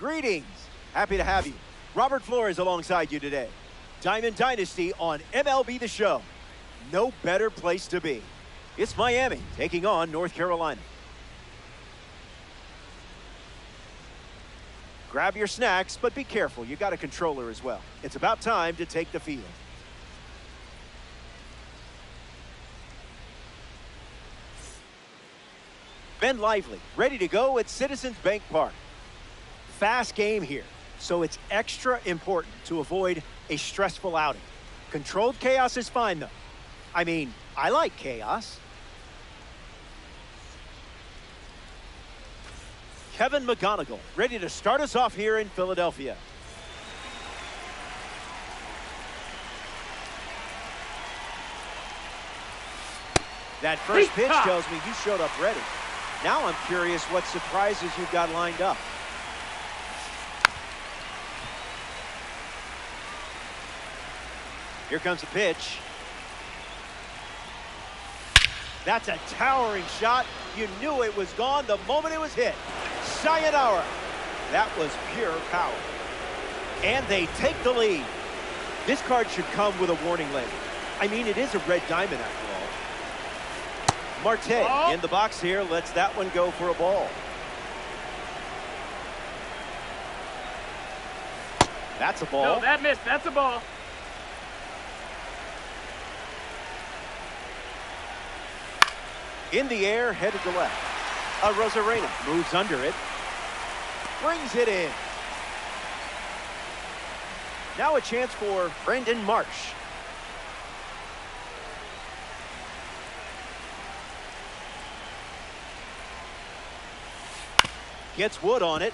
Greetings. Happy to have you. Robert Flores alongside you today. Diamond Dynasty on MLB The Show. No better place to be. It's Miami taking on North Carolina. Grab your snacks, but be careful. You got a controller as well. It's about time to take the field. Ben Lively, ready to go at Citizens Bank Park. Fast game here, so it's extra important to avoid a stressful outing. Controlled chaos is fine, though. I mean, I like chaos. Kevin McGonigal, ready to start us off here in Philadelphia. That first pitch tells me you showed up ready. Now I'm curious what surprises you've got lined up. Here comes the pitch. That's a towering shot. You knew it was gone the moment it was hit. Sayonara. That was pure power. And they take the lead. This card should come with a warning label. I mean, it is a red diamond after all. Marte in the box here, lets that one go for a ball. That's a ball. No, that missed. That's a ball. In the air, headed to left. Rosarena moves under it. Brings it in. Now a chance for Brendan Marsh. Gets Wood on it.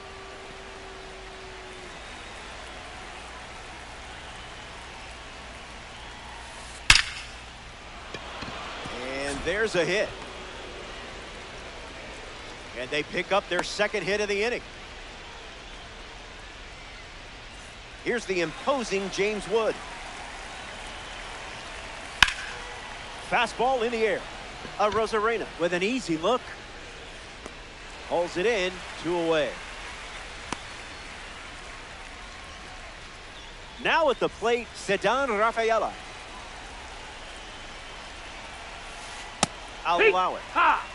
And there's a hit. And they pick up their second hit of the inning. Here's the imposing James Wood. Fastball in the air. Rosarena with an easy look. Pulls it in, 2 away. Now at the plate, Ceddanne Rafaela. I'll allow it. Ha!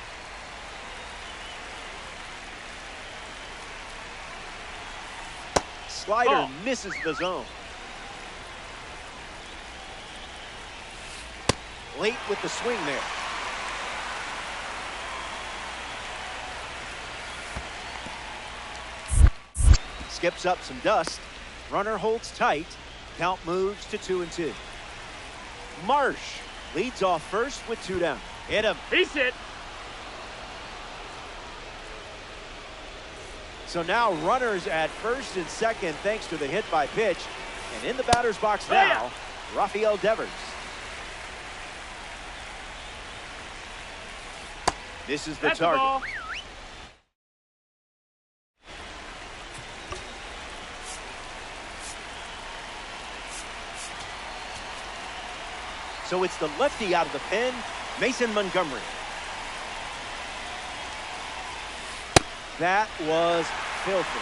Slider misses the zone. Late with the swing there. Skips up some dust. Runner holds tight. Count moves to 2-2. Marsh leads off first with 2 down. Hit him. He's hit. So now runners at first and second thanks to the hit by pitch. And in the batter's box now, Rafael Devers. This is the target. So it's the lefty out of the pen, Mason Montgomery. That was filthy.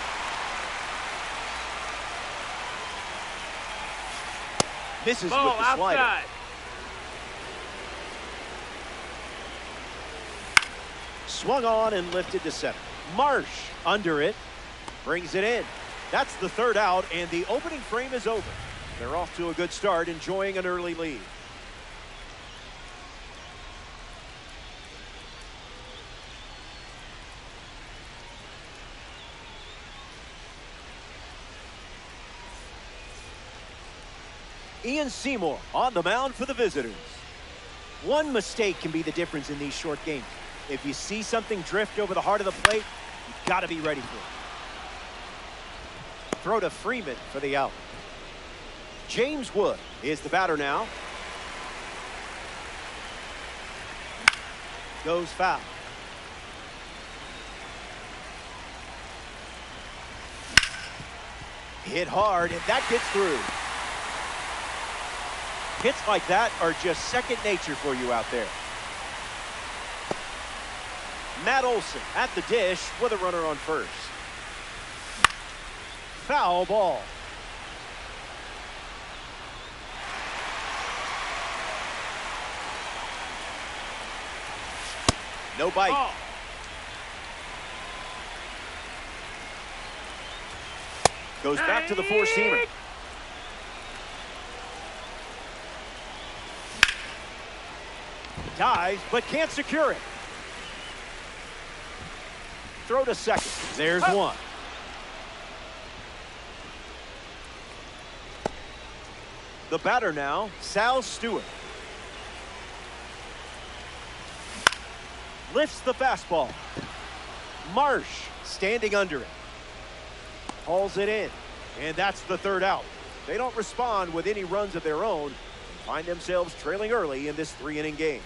Misses with the slider. Outside. Swung on and lifted to center. Marsh under it, brings it in. That's the 3rd out, and the opening frame is over. They're off to a good start, enjoying an early lead. Ian Seymour on the mound for the visitors. One mistake can be the difference in these short games. If you see something drift over the heart of the plate, you've got to be ready for it. Throw to Freeman for the out. James Wood is the batter now. Goes foul. Hit hard, and that gets through. Hits like that are just second nature for you out there. Matt Olson at the dish with a runner on first. Foul ball. No bite. Ball. Goes back to the four-seamer. Dives, but can't secure it. Throw to second. There's one. The batter now, Sal Stewart. Lifts the fastball. Marsh standing under it. Hauls it in. And that's the third out. They don't respond with any runs of their own and find themselves trailing early in this 3-inning game.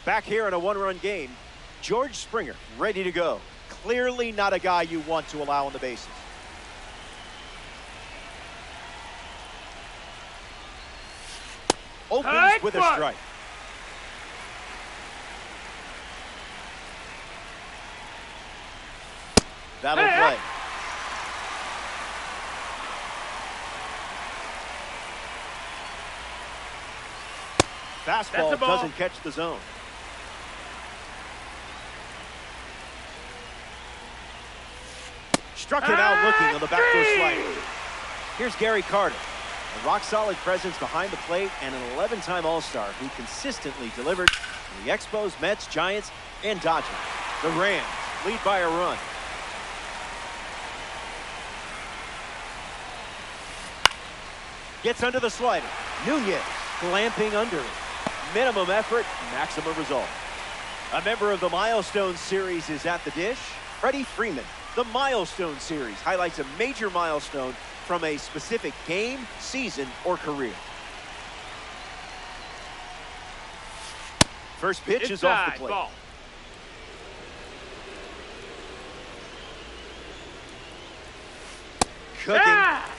Back here in a one-run game, George Springer ready to go. Clearly not a guy you want to allow on the bases. Opens with a strike. That'll play. Fastball doesn't catch the zone. Struck him out looking on the backdoor slider. Here's Gary Carter, a rock-solid presence behind the plate and an 11-time All-Star who consistently delivered for the Expos, Mets, Giants, and Dodgers. The Rams lead by a run. Gets under the slider. Nunez glamping under it. Minimum effort, maximum result. A member of the Milestone Series is at the dish. Freddie Freeman. The Milestone Series highlights a major milestone from a specific game, season, or career. First pitch is off the plate. Ball. Cooking. Ah!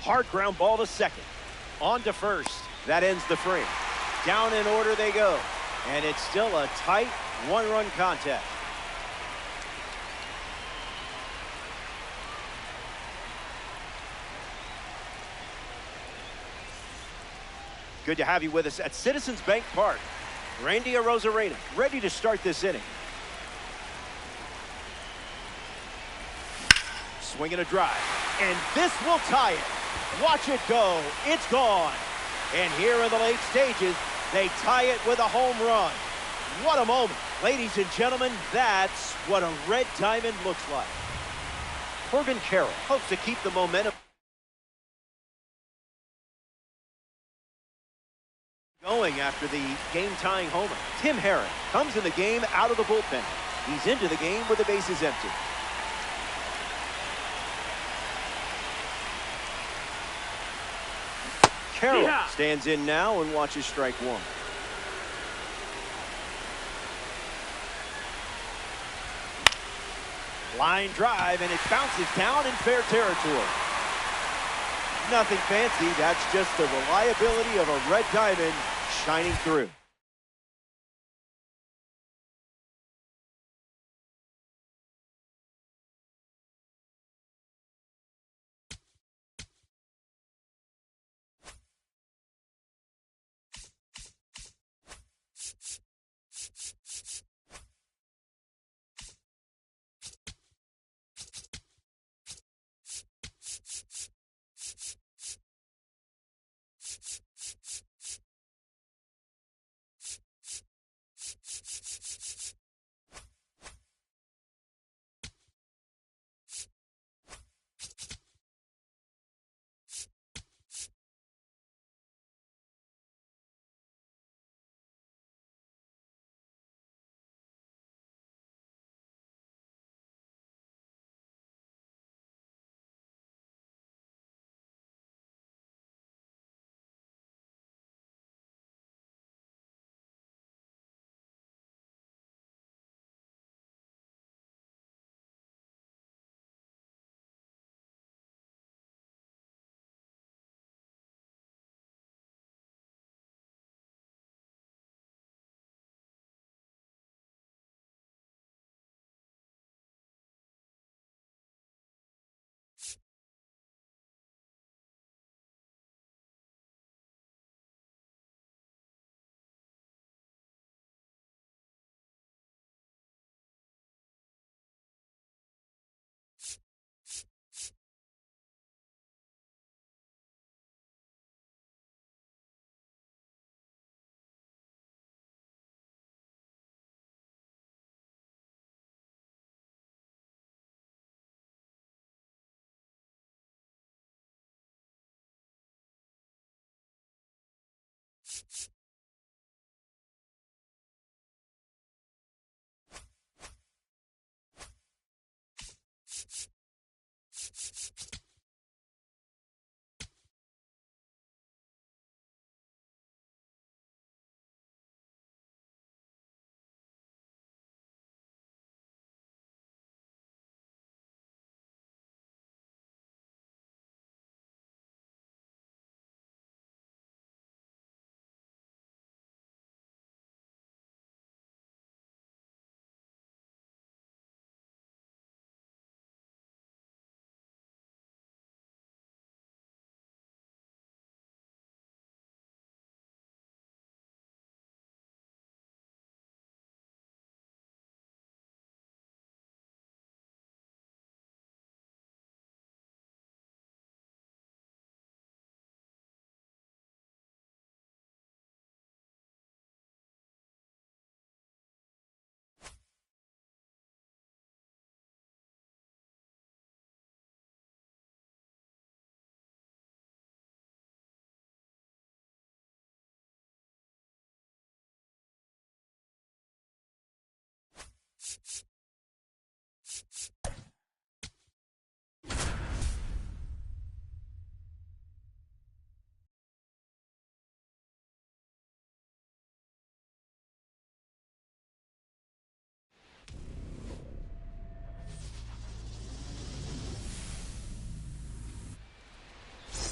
Hard ground ball to second. On to first. That ends the frame. Down in order they go. And it's still a tight one-run contest. Good to have you with us at Citizens Bank Park. Randy Arozarena ready to start this inning. Swinging a drive. And this will tie it. Watch it go. It's gone. And here in the late stages, they tie it with a home run. What a moment. Ladies and gentlemen, that's what a red diamond looks like. Corbin Carroll hopes to keep the momentum going after the game-tying homer. Tim Herron comes in the game out of the bullpen. He's into the game with the bases empty. Carroll stands in now and watches strike one. Line drive, and it bounces down in fair territory. Nothing fancy, that's just the reliability of a red diamond shining through.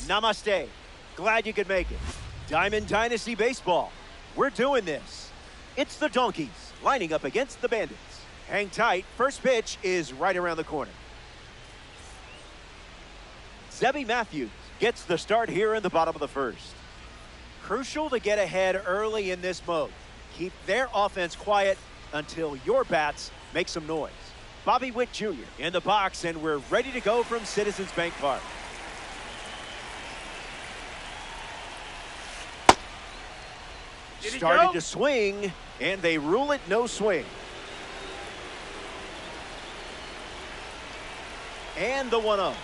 Namaste. Glad you could make it. Diamond Dynasty Baseball. We're doing this. It's the Donkeys lining up against the Bandits. Hang tight. First pitch is right around the corner. Zebby Matthews gets the start here in the bottom of the first. Crucial to get ahead early in this mode. Keep their offense quiet until your bats make some noise. Bobby Witt Jr. in the box, and we're ready to go from Citizens Bank Park. Started to swing, and they rule it no swing. And the 1-0.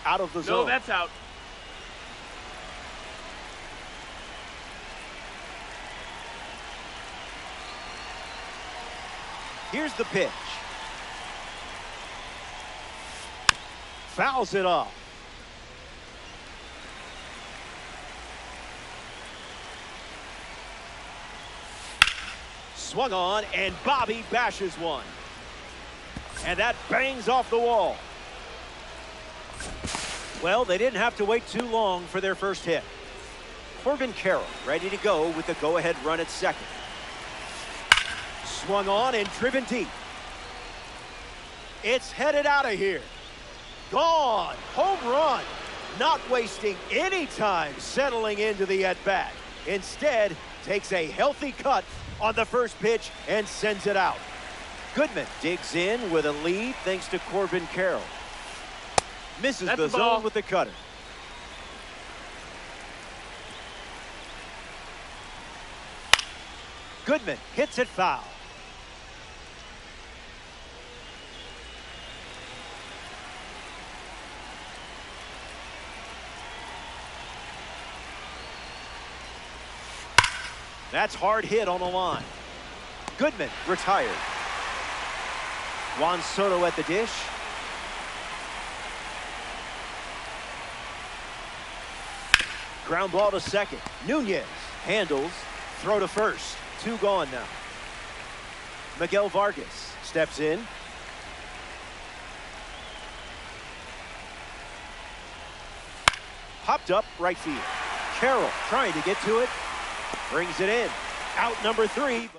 Out of the zone. No, that's out. Here's the pitch. Fouls it off. Swung on, and Bobby bashes one. And that bangs off the wall. Well, they didn't have to wait too long for their first hit. Corbin Carroll ready to go with the go-ahead run at second. Swung on and driven deep. It's headed out of here. Gone. Home run. Not wasting any time settling into the at-bat. Instead, takes a healthy cut on the first pitch and sends it out. Goodman digs in with a lead thanks to Corbin Carroll. Misses the zone with the cutter. Goodman hits it foul. That's hard hit on the line. Goodman retired. Juan Soto at the dish. Ground ball to second. Nunez handles. Throw to first. 2 gone now. Miguel Vargas steps in. Popped up right field. Carroll trying to get to it. Brings it in. Out number 3.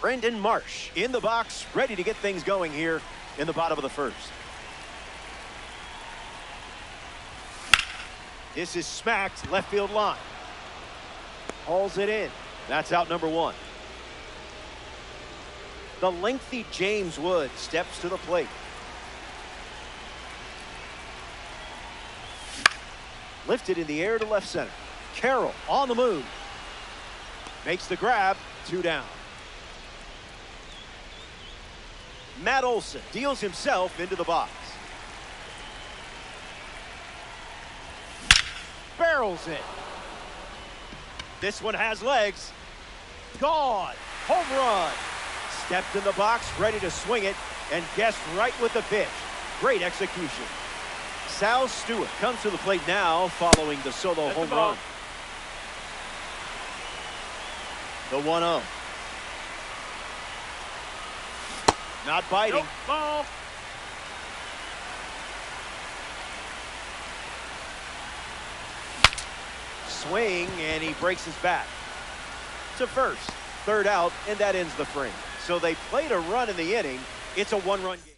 Brendan Marsh in the box, ready to get things going here in the bottom of the first. This is smacked left field line. Hauls it in. That's out number 1. The lengthy James Wood steps to the plate. Lifted in the air to left center. Carroll on the move. Makes the grab. 2 down. Matt Olson deals himself into the box. barrels it. This one has legs. Gone. Home run. Stepped in the box, ready to swing it, and guessed right with the pitch. Great execution. Sal Stewart comes to the plate now following the solo home run. The 1-0. Not biting. Nope, ball. Swing, and he breaks his bat. To first. Third out, and that ends the frame. So they played a run in the inning. It's a one-run game.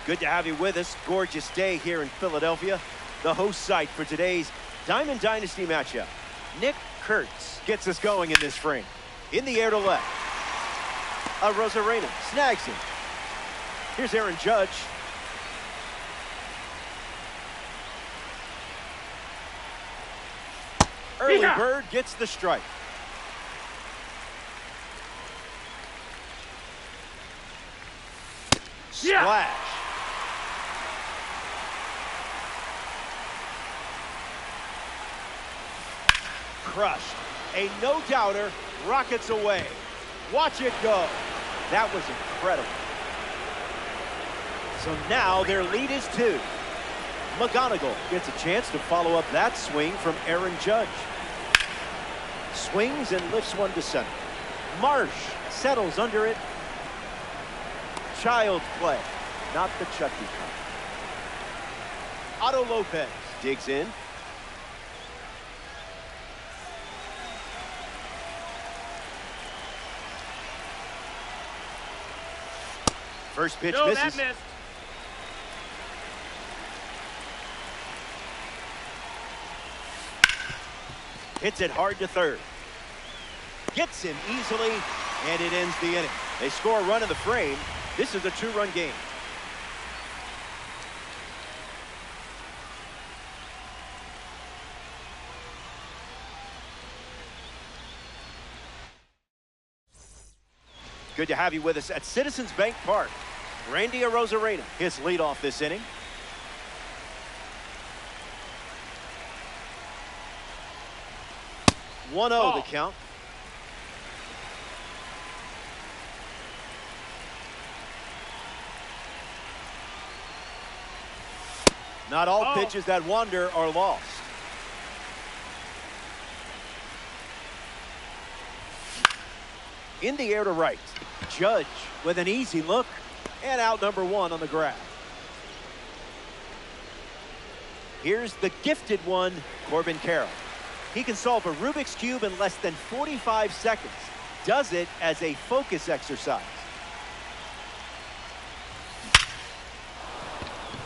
Good to have you with us. Gorgeous day here in Philadelphia. The host site for today's Diamond Dynasty matchup. Nick Kurtz gets us going in this frame. In the air to left. Rosarena snags him. Here's Aaron Judge. Early bird gets the strike. Splash. Crushed. A no-doubter rockets away. Watch it go. That was incredible. So now their lead is 2. McGonigal gets a chance to follow up that swing from Aaron Judge. Swings and lifts one to center. Marsh settles under it. Child's play, not the Chucky kind. Otto Lopez digs in. First pitch misses. That missed. Hits it hard to third. Gets him easily, and it ends the inning. They score a run in the frame. This is a 2-run game. Good to have you with us at Citizens Bank Park. Randy Arozarena, his leadoff this inning. One 0 the count. Not all pitches that wander are lost. In the air to right. Judge with an easy look, and out number 1 on the grab. Here's the gifted one, Corbin Carroll. He can solve a Rubik's Cube in less than 45 seconds. Does it as a focus exercise.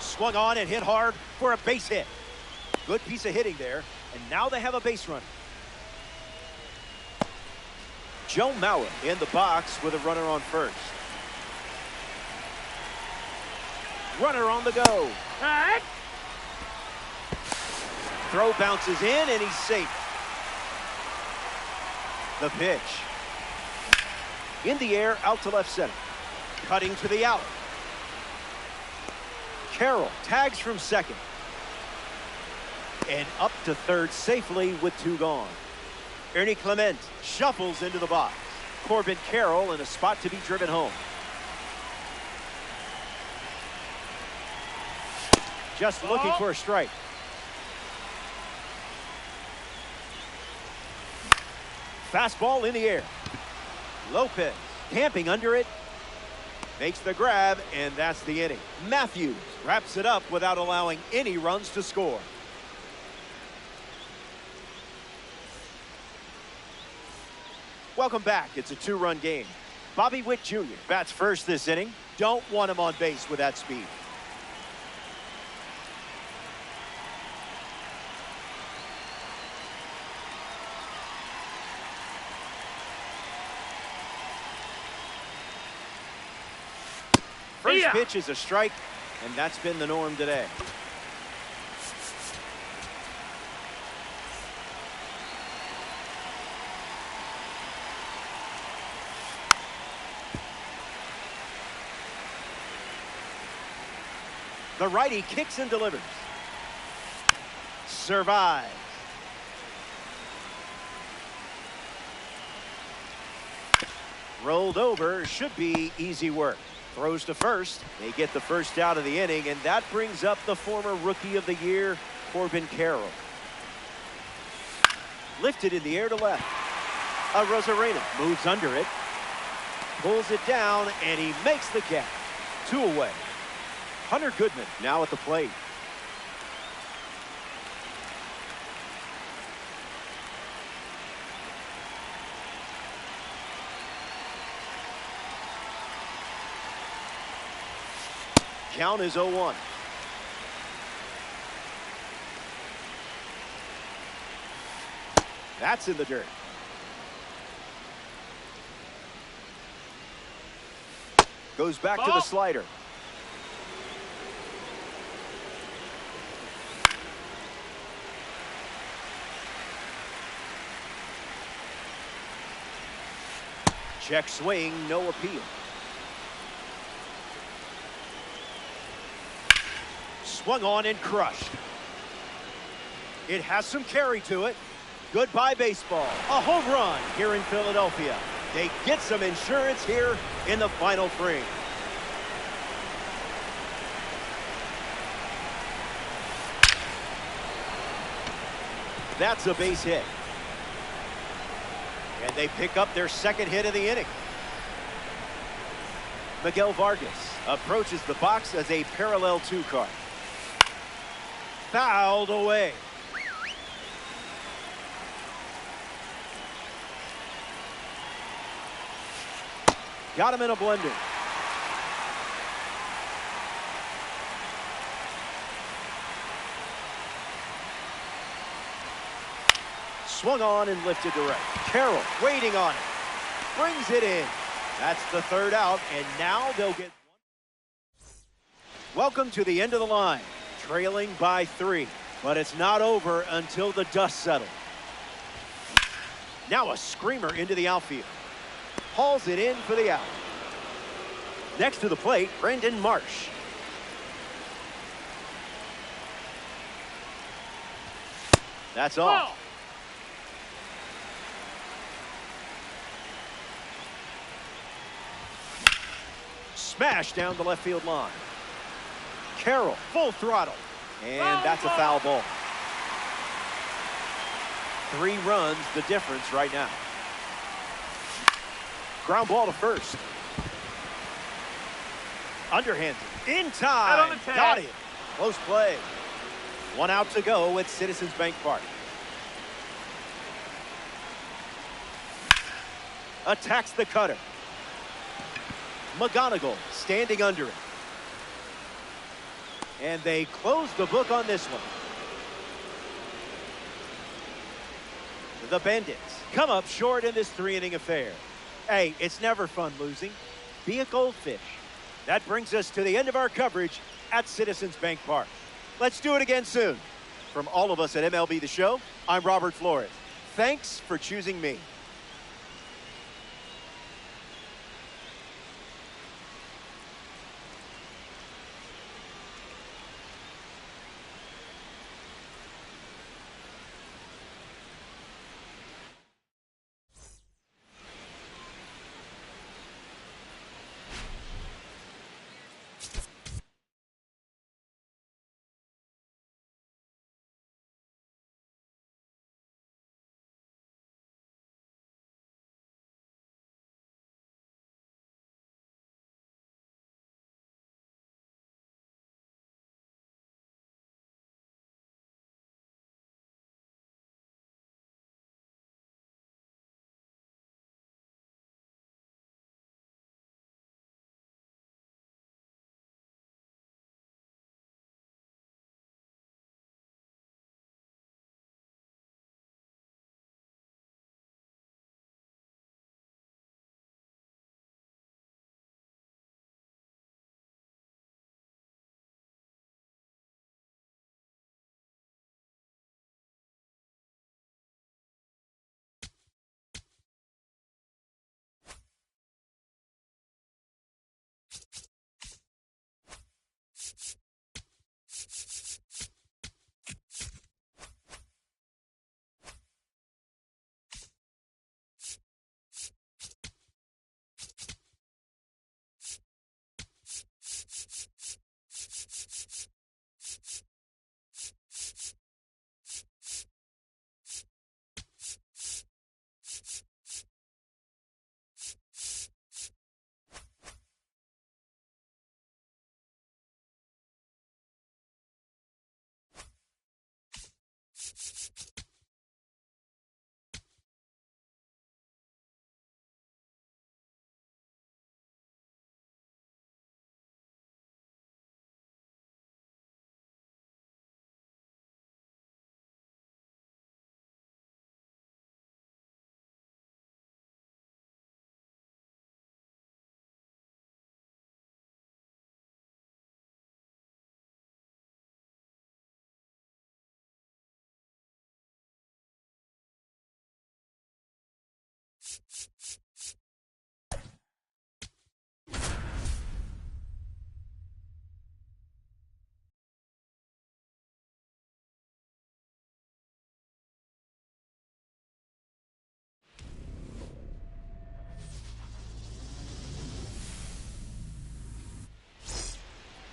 Swung on and hit hard for a base hit. Good piece of hitting there, and now they have a base runner. Joe Mauer in the box with a runner on first. Runner on the go. Throw bounces in, and he's safe. The pitch. In the air, out to left center. Cutting to the out. Carroll tags from second. And up to third safely with 2 gone. Ernie Clement shuffles into the box. Corbin Carroll in a spot to be driven home. Just looking for a strike. Fastball in the air. Lopez camping under it. Makes the grab, and that's the inning. Matthews wraps it up without allowing any runs to score. Welcome back. It's a 2-run game. Bobby Witt Jr. bats first this inning. Don't want him on base with that speed. First pitch is a strike, and that's been the norm today. The righty kicks and delivers. survives. Rolled over, should be easy work. Throws to first. They get the first out of the inning, and that brings up the former Rookie of the Year, Corbin Carroll. Lifted in the air to left. Rosarena moves under it. Pulls it down, and he makes the catch. 2 away. Hunter Goodman now at the plate. Count is 0-1. That's in the dirt. Goes back to the slider. Check swing, no appeal. Swung on and crushed. It has some carry to it. Goodbye baseball. A home run here in Philadelphia. They get some insurance here in the final frame. That's a base hit. And they pick up their second hit of the inning. Miguel Vargas approaches the box as a parallel 2 card. Fouled away. Got him in a blender. Swung on and lifted to right. Carroll waiting on it. Brings it in. That's the 3rd out, and now they'll get one. Welcome to the end of the line. Trailing by 3, but it's not over until the dust settles. Now a screamer into the outfield. Hauls it in for the out. Next to the plate, Brandon Marsh. That's all. Smash down the left field line. Carroll, full throttle. And that's a foul ball. 3 runs, the difference right now. Ground ball to first. Underhanded. In time. Got it. Close play. 1 out to go at Citizens Bank Park. Attacks the cutter. McGonigal standing under it. And they close the book on this one. The Bandits come up short in this 3-inning affair. Hey, it's never fun losing. Be a goldfish. That brings us to the end of our coverage at Citizens Bank Park. Let's do it again soon. From all of us at MLB The Show, I'm Robert Flores. Thanks for choosing me.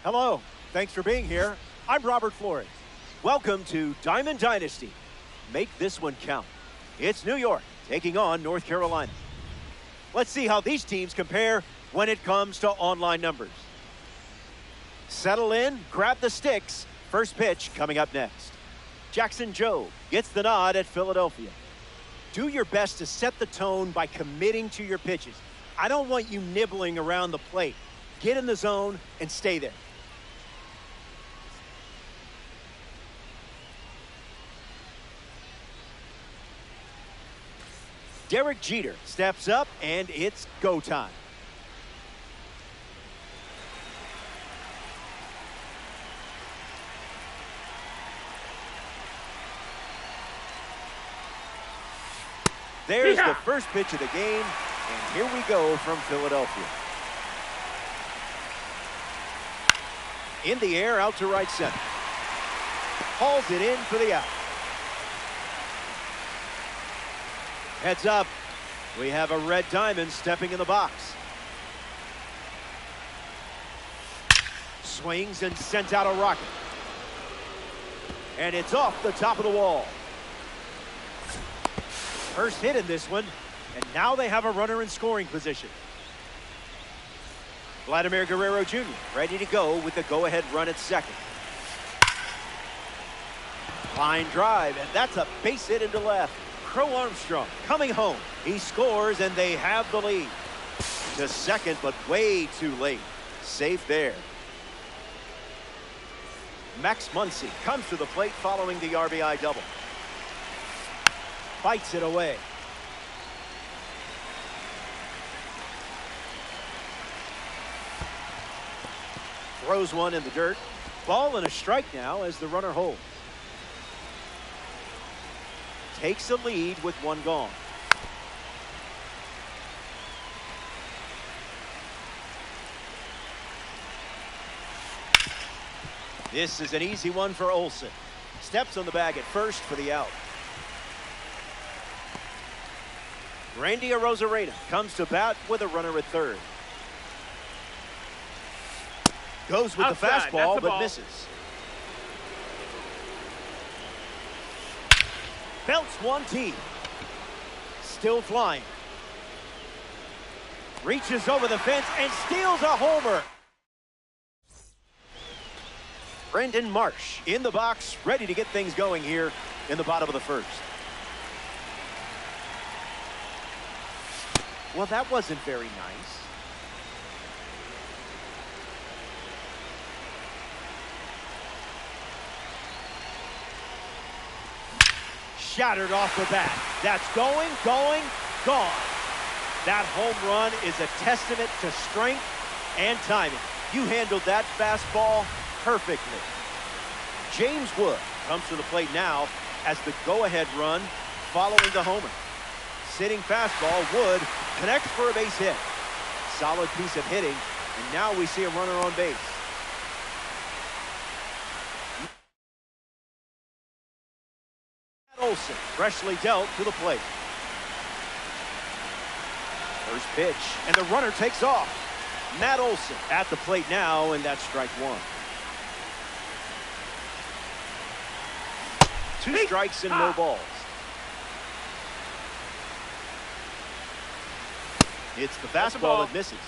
Hello, thanks for being here. I'm Robert Flores. Welcome to Diamond Dynasty. Make this one count. It's New York taking on North Carolina. Let's see how these teams compare when it comes to online numbers. Settle in, grab the sticks. First pitch coming up next. Jackson Jobe gets the nod at Philadelphia. Do your best to set the tone by committing to your pitches. I don't want you nibbling around the plate. Get in the zone and stay there. Derek Jeter steps up, and it's go time. There's the first pitch of the game, and here we go from Philadelphia. In the air, out to right center. Hauls it in for the out. Heads up, we have a red diamond stepping in the box. Swings and sent out a rocket. And it's off the top of the wall. First hit in this one, and now they have a runner in scoring position. Vladimir Guerrero Jr. ready to go with the go-ahead run at second. Line drive, and that's a base hit into left. Crow Armstrong coming home. He scores, and they have the lead. To second, but way too late. Safe there. Max Muncy comes to the plate following the RBI double. Fights it away. Throws one in the dirt. Ball and a strike now as the runner holds. Takes a lead with one gone. This is an easy one for Olsen. Steps on the bag at first for the out. Randy Arozarena comes to bat with a runner at third. Goes with outside, the fastball, but misses. Belts one tee. Still flying. Reaches over the fence and steals a homer. Brendan Marsh in the box, ready to get things going here in the bottom of the first. Well, that wasn't very nice. Shattered off the bat. That's going, gone. That home run is a testament to strength and timing. You handled that fastball perfectly. James Wood comes to the plate now as the go-ahead run following the homer. Sitting fastball, Wood connects for a base hit. Solid piece of hitting, and now we see a runner on base. Olsen freshly dealt to the plate. First pitch, and the runner takes off. Matt Olson at the plate now, and that's strike one. Two strikes and no balls. It's the fastball that misses.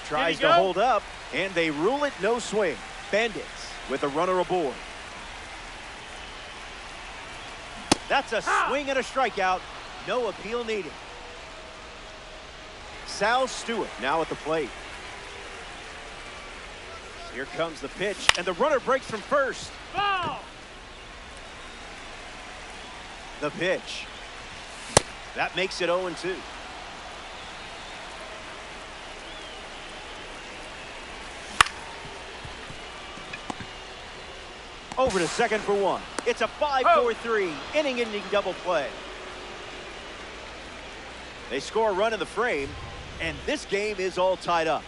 Tries to hold up, and they rule it no swing. Bandits with a runner aboard. That's a swing and a strikeout. No appeal needed. Sal Stewart now at the plate. Here comes the pitch, and the runner breaks from first. Ball. The pitch. That makes it 0-2. Over to second for one. It's a 5-4-3 inning-ending double play. They score a run in the frame, and this game is all tied up.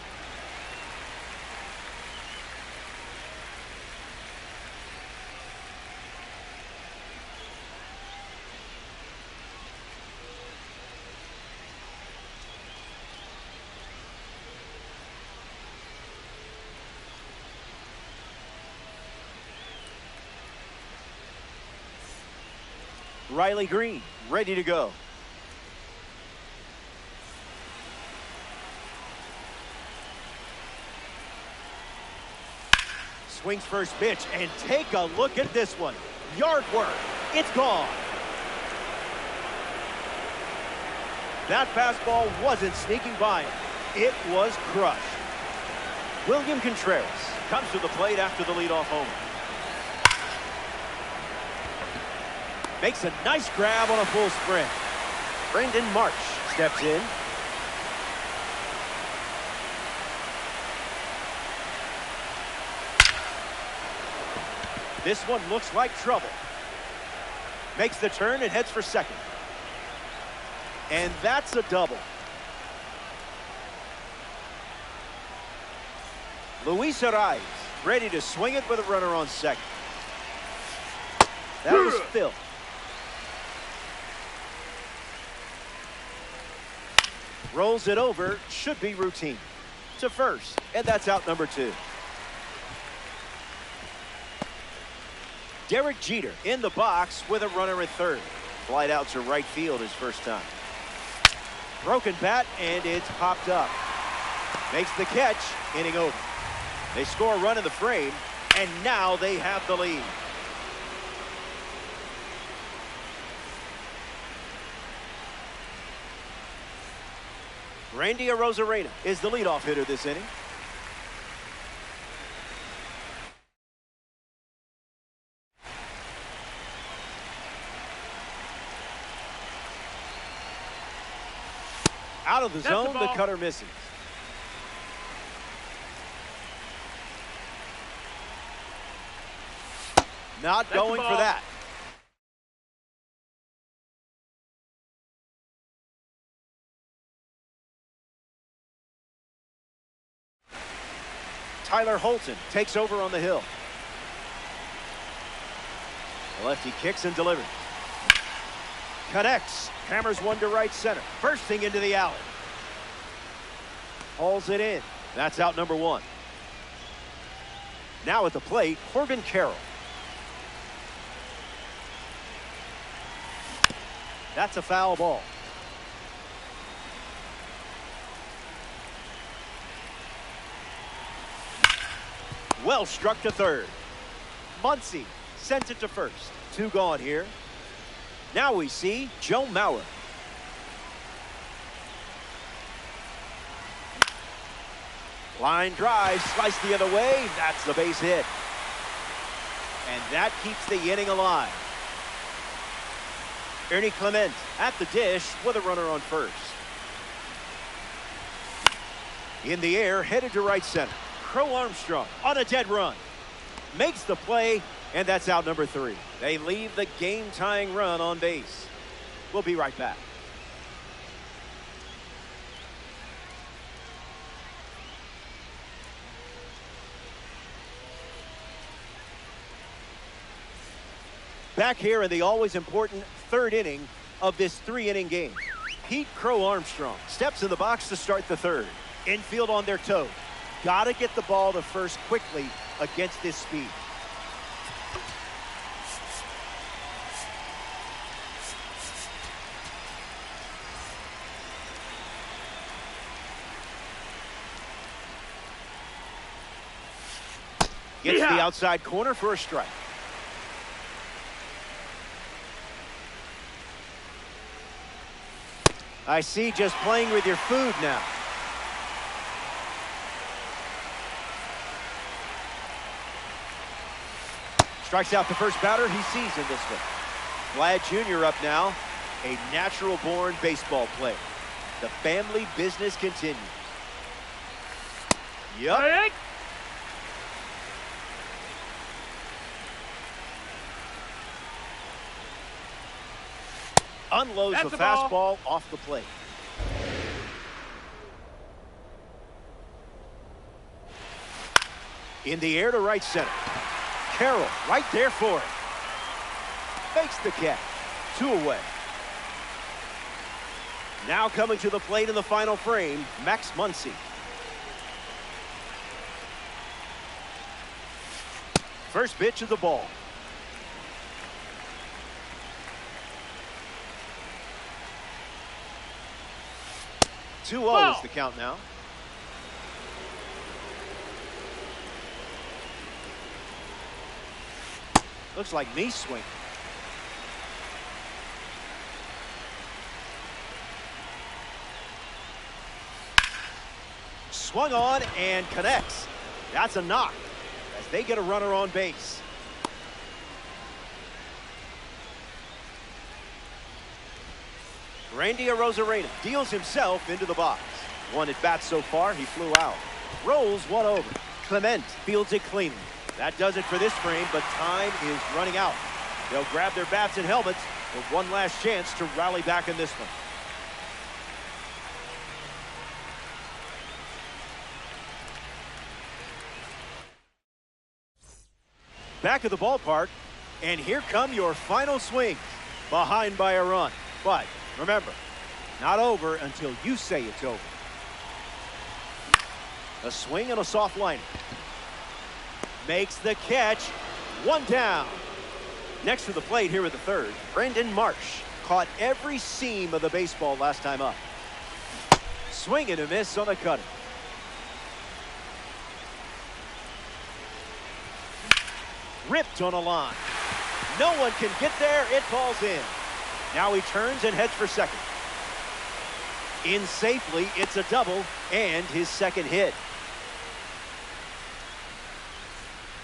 Riley Green, ready to go. Swings first pitch, and take a look at this one. Yard work. It's gone. That fastball wasn't sneaking by him. It was crushed. William Contreras comes to the plate after the leadoff homer. Makes a nice grab on a full sprint. Brandon March steps in. This one looks like trouble. Makes the turn and heads for second. And that's a double. Luis Arias ready to swing it with a runner on second. That was Phil. Rolls it over, should be routine. To first, and that's out number 2. Derek Jeter in the box with a runner at third. Flight out to right field his first time. Broken bat, and it's popped up. Makes the catch, inning over. They score a run in the frame, and now they have the lead. Randy Arozarena is the leadoff hitter this inning. Out of the zone, the cutter misses. Not going for that. Tyler Holton takes over on the hill. The lefty kicks and delivers. Connects. Hammers one to right center. Bursting into the alley. Hauls it in. That's out number 1. Now at the plate, Corbin Carroll. That's a foul ball. Well struck to third. Muncy sent it to first. 2 gone here. Now we see Joe Mauer. Line drive, sliced the other way. That's the base hit. And that keeps the inning alive. Ernie Clement at the dish with a runner on first. In the air, headed to right center. Crow Armstrong on a dead run. Makes the play, and that's out number 3. They leave the game-tying run on base. We'll be right back. Back here in the always important 3rd inning of this 3-inning game. Pete Crow Armstrong steps in the box to start the 3rd. Infield on their toe. Got to get the ball to first quickly against this speed. Gets the outside corner for a strike. I see, just playing with your food now. Strikes out the first batter he sees in this one. Vlad Jr. up now, a natural-born baseball player. The family business continues. Yup. unloads the fastball off the plate. In the air to right center. Carroll right there for it. Makes the catch. 2 away. Now coming to the plate in the final frame, Max Muncy. First pitch of the ball. Two 0 is the count now. Looks like knee swing. Swung on and connects. That's a knock as they get a runner on base. Randy Arozarena deals himself into the box. 1 at bat so far, he flew out. Rolls 1 over. Clement fields it cleanly. That does it for this frame, but time is running out. They'll grab their bats and helmets with one last chance to rally back in this one. Back at the ballpark, and here come your final swings. Behind by a run, but remember, not over until you say it's over. A swing and a soft liner. Makes the catch. 1 down. Next to the plate here at the third, Brendan Marsh caught every seam of the baseball last time up. Swing and a miss on the cutter. Ripped on a line. No one can get there. It falls in. Now he turns and heads for second. In safely, it's a double and his second hit.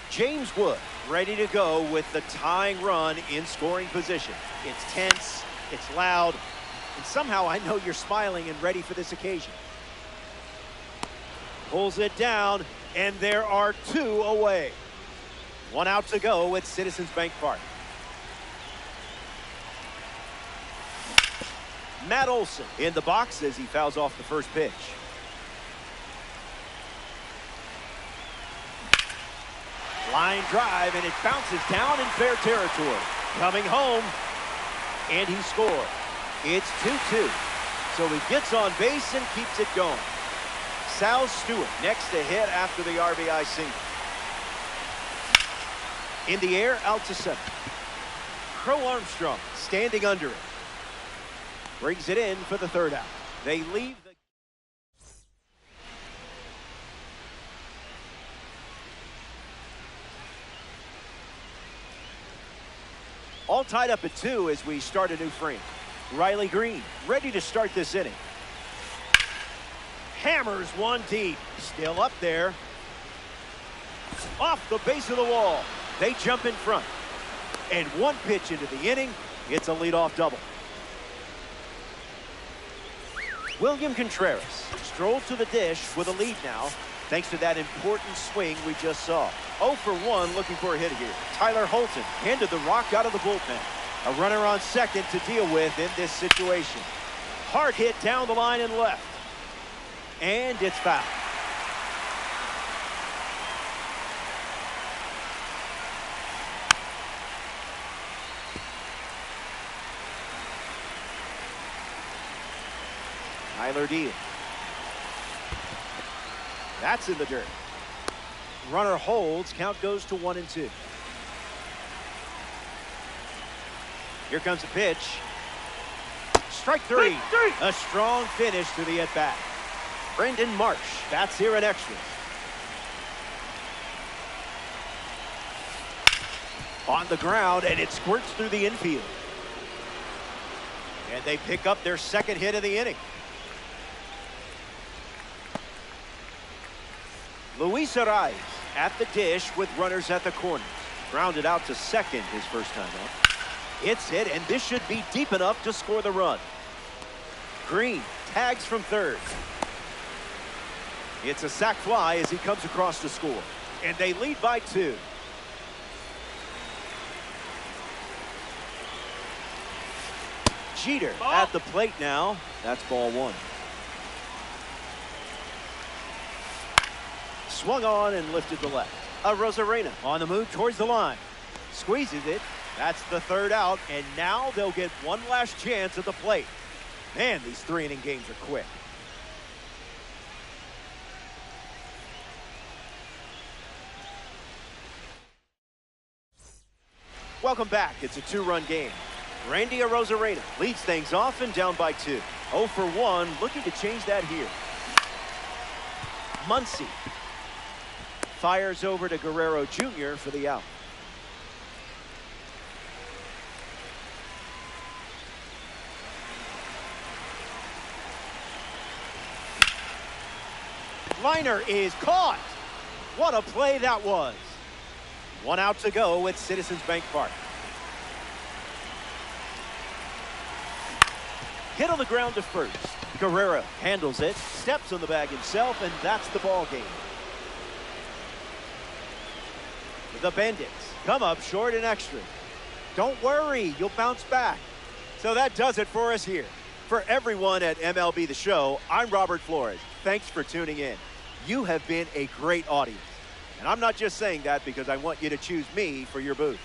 James Wood ready to go with the tying run in scoring position. It's tense, it's loud, and somehow I know you're smiling and ready for this occasion. Pulls it down, and there are 2 away. 1 out to go at Citizens Bank Park. Matt Olson in the box as he fouls off the first pitch. Line drive, and it bounces down in fair territory. Coming home, and he scores. It's 2-2. So he gets on base and keeps it going. Sal Stewart next to hit after the RBI single. In the air, out to center. Crow Armstrong standing under it. Brings it in for the third out. They leave the... All tied up at 2 as we start a new frame. Riley Green ready to start this inning. Hammers one deep. Still up there. Off the base of the wall. They jump in front. And one pitch into the inning. It's a leadoff double. William Contreras strolls to the dish with a lead now, thanks to that important swing we just saw. 0 for 1 looking for a hit here. Tyler Holton handed the rock out of the bullpen. A runner on second to deal with in this situation. Hard hit down the line and left. And it's foul. Tyler Deal. That's in the dirt. Runner holds. Count goes to 1-2. Here comes a pitch. Strike 3. A strong finish to the at-bat. Brendan Marsh. That's here in extras. On the ground, and it squirts through the infield. And they pick up their second hit of the inning. Luis Arraez at the dish with runners at the corners. Grounded out to second his first time up. It's hit, and this should be deep enough to score the run. Green tags from third. It's a sac fly as he comes across to score. And they lead by 2. Jeter at the plate now. That's ball one. Swung on and lifted to left. Rosarena on the move towards the line. Squeezes it. That's the third out, and now they'll get one last chance at the plate. Man, these 3-inning games are quick. Welcome back. It's a 2-run game. Randy Rosarena leads things off and down by 2. 0 for 1, looking to change that here. Muncy fires over to Guerrero Jr. for the out. Liner is caught. What a play that was. 1 out to go at Citizens Bank Park. Hit on the ground to first. Guerrero handles it, steps on the bag himself, and that's the ball game. The Bandits come up short and extra. Don't worry, you'll bounce back. So that does it for us here. For everyone at MLB The Show, I'm Robert Flores. Thanks for tuning in. You have been a great audience. And I'm not just saying that because I want you to choose me for your booth.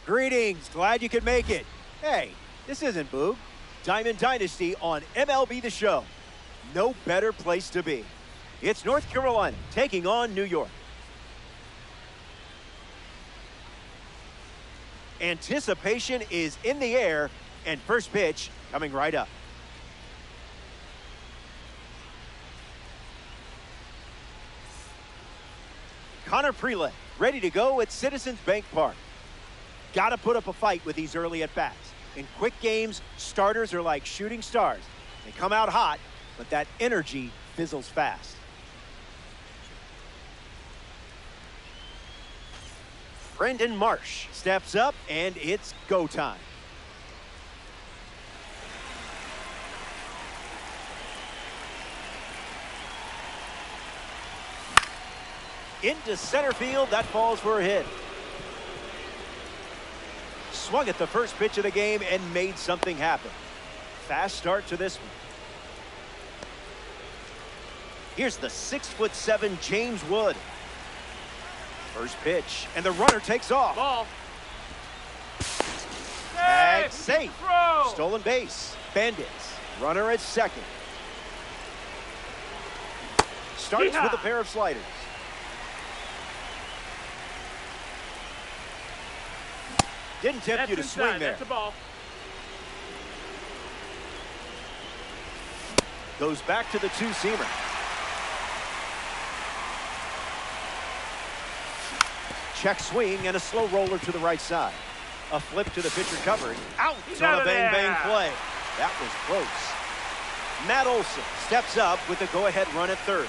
Greetings, glad you could make it. Hey, this isn't Boog. Diamond Dynasty on MLB The Show. No better place to be. It's North Carolina taking on New York. Anticipation is in the air, and first pitch coming right up. Connor Prelay, ready to go at Citizens Bank Park. Got to put up a fight with these early at-bats. In quick games, starters are like shooting stars. They come out hot, but that energy fizzles fast. Brendan Marsh steps up, and it's go time. Into center field, that falls for a hit. Swung at the first pitch of the game and made something happen. Fast start to this one. Here's the 6'7" James Wood. First pitch, and the runner takes off. Ball. Tag safe. Stolen base. Bandits. Runner at second. Starts with a pair of sliders. Didn't tempt you to swing there. That's a ball. Goes back to the two-seamer. Check swing and a slow roller to the right side. A flip to the pitcher covering. Out on a bang-bang play. That was close. Matt Olson steps up with the go-ahead run at third.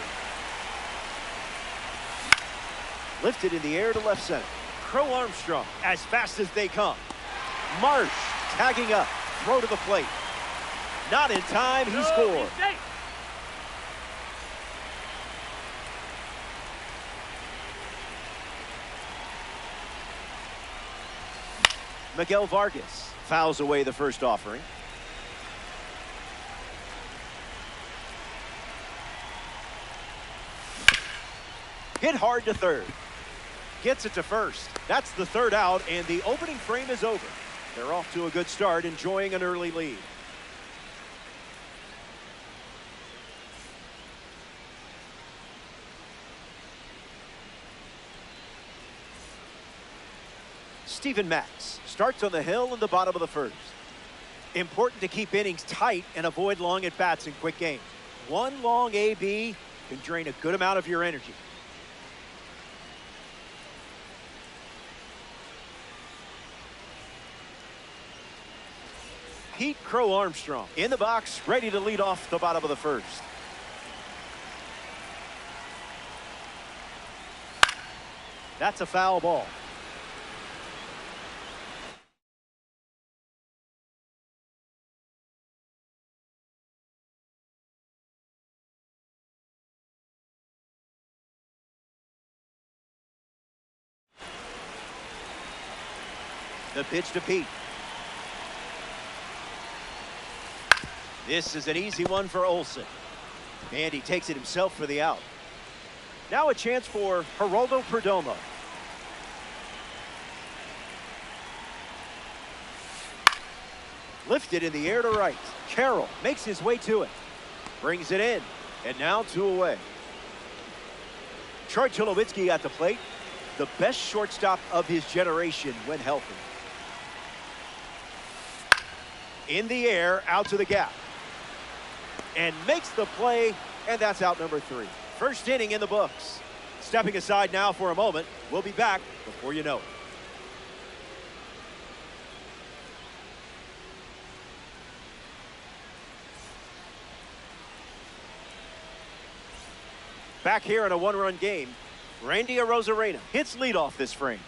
Lifted in the air to left center. Crow Armstrong as fast as they come. Marsh tagging up. Throw to the plate. Not in time. He scored. Miguel Vargas fouls away the first offering. Hit hard to third. Gets it to first. That's the third out, and the opening frame is over. They're off to a good start, enjoying an early lead. Stephen Matz starts on the hill in the bottom of the first. Important to keep innings tight and avoid long at-bats in quick games. One long AB can drain a good amount of your energy. Pete Crow Armstrong in the box, ready to lead off the bottom of the first. That's a foul ball. The pitch to Pete. This is an easy one for Olson. And he takes it himself for the out. Now a chance for Geraldo Perdomo. Lifted in the air to right. Carroll makes his way to it. Brings it in. And now 2 away. Troy Tulowitzki at the plate. The best shortstop of his generation when healthy. In the air, out to the gap. And makes the play, and that's out number 3. First inning in the books. Stepping aside now for a moment. We'll be back before you know it. Back here in a one-run game, Randy Arozarena hits leadoff this frame.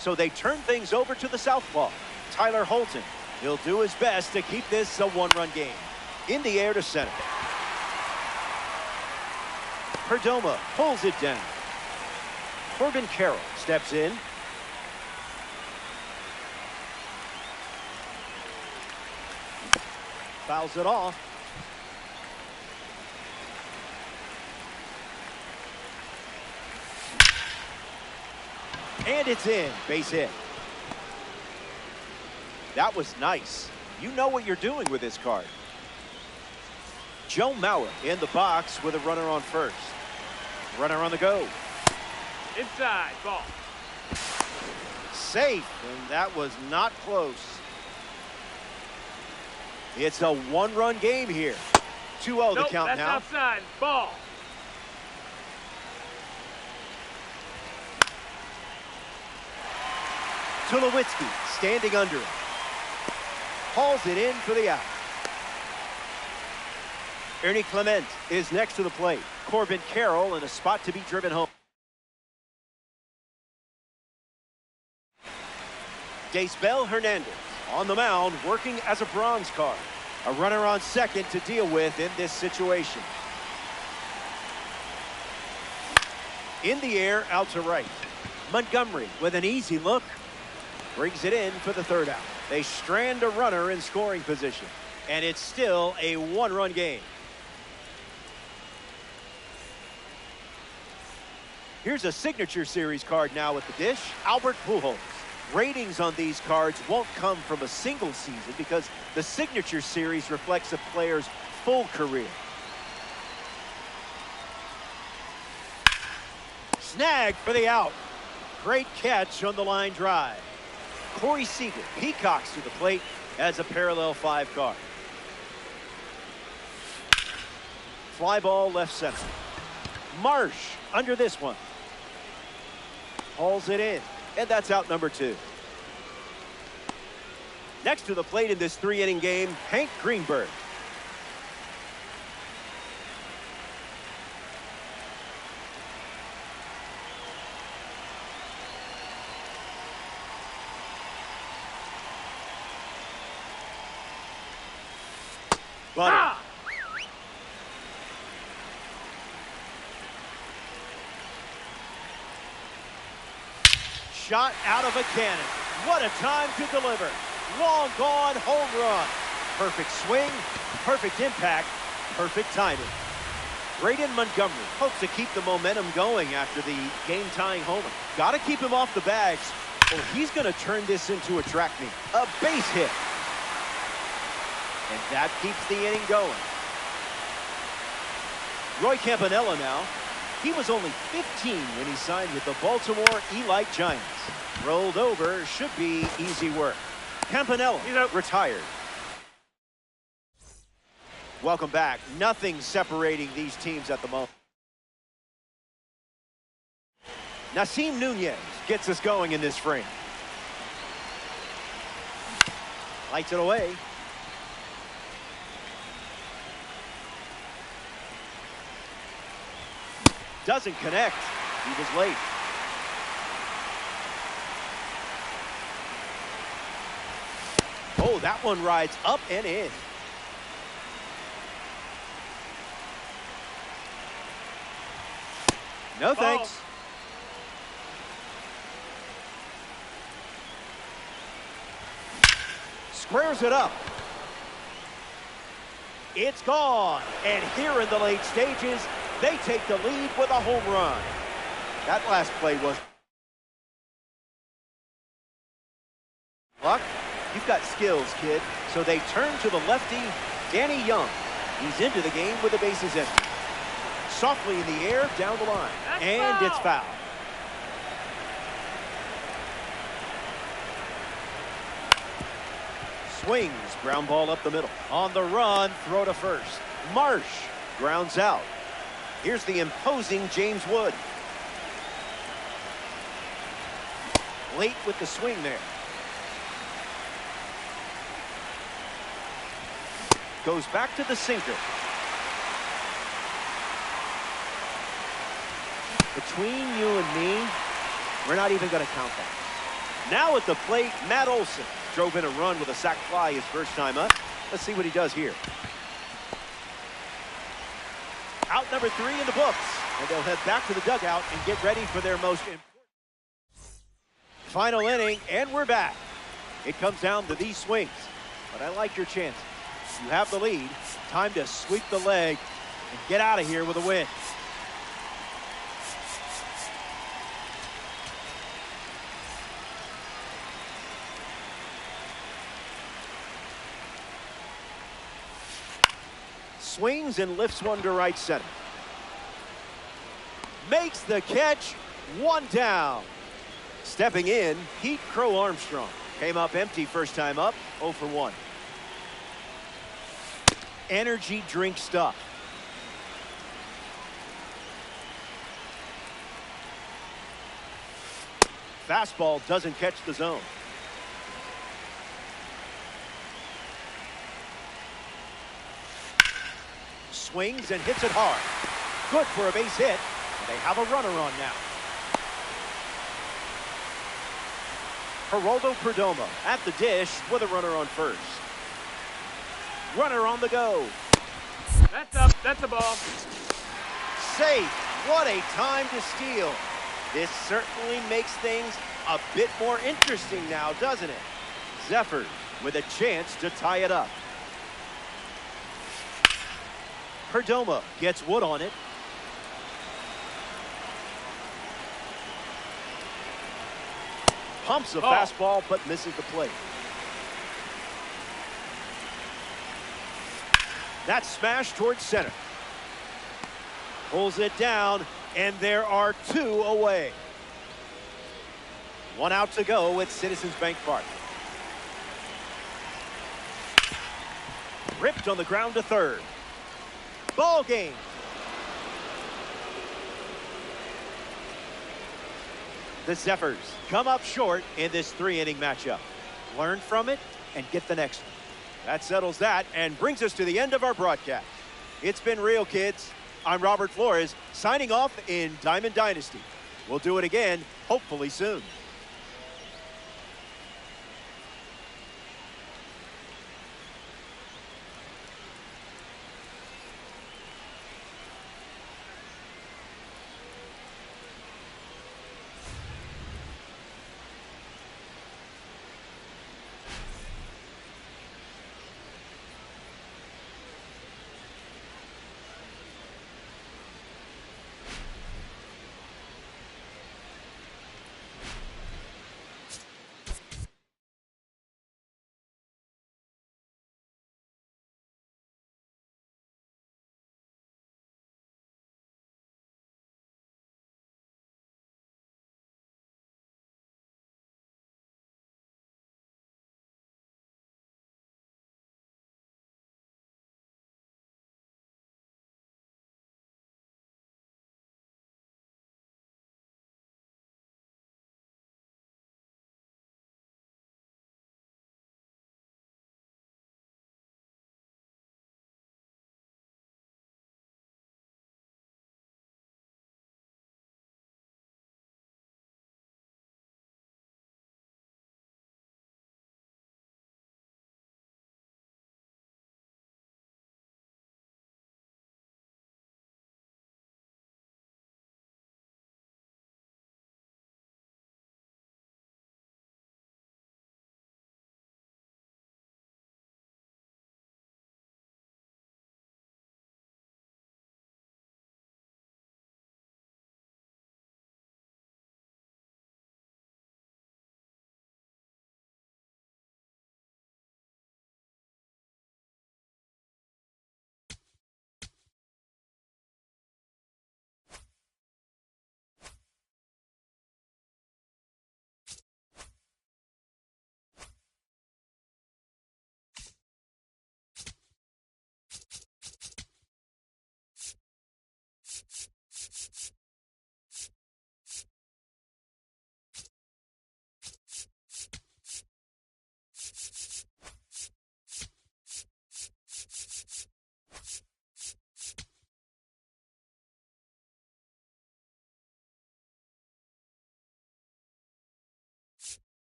So they turn things over to the southpaw, Tyler Holton. He'll do his best to keep this a one-run game. In the air to center. Perdomo pulls it down. Corbin Carroll steps in. Fouls it off. And it's in. Base hit. That was nice. You know what you're doing with this card. Joe Mauer in the box with a runner on first. Runner on the go. Inside, ball. Safe, and that was not close. It's a one-run game here. 2-0 the count that's now. Outside, ball. Tulowitzki standing under it. Hauls it in for the out. Ernie Clement is next to the plate. Corbin Carroll in a spot to be driven home. Daysbel Hernandez on the mound working as a bronze card. A runner on second to deal with in this situation. In the air, out to right. Montgomery with an easy look. Brings it in for the third out. They strand a runner in scoring position. And it's still a one-run game. Here's a signature series card now at the dish. Albert Pujols. Ratings on these cards won't come from a single season because the signature series reflects a player's full career. Snag for the out. Great catch on the line drive. Corey Seager peacocks to the plate as a parallel 5 card. Fly ball left center. Marsh under this one. Hauls it in, and that's out number 2. Next to the plate in this 3-inning game, Hank Greenberg. Butter. Shot out of a cannon. What a time to deliver. Long gone home run. Perfect swing, perfect impact, perfect timing. Braden Montgomery hopes to keep the momentum going after the game-tying homer. Got to keep him off the bags, or he's going to turn this into a track meet. A base hit. And that keeps the inning going. Roy Campanella now. He was only 15 when he signed with the Baltimore Elite Giants. Rolled over, should be easy work. Campanella retired. Welcome back. Nothing separating these teams at the moment. Nasim Nunez gets us going in this frame. Lights it away. Doesn't connect. He was late. Oh, that one rides up and in. No thanks. Squares it up. It's gone. And here in the late stages, they take the lead with a home run. That last play was luck. You've got skills, kid. So they turn to the lefty, Danny Young. He's into the game with the bases empty. Softly in the air, down the line. And it's foul. Swings, ground ball up the middle. On the run, throw to first. Marsh grounds out. Here's the imposing James Wood. Late with the swing there. Goes back to the sinker. Between you and me, we're not even going to count that. Now at the plate, Matt Olson drove in a run with a sac fly his first time up. Let's see what he does here. Out number 3 in the books, and they'll head back to the dugout and get ready for their most important final inning, and we're back. It comes down to these swings, but I like your chances. You have the lead. Time to sweep the leg and get out of here with a win. Swings and lifts one to right center. Makes the catch. One down. Stepping in, Pete Crow Armstrong. Came up empty first time up, 0 for 1. Energy drink stuff. Fastball doesn't catch the zone. Swings and hits it hard. Good for a base hit. They have a runner on now. Geraldo Perdomo at the dish with a runner on first. Runner on the go. That's up. That's a ball. Safe. What a time to steal. This certainly makes things a bit more interesting now, doesn't it? Zephyr with a chance to tie it up. Perdomo gets wood on it. Pumps a fastball, but misses the plate. That's smashed towards center. Pulls it down, and there are 2 away. 1 out to go at Citizens Bank Park. Ripped on the ground to third. Ball game. The Zephyrs come up short in this 3-inning matchup. Learn from it and get the next one. That settles that and brings us to the end of our broadcast. It's been real, kids. I'm Robert Flores, signing off in Diamond Dynasty. We'll do it again, hopefully soon.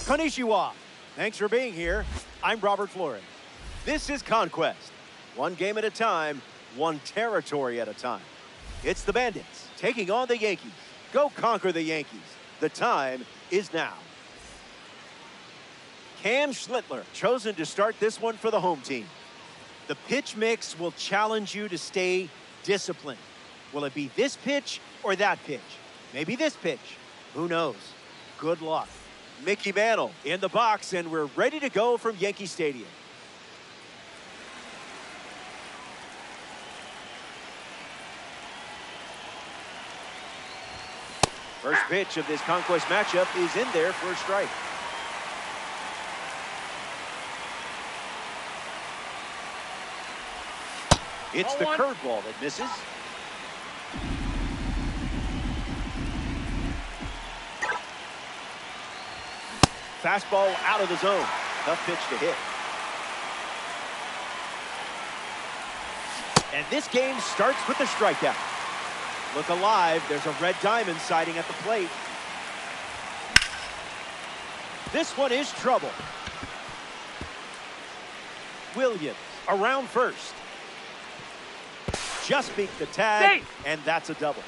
Konnichiwa. Thanks for being here. I'm Robert Flores. This is Conquest. One game at a time, one territory at a time. It's the Bandits taking on the Yankees. Go conquer the Yankees. The time is now. Cam Schlittler chosen to start this one for the home team. The pitch mix will challenge you to stay disciplined. Will it be this pitch or that pitch? Maybe this pitch. Who knows? Good luck. Mickey Mantle in the box, and we're ready to go from Yankee Stadium. First pitch of this Conquest matchup is in there for a strike. It's the curveball that misses. Fastball out of the zone. Tough pitch to hit. And this game starts with a strikeout. Look alive. There's a red diamond siding at the plate. This one is trouble. Williams around first. Just beat the tag, and that's a double.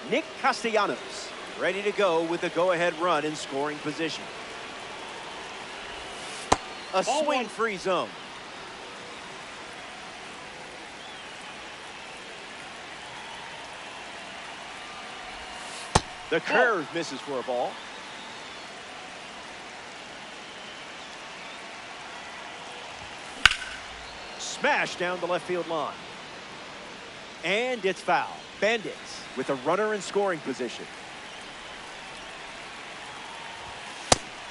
Nick Castellanos ready to go with the go-ahead run in scoring position. A swing-free zone. The curve misses for a ball. Smash down the left field line. And it's foul. Bandits with a runner in scoring position.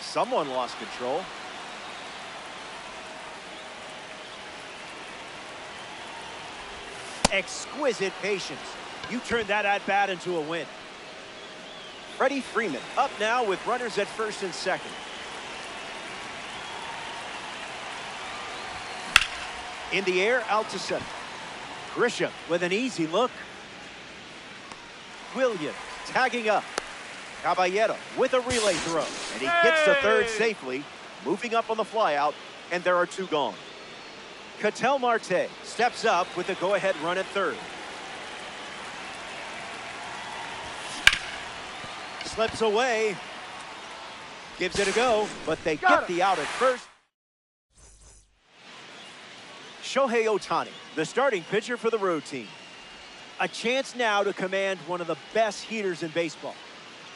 Someone lost control. Exquisite patience. You turned that at-bat into a win. Freddie Freeman up now with runners at first and second. In the air, out to center. Grisham with an easy look. Williams tagging up. Caballero with a relay throw. And he gets to third safely, moving up on the flyout, and there are two gone. Ketel Marte steps up with a go-ahead run at third. Slips away. Gives it a go, but they get the out at first. Shohei Ohtani, the starting pitcher for the road team. A chance now to command one of the best heaters in baseball.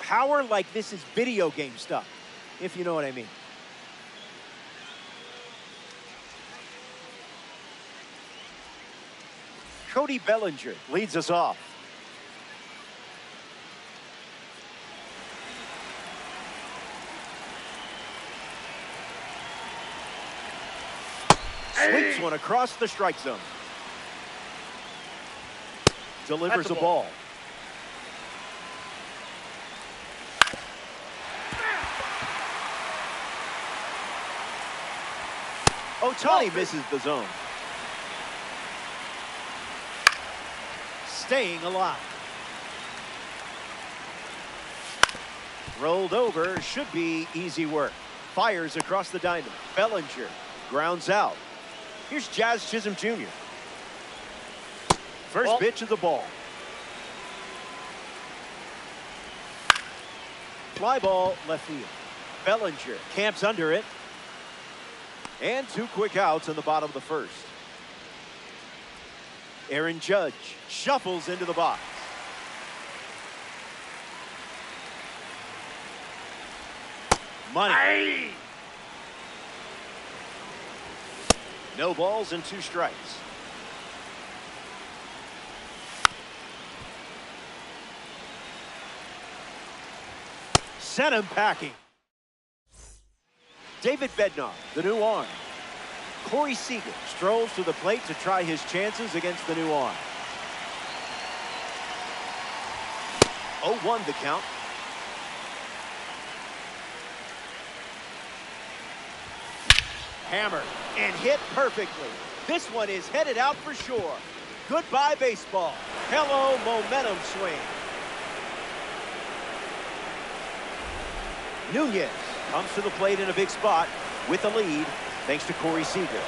Power like this is video game stuff, if you know what I mean. Cody Bellinger leads us off. Sweeps one across the strike zone. Delivers a ball. Ohtani misses the zone. staying alive. Rolled over, should be easy work. Fires across the diamond. Bellinger grounds out. Here's Jazz Chisholm Jr. First pitch of the ball. Fly ball left field. Bellinger camps under it. And 2 quick outs in the bottom of the first. Aaron Judge shuffles into the box. Money. Aye. No balls and 2 strikes. Sent him packing. David Bednar, the new arm. Corey Seager strolls to the plate to try his chances against the new arm. 0-1 the count. Hammered and hit perfectly. This one is headed out for sure. Goodbye, baseball. Hello, momentum swing. Nunez comes to the plate in a big spot with the lead thanks to Corey Seager.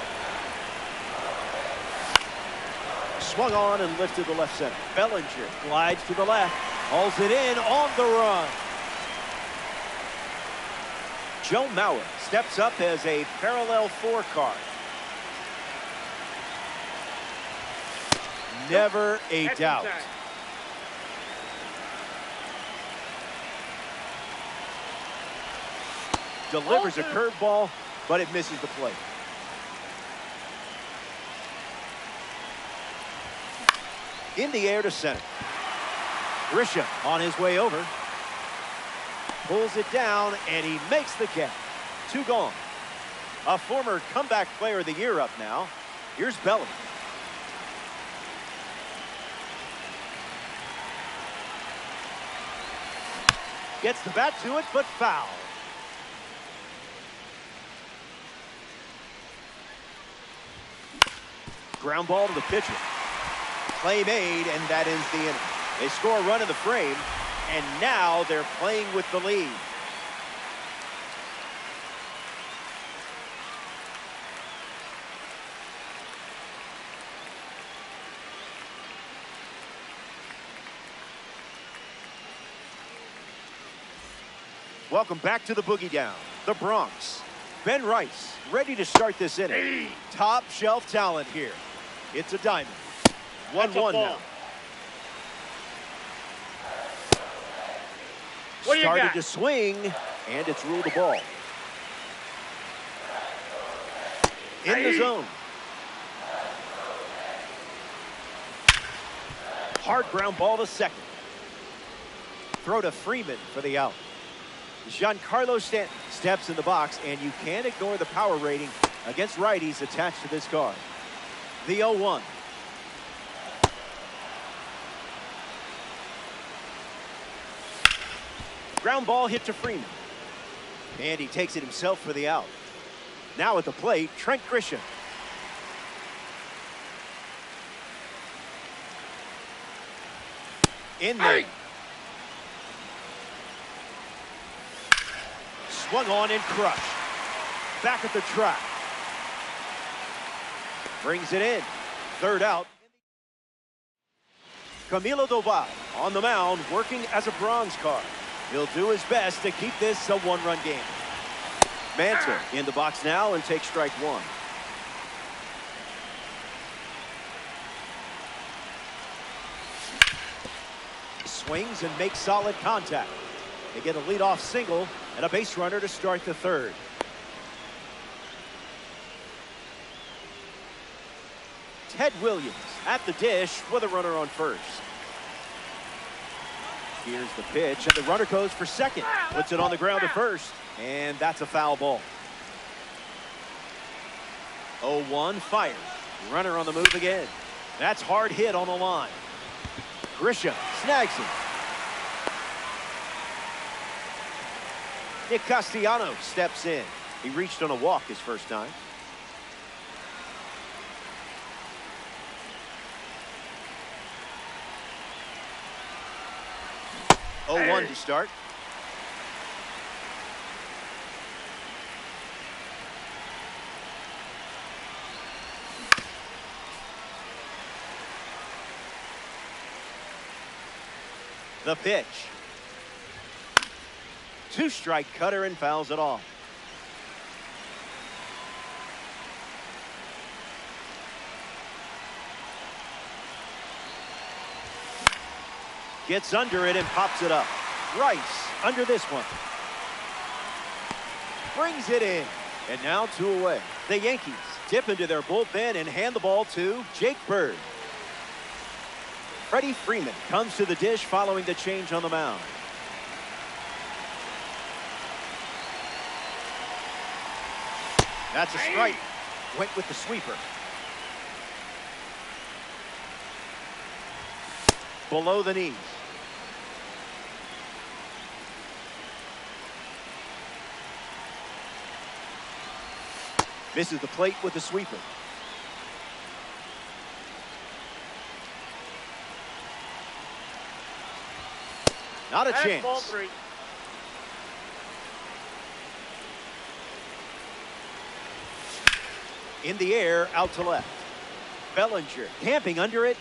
Swung on and lifted to left center. Bellinger glides to the left, hauls it in on the run. Joe Mauer steps up as a parallel 4 card. Never a doubt. Delivers a curveball, but it misses the plate. In the air to center. Grisham on his way over. Pulls it down, and he makes the catch. 2 gone. A former comeback player of the year up now. Here's Belly. Gets the bat to it, but foul. Ground ball to the pitcher. Play made, and that ends the inning. They score a run in the frame, and now they're playing with the lead. Welcome back to the Boogie Down, the Bronx. Ben Rice ready to start this inning. Top shelf talent here. It's a diamond. 1-1 now. Started to swing, and it's ruled a ball. In the zone. Hard ground ball to second. Throw to Freeman for the out. Giancarlo Stanton steps in the box, and you can't ignore the power rating against righties attached to this card. The 0-1. Ground ball hit to Freeman. And he takes it himself for the out. Now at the plate, Trent Grisham. In there. Swung on and crushed. Back at the track. Brings it in. Third out. Camilo Doval on the mound, working as a bronze card. He'll do his best to keep this a 1-run game. Manta in the box now and takes strike 1. Swings and makes solid contact. They get a leadoff single and a base runner to start the third. Ted Williams at the dish with a runner on first. Here's the pitch, and the runner goes for second. Puts it on the ground to first, and that's a foul ball. 0-1 fires. Runner on the move again. That's hard hit on the line. Grisham snags him. Nick Castellanos steps in. He reached on a walk his first time. 0-1 to start. The pitch. 2-strike cutter and fouls it off. Gets under it and pops it up. Rice under this one. Brings it in. And now 2 away. The Yankees dip into their bullpen and hand the ball to Jake Bird. Freddie Freeman comes to the dish following the change on the mound. That's a strike. Went with the sweeper. Below the knees. Misses the plate with the sweeper. Not a chance. Ball 3. In the air, out to left. Bellinger camping under it.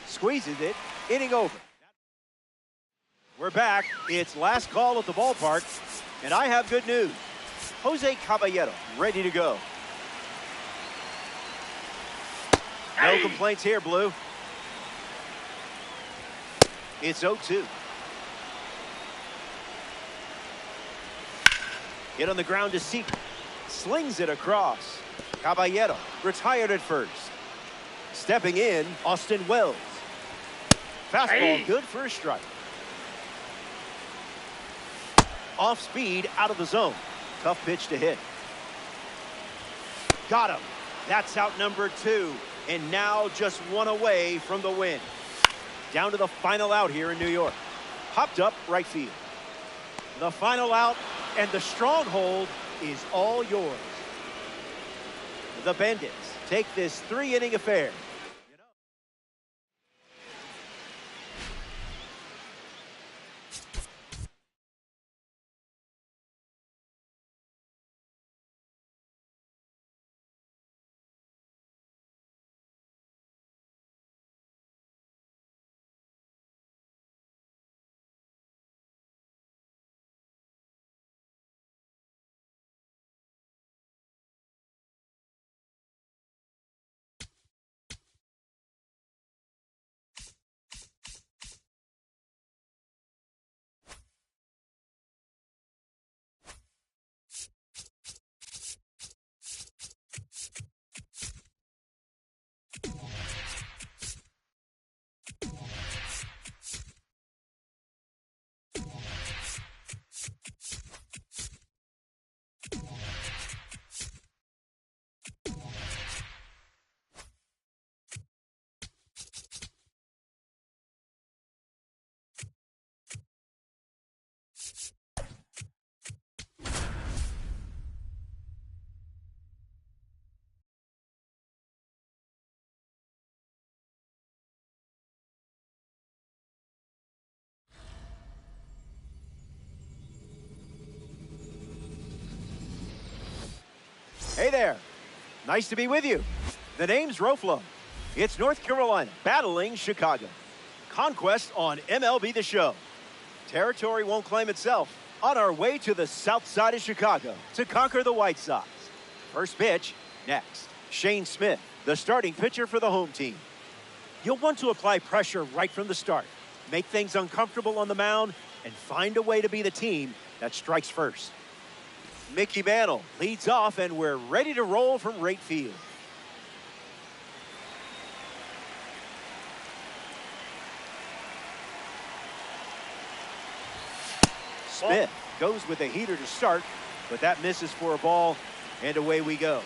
Squeezes it. Inning over. We're back. It's last call at the ballpark. And I have good news. Jose Caballero ready to go. No complaints here, Blue. It's 0-2. Hit on the ground to Seaton. Slings it across. Caballero retired at first. Stepping in, Austin Wells. Fastball good for a strike. Off speed, out of the zone. Tough pitch to hit. Got him. That's out number 2. And now just 1 away from the win. Down to the final out here in New York. Popped up right field. The final out, and the stronghold is all yours. The Bandits take this 3-inning affair. Hey there. Nice to be with you. The name's Roflo. It's North Carolina battling Chicago. Conquest on MLB The Show. Territory won't claim itself. On our way to the south side of Chicago to conquer the White Sox. First pitch, next. Shane Smith, the starting pitcher for the home team. You'll want to apply pressure right from the start. Make things uncomfortable on the mound and find a way to be the team that strikes first. Mickey Mantle leads off, and we're ready to roll from right field. Smith goes with a heater to start, but that misses for a ball, and away we go.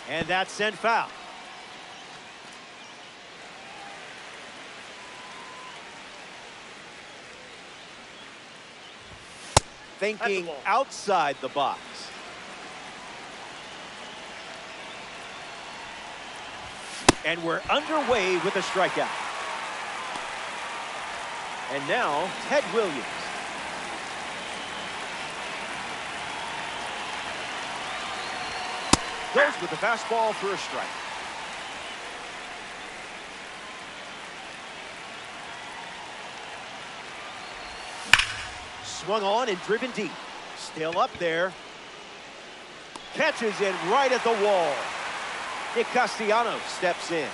And that's sent foul. thinking outside the box. And we're underway with a strikeout. And now, Ted Williams. Goes with the fastball for a strike. Swung on and driven deep. Still up there. Catches it right at the wall. Nick Castellanos steps in.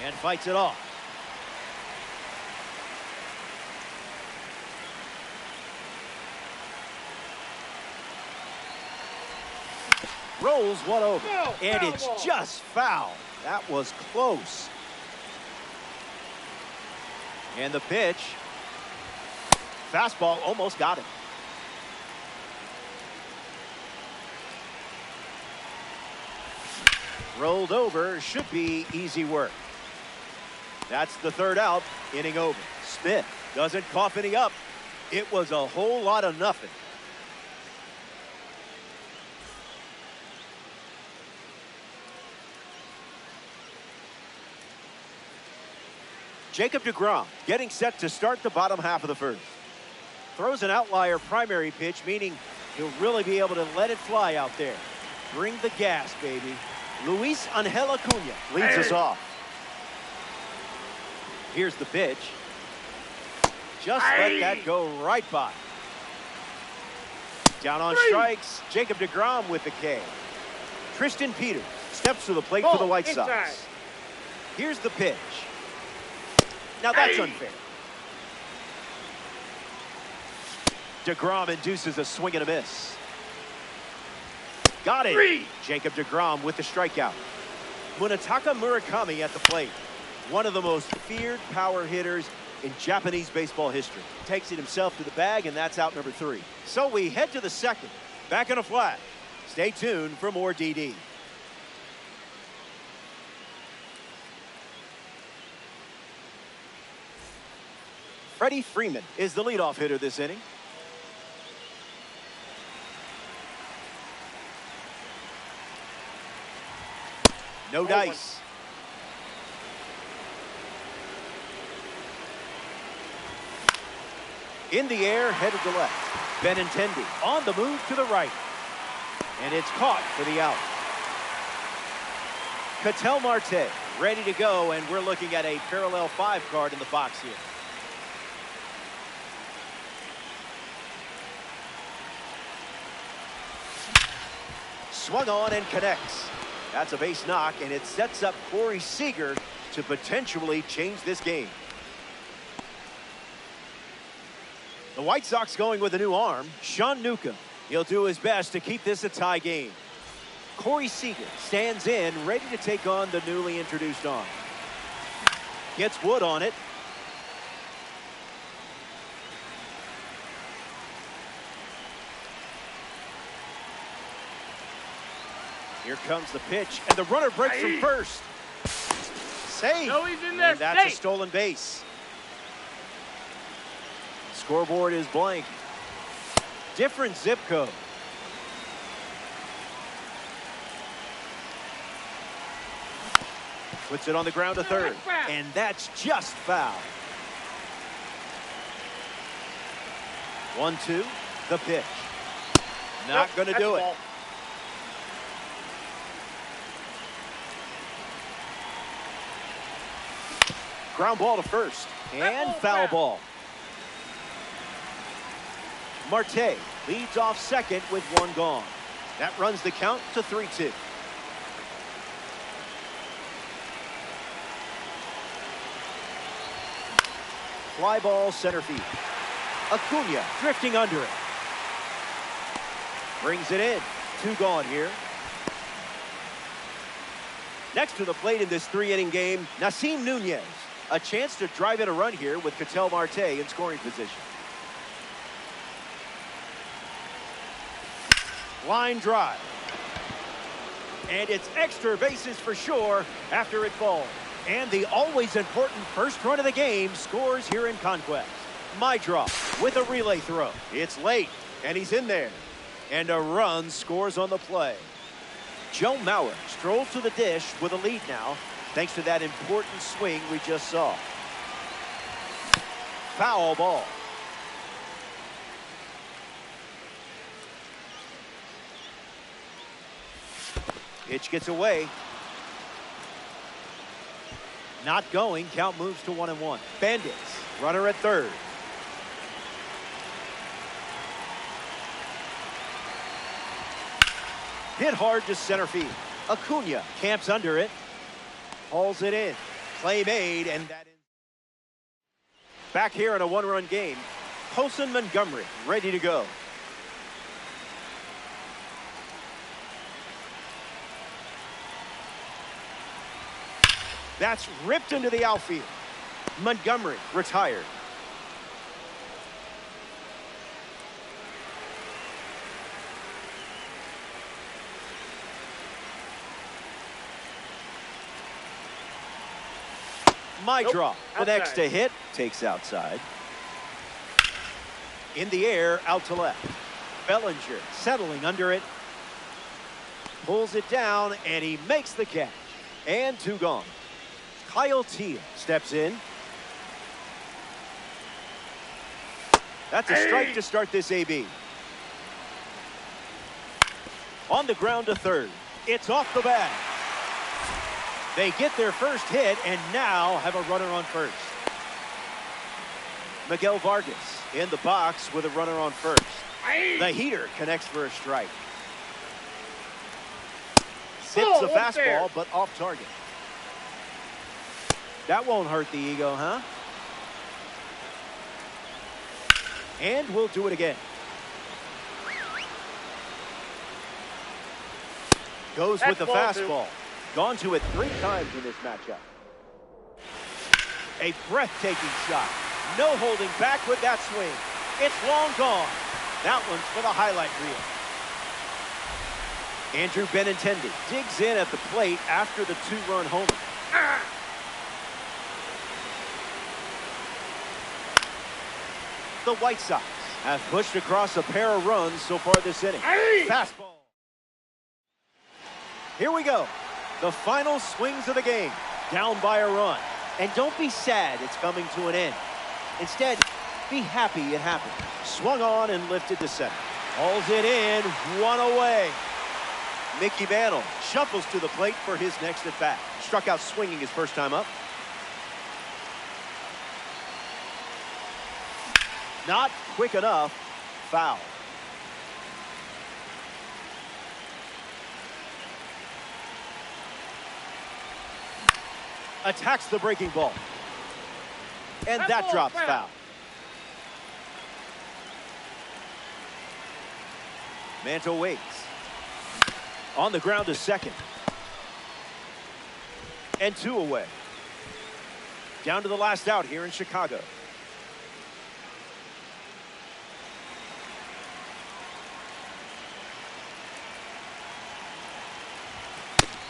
And fights it off. Rolls one over. And it's just foul. That was close. And the pitch. Fastball almost got him. Rolled over, should be easy work. That's the third out, inning over. Smith doesn't cough any up. It was a whole lot of nothing. Jacob deGrom getting set to start the bottom half of the first. Throws an outlier primary pitch, meaning he'll really be able to let it fly out there. Bring the gas, baby. Luis Angel Acuna leads us off. Here's the pitch. Just let that go right by. Down on strikes, Jacob deGrom with the K. Tristan Peters steps to the plate for the White Sox. Here's the pitch. Now that's unfair. deGrom induces a swing and a miss. Got it. Jacob deGrom with the strikeout. Munetaka Murakami at the plate. One of the most feared power hitters in Japanese baseball history. Takes it himself to the bag, and that's out number 3. So we head to the second. Back in a flash. Stay tuned for more DD. Freddie Freeman is the leadoff hitter this inning. No dice. In the air, headed to left. Benintendi on the move to the right. And it's caught for the out. Ketel Marte ready to go, and we're looking at a parallel 5 card in the box here. Swung on and connects. That's a base knock, and it sets up Corey Seager to potentially change this game. The White Sox going with a new arm, Sean Newcomb. He'll do his best to keep this a tie game. Corey Seager stands in, ready to take on the newly introduced arm. Gets Wood on it. Here comes the pitch, and the runner breaks from first. Save. No, he's in there. And that's a stolen base. Scoreboard is blank. Different zip code. Puts it on the ground to third. And that's just foul. 1-2, the pitch. Not going to do it. Ground ball to first. And foul ball. Marte leads off second with 1 gone. That runs the count to 3-2. Fly ball center field. Acuna drifting under it. Brings it in. 2 gone here. Next to the plate in this 3-inning game, Nasim Nunez. A chance to drive in a run here with Ketel Marte in scoring position. Line drive. And it's extra bases for sure after it falls. And the always important first run of the game scores here in Conquest. My drop with a relay throw. It's late, and he's in there. And a run scores on the play. Joe Mauer strolls to the dish with a lead now, thanks to that important swing we just saw. Foul ball. Pitch gets away. Not going. Count moves to 1-1. Bandits. Runner at third. Hit hard to center field. Acuna camps under it. Hauls it in. Play made, and that is back here in a one-run game. Colson Montgomery ready to go. That's ripped into the outfield. Montgomery retired. My draw. The next to hit takes outside. In the air, out to left. Bellinger settling under it. Pulls it down, and he makes the catch. And two gone. Kyle Teel steps in. That's a strike to start this AB. On the ground to third. It's off the bat. They get their first hit and now have a runner on first. Miguel Vargas in the box with a runner on first. The heater connects for a strike. Zips a fastball, but off target. That won't hurt the ego, huh? And we'll do it again. Goes with the fastball. Gone to it 3 times in this matchup. A breathtaking shot. No holding back with that swing. It's long gone. That one's for the highlight reel. Andrew Benintendi digs in at the plate after the 2-run homer. The White Sox have pushed across a pair of runs so far this inning. Fastball. Here we go. The final swings of the game. Down by a run. And don't be sad it's coming to an end. Instead, be happy it happened. Swung on and lifted to center. Hauls it in, 1 away. Mickey Mantle shuffles to the plate for his next at bat. Struck out swinging his first time up. Not quick enough. Foul. Attacks the breaking ball. And that drops foul. Mantle waits. On the ground to second. And 2 away. Down to the last out here in Chicago.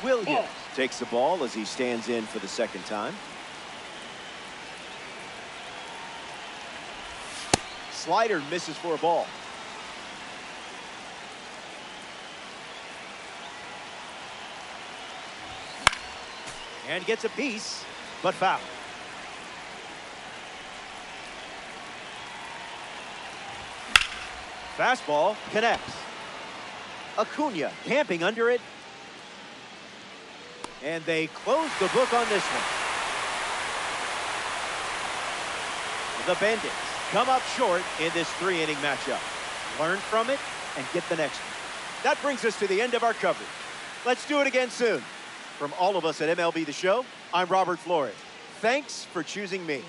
Williams takes the ball as he stands in for the second time. Slider misses for a ball. And gets a piece, but foul. Fastball connects. Acuna camping under it. And they close the book on this one. The Bandits come up short in this 3-inning matchup. Learn from it and get the next one. That brings us to the end of our coverage. Let's do it again soon. From all of us at MLB The Show, I'm Robert Flores. Thanks for choosing me.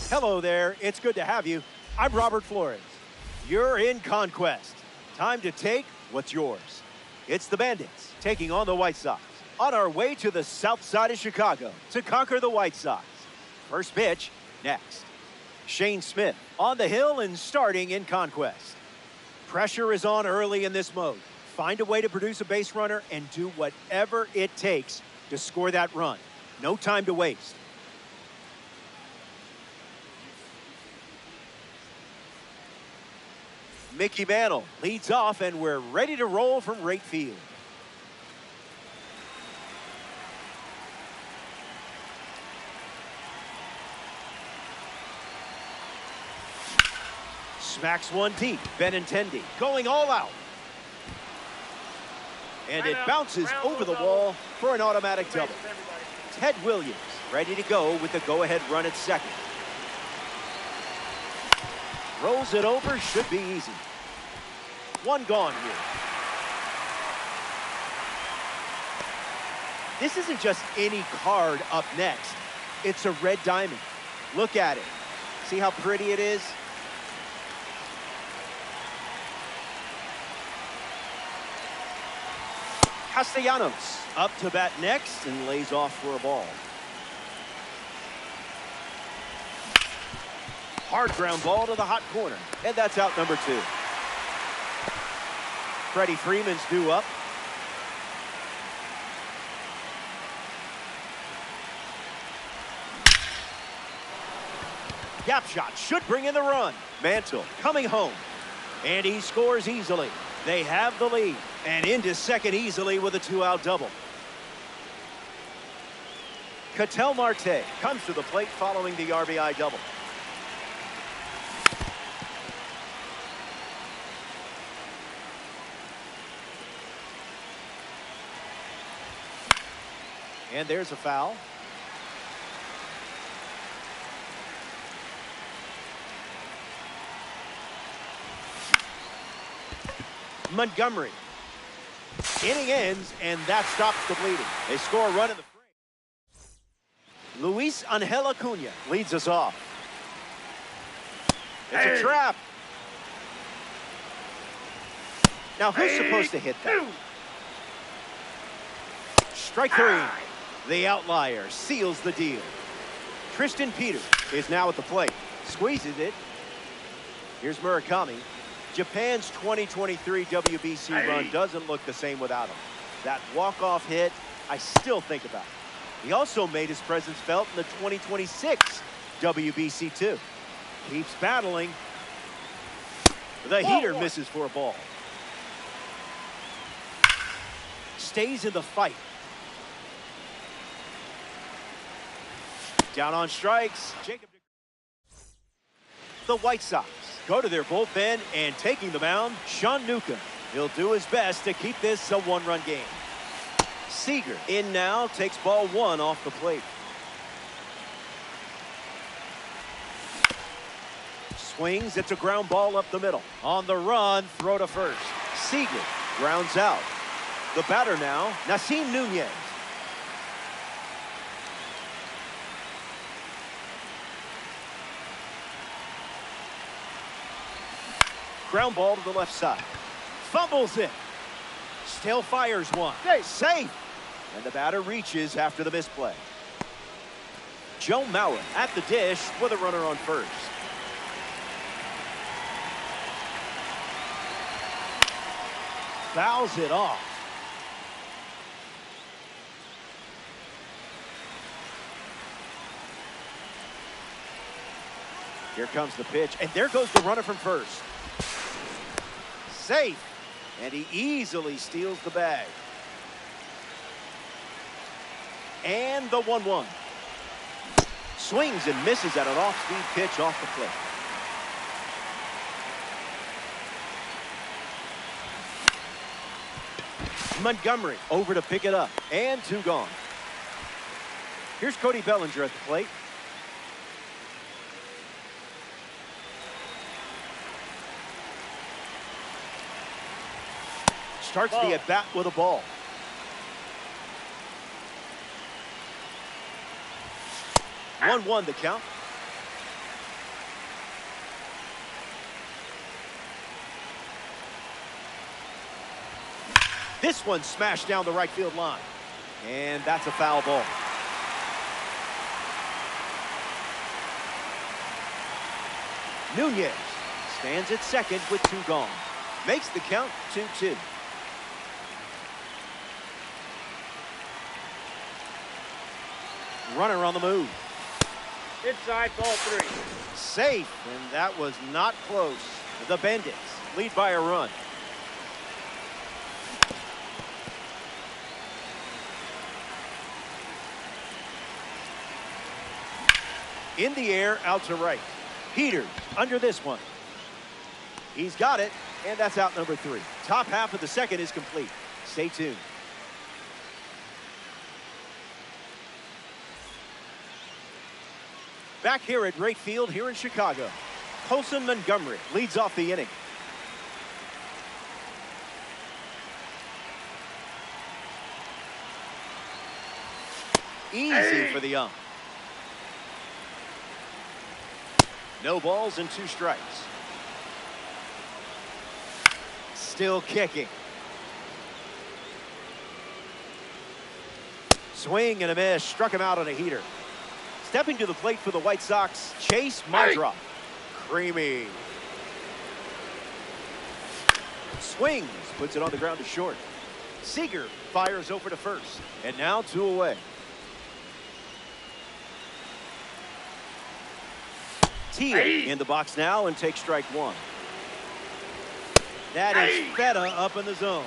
Hello there, it's good to have you. I'm Robert Flores. You're in Conquest. Time to take what's yours. It's the Bandits taking on the White Sox. On our way to the south side of Chicago to conquer the White Sox. First pitch, next. Shane Smith on the hill and starting in Conquest. Pressure is on early in this mode. Find a way to produce a base runner and do whatever it takes to score that run. No time to waste. Mickey Mantle leads off, and we're ready to roll from right field. Smacks one deep. Benintendi going all out. And it bounces over the wall for an automatic double. Ted Williams ready to go with the go-ahead run at second. Rolls it over, should be easy. One gone here. This isn't just any card up next. It's a red diamond. Look at it. See how pretty it is? Castellanos up to bat next and lays off for a ball. Hard ground ball to the hot corner, and that's out number 2. Freddie Freeman's due up. Gap shot should bring in the run. Mantle coming home, and he scores easily. They have the lead, and into second easily with a 2-out double. Ketel Marte comes to the plate following the RBI double. And there's a foul. Montgomery. Inning ends, and that stops the bleeding. They score a run in the frame. Luis Angel Acuna leads us off. It's a trap. Now, who's supposed to hit that? Strike 3. The outlier seals the deal. Tristan Peters is now at the plate. Squeezes it. Here's Murakami. Japan's 2023 WBC run doesn't look the same without him. That walk-off hit, I still think about it. He also made his presence felt in the 2026 WBC too. Keeps battling. The heater misses for a ball. Stays in the fight. Down on strikes. The White Sox go to their bullpen, and taking the mound, Sean Newcomb. He'll do his best to keep this a one-run game. Seager in now, takes ball 1 off the plate. Swings, it's a ground ball up the middle. On the run, throw to first. Seager grounds out. The batter now, Nasim Nunez. Ground ball to the left side. Fumbles it. Still fires one. Safe. And the batter reaches after the misplay. Joe Mauer at the dish with a runner on first. Fouls it off. Here comes the pitch, and there goes the runner from first. Safe, and he easily steals the bag. And the 1-1. Swings and misses at an off-speed pitch off the plate. Montgomery over to pick it up, and 2 gone. Here's Cody Bellinger at the plate. Starts the at-bat with a ball. One 1 the count. This one smashed down the right field line. And that's a foul ball. Nunez stands at second with 2 gone. Makes the count 2-2. Runner on the move. Inside, ball 3. Safe, and that was not close. The Bandits lead by a run. In the air, out to right. Peters under this one. He's got it, and that's out number 3. Top half of the second is complete. Stay tuned. Back here at right field here in Chicago, Colson Montgomery leads off the inning. Easy for the ump. No balls and 2 strikes. Still kicking. Swing and a miss. Struck him out on a heater. Stepping to the plate for the White Sox, Chase Mardrop. Creamy. Swings. Puts it on the ground to short. Seager fires over to first. And now 2 away. Teal in the box now and takes strike 1. That is Feta up in the zone.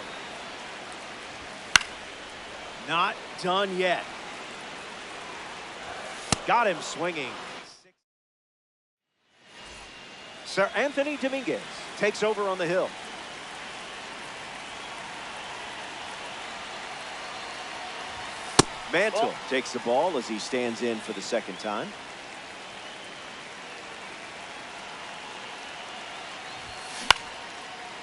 Not done yet. Got him swinging. Sir Anthony Dominguez takes over on the hill. Mantle takes the ball as he stands in for the second time.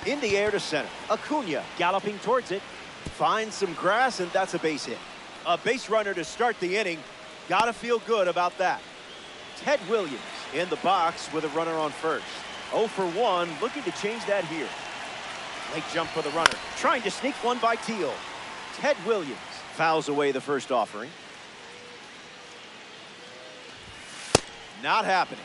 In the air to center. Acuna galloping towards it. Finds some grass, and that's a base hit. A base runner to start the inning. Gotta feel good about that. Ted Williams in the box with a runner on first. 0 for 1, looking to change that here. Late jump for the runner. Trying to sneak one by Teal. Ted Williams fouls away the first offering. Not happening.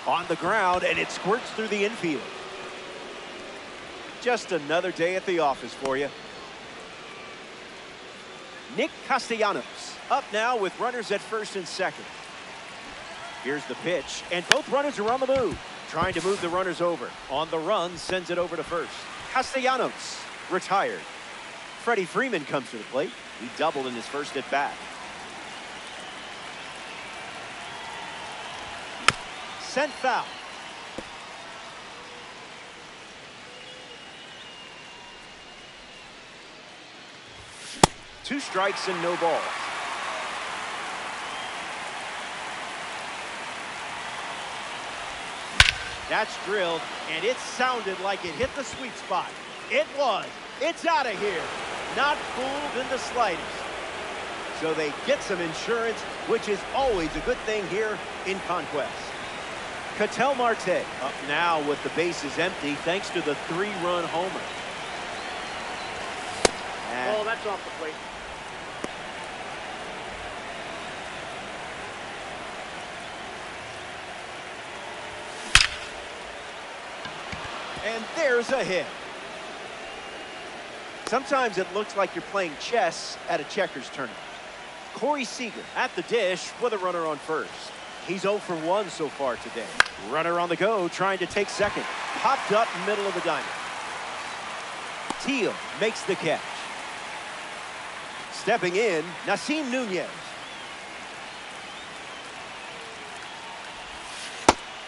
On the ground, and it squirts through the infield. Just another day at the office for you. Nick Castellanos up now with runners at first and second. Here's the pitch, and both runners are on the move. Trying to move the runners over. On the run, sends it over to first. Castellanos retired. Freddie Freeman comes to the plate. He doubled in his first at bat. Sent foul. Two strikes and no balls. That's drilled, and it sounded like it hit the sweet spot. It was. It's out of here. Not fooled in the slightest. So they get some insurance, which is always a good thing here in Conquest. Ketel Marte up now with the bases empty thanks to the 3-run homer. Oh, that's off the plate. And there's a hit. Sometimes it looks like you're playing chess at a checkers tournament. Corey Seager at the dish with a runner on first. He's 0 for 1 so far today. Runner on the go, trying to take second. Popped up middle of the diamond. Teal makes the catch. Stepping in, Nasim Nunez.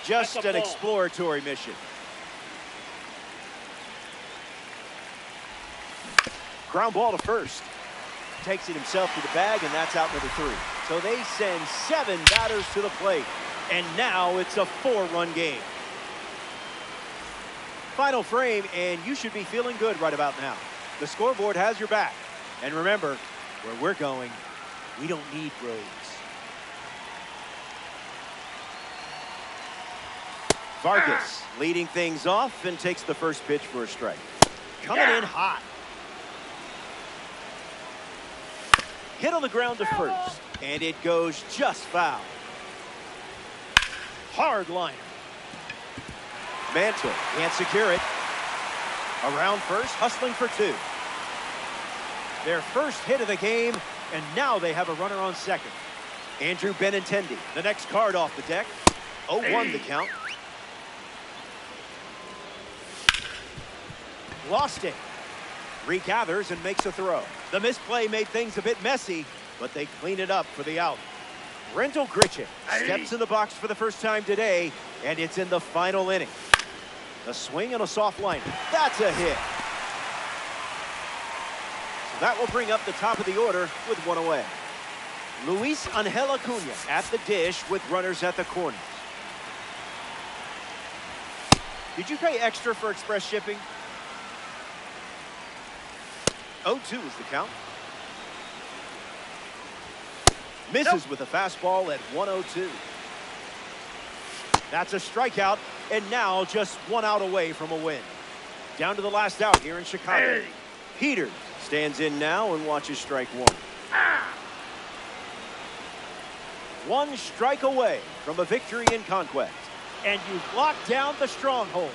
Just an exploratory mission. Ground ball to first. Takes it himself to the bag, and that's out number 3. So they send 7 batters to the plate. And now it's a 4-run game. Final frame, and you should be feeling good right about now. The scoreboard has your back. And remember, where we're going, we don't need roads. Vargas leading things off and takes the first pitch for a strike. Coming in hot. Hit on the ground to first, and it goes just foul. Hard liner. Mantle can't secure it. Around first, hustling for 2. Their first hit of the game, and now they have a runner on second. Andrew Benintendi, the next card off the deck. 0-1 the count. Lost it. Regathers and makes a throw. The misplay made things a bit messy, but they clean it up for the out. Rendell Grichuk steps in the box for the first time today, and it's in the final inning. A swing and a soft liner. That's a hit. So that will bring up the top of the order with 1 away. Luis Angel Acuna at the dish with runners at the corners. Did you pay extra for express shipping? 0-2 is the count. Misses with a fastball at 1-0-2. That's a strikeout, and now just 1 out away from a win. Down to the last out here in Chicago. Peters stands in now and watches strike 1. 1 strike away from a victory in Conquest. And you've locked down the stronghold.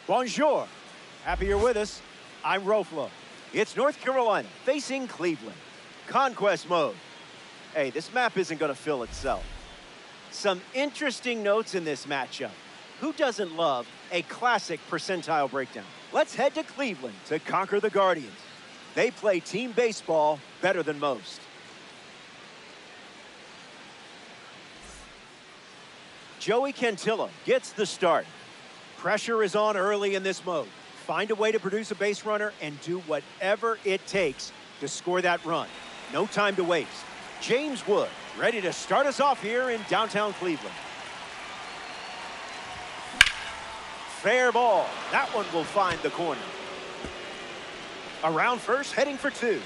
Bonjour. Happy you're with us. I'm Roflo. It's North Carolina facing Cleveland. Conquest mode. Hey, this map isn't going to fill itself. Some interesting notes in this matchup. Who doesn't love a classic percentile breakdown? Let's head to Cleveland to conquer the Guardians. They play team baseball better than most. Joey Cantillo gets the start. Pressure is on early in this mode. Find a way to produce a base runner and do whatever it takes to score that run. No time to waste. James Wood ready to start us off here in downtown Cleveland. Fair ball. That one will find the corner. Around first, heading for two.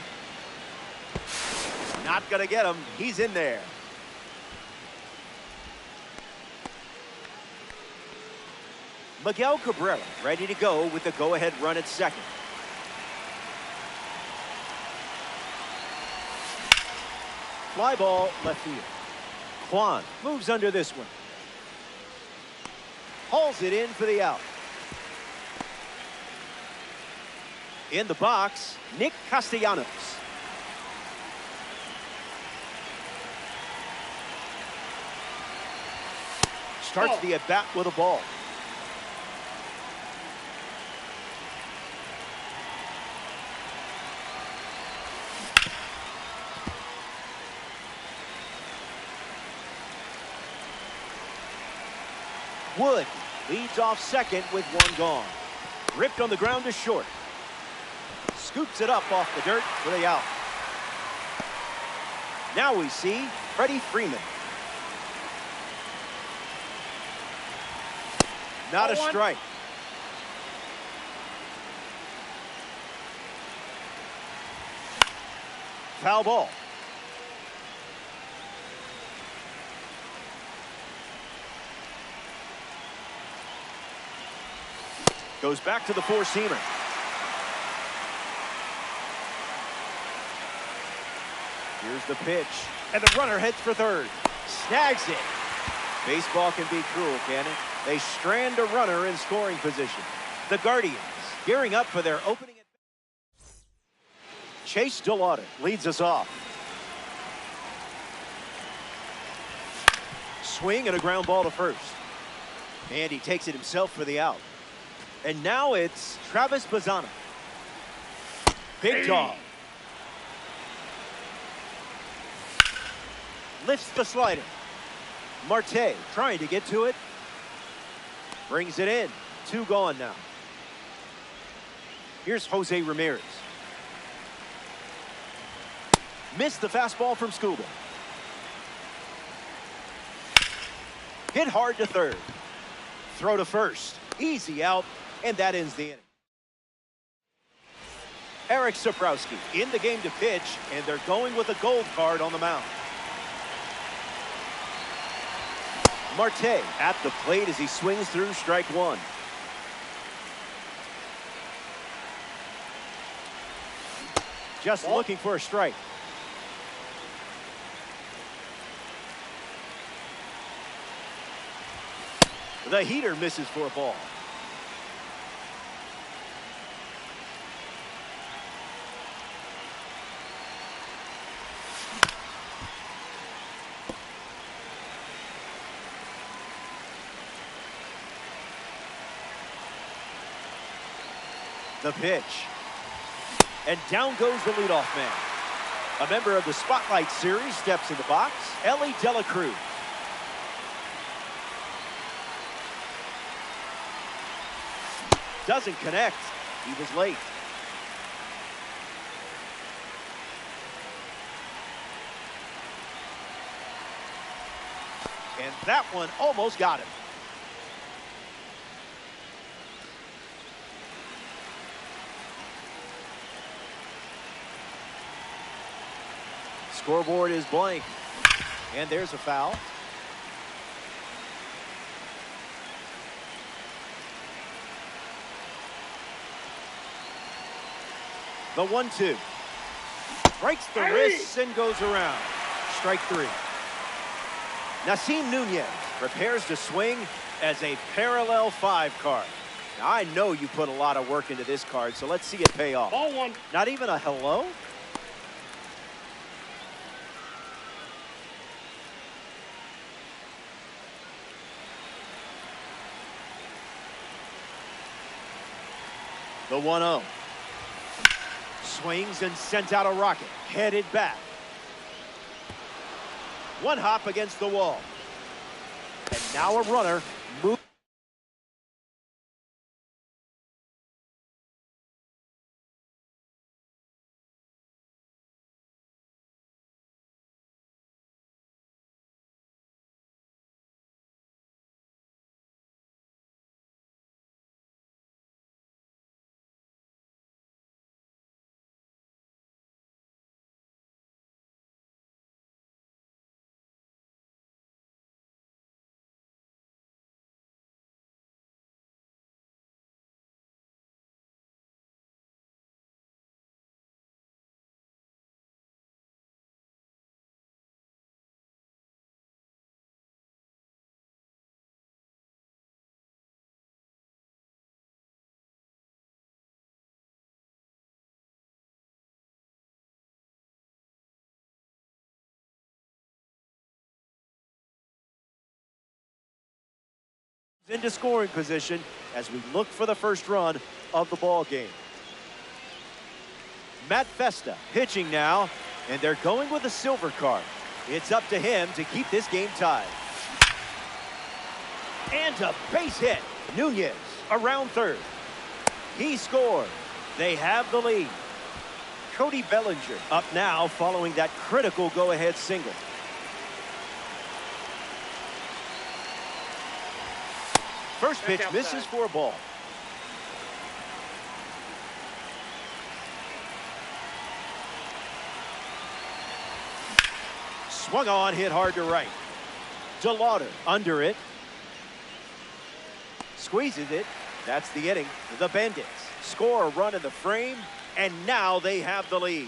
Not gonna get him. He's in there. Miguel Cabrera ready to go with the go-ahead run at second. Fly ball left field. Kwan moves under this one. Hauls it in for the out. In the box, Nick Castellanos. Starts the at-bat with a ball. Wood leads off second with one gone. Ripped on the ground to short. Scoops it up off the dirt for the out. Now we see Freddie Freeman. Not a strike. Foul ball. Goes back to the four-seamer. Here's the pitch. And the runner heads for third. Snags it. Baseball can be cruel, can it? They strand a runner in scoring position. The Guardians gearing up for their opening. Chase DeLauder leads us off. Swing and a ground ball to first. And he takes it himself for the out. And now it's Travis Bazzana. Big dog. Lifts the slider. Marte trying to get to it. Brings it in. Two gone now. Here's Jose Ramirez. Missed the fastball from Scuba. Hit hard to third. Throw to first. Easy out. And that ends the inning. Eric Saprowski in the game to pitch, and they're going with a gold card on the mound. Marte at the plate as he swings through strike one. Just looking for a strike. The heater misses for a ball. The pitch. And down goes the leadoff man. A member of the Spotlight Series steps in the box, Ellie Dela Cruz. Doesn't connect. He was late. And that one almost got him. Scoreboard is blank. And there's a foul. The 1-2. Breaks the wrists and goes around. Strike three. Nasim Nunez prepares to swing as a parallel 5 card. I know you put a lot of work into this card, so let's see it pay off. Ball one. Not even a hello? The 1-0. Swings and sent out a rocket. Headed back. One hop against the wall. And now a runner moves. Into scoring position as we look for the first run of the ball game. Matt Festa pitching now, and they're going with a silver card. It's up to him to keep this game tied. And a base hit. Nunez around third. He scored. They have the lead. Cody Bellinger up now following that critical go-ahead single. First pitch misses for a ball. Swung on, hit hard to right. DeLauder under it. Squeezes it. That's the inning. The Bandits score a run in the frame, and now they have the lead.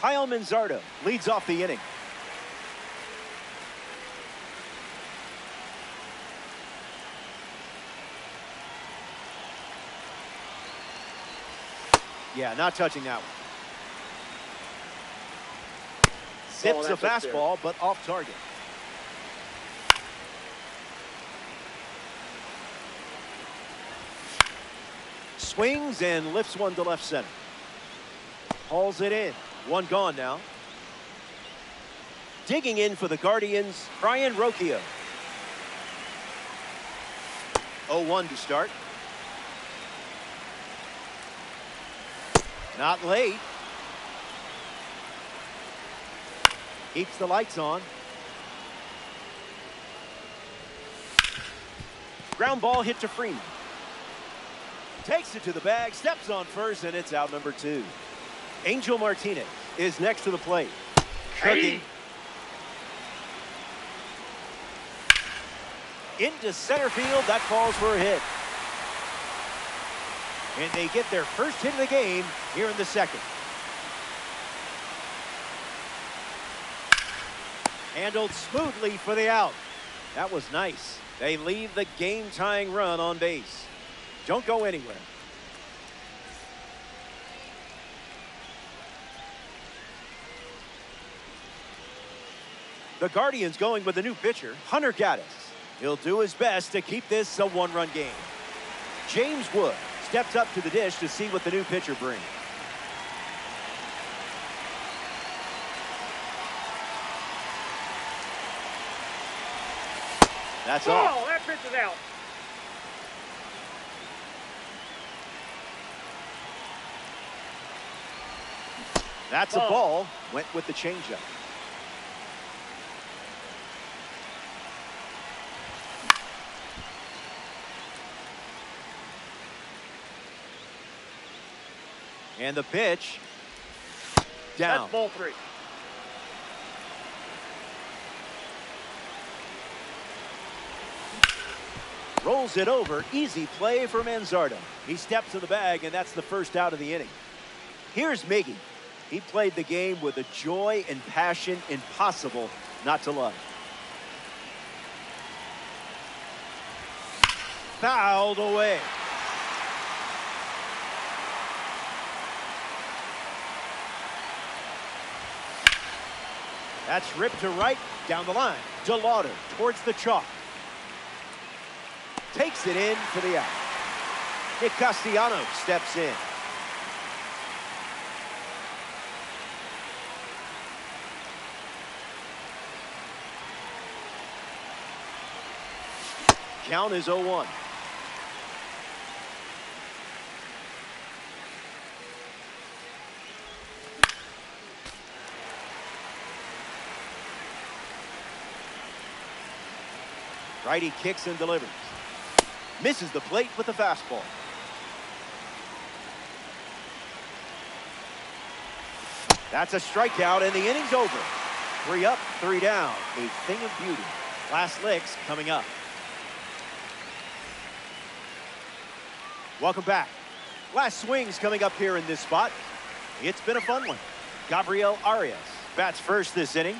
Kyle Manzardo leads off the inning. Yeah, not touching that one. Zips a fastball, but off target. Swings and lifts one to left center. Hauls it in. One gone now. Digging in for the Guardians, Brian Rocchio. 0-1 to start. Not late. Keeps the lights on. Ground ball hit to Freeman. Takes it to the bag, steps on first, and it's out number 2. Angel Martinez is next to the plate. Cooking. Into center field. That falls for a hit. And they get their first hit of the game here in the second. Handled smoothly for the out. That was nice. They leave the game-tying run on base. Don't go anywhere. The Guardians going with a new pitcher, Hunter Gaddis. He'll do his best to keep this a one-run game. James Wood steps up to the dish to see what the new pitcher brings. That's all. That pitch is out. That's a ball. Went with the changeup. And the pitch. Down. That's ball 3. Rolls it over. Easy play for Manzardo. He steps to the bag, and that's the first out of the inning. Here's Miggy. He played the game with a joy and passion impossible not to love. Fouled away. That's ripped to right, down the line. DeLauder towards the chalk. Takes it in for the out. Nick Castellanos steps in. Count is 0-1. Righty kicks and delivers. Misses the plate with the fastball. That's a strikeout, and the inning's over. 3 up, 3 down. A thing of beauty. Last licks coming up. Welcome back. Last swings coming up here in this spot. It's been a fun one. Gabriel Arias bats first this inning.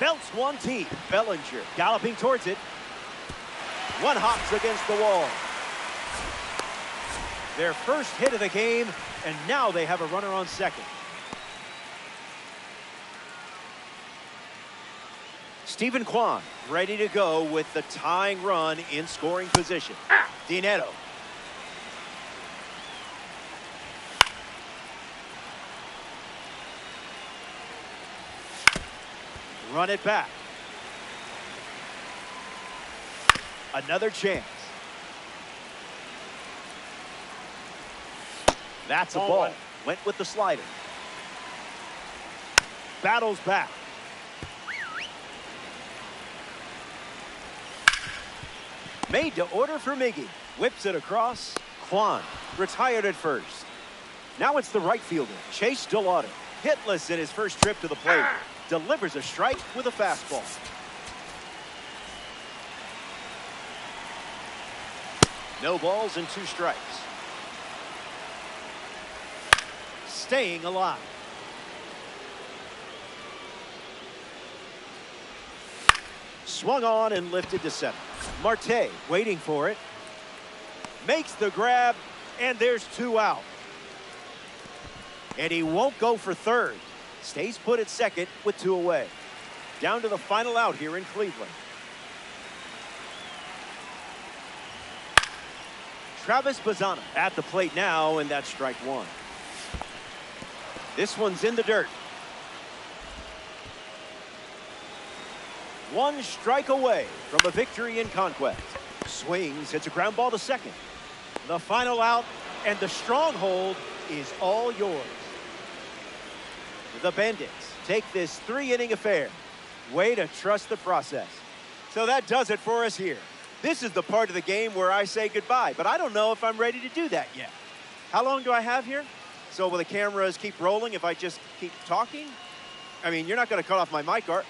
Belts one deep. Bellinger galloping towards it. One hops against the wall. Their first hit of the game, and now they have a runner on second. Stephen Kwan ready to go with the tying run in scoring position. DiNetto. Run it back. Another chance. That's a ball. Went with the slider. Battles back. Made to order for Miggy. Whips it across. Kwan retired at first. Now it's the right fielder, Chase DeLauder. Hitless in his first trip to the plate. Delivers a strike with a fastball. No balls and 2 strikes. Staying alive. Swung on and lifted to center. Marte waiting for it. Makes the grab, and there's 2 out. And he won't go for third. Stays put at second with 2 away. Down to the final out here in Cleveland. Travis Bazzana at the plate now, and that's strike 1. This one's in the dirt. 1 strike away from a victory in conquest. Swings, hits a ground ball to second. The final out, and the stronghold is all yours. The Bandits take this 3-inning affair. Way to trust the process. So that does it for us here. This is the part of the game where I say goodbye, but I don't know if I'm ready to do that yet. How long do I have here? So will the cameras keep rolling if I just keep talking? I mean, you're not going to cut off my mic, are you?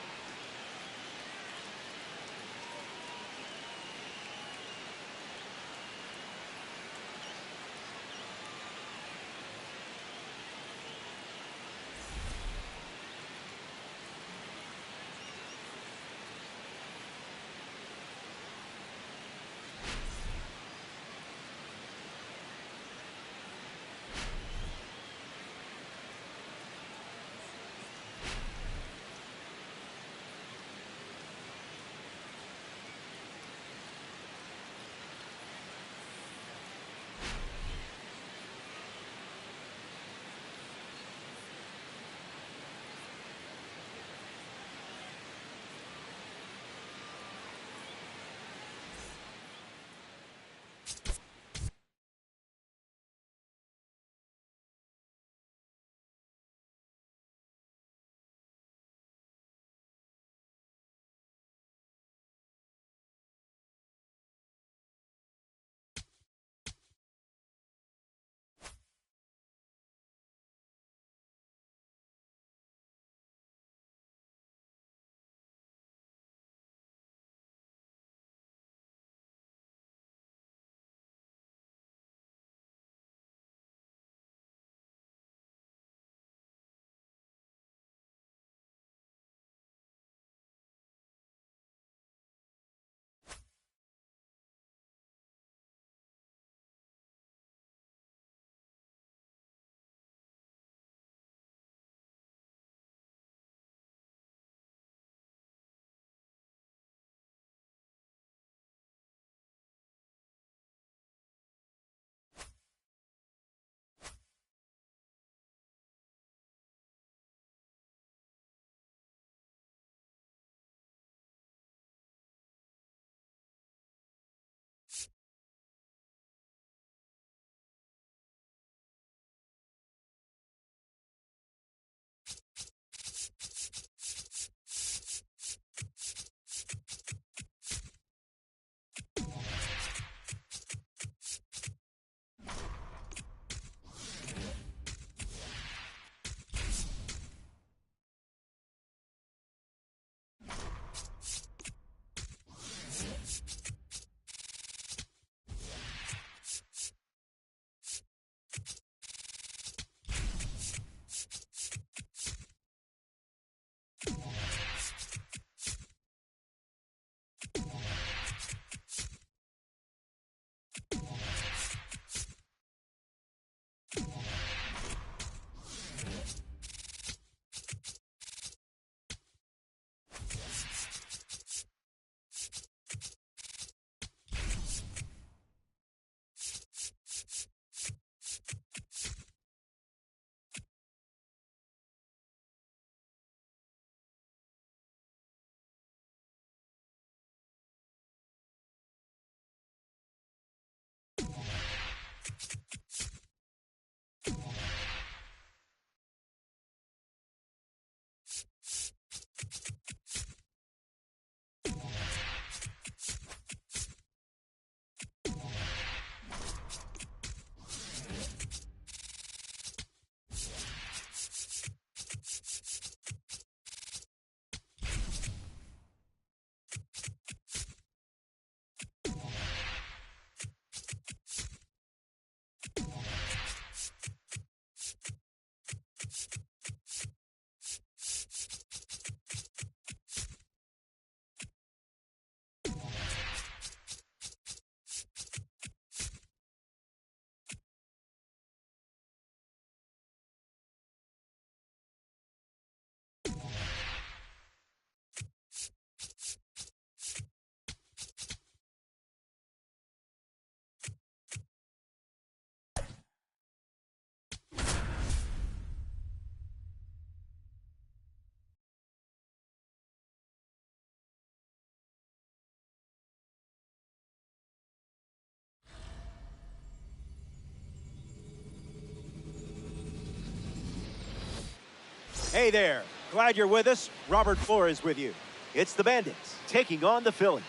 Hey there. Glad you're with us. Robert Flores with you. It's the Bandits taking on the Phillies.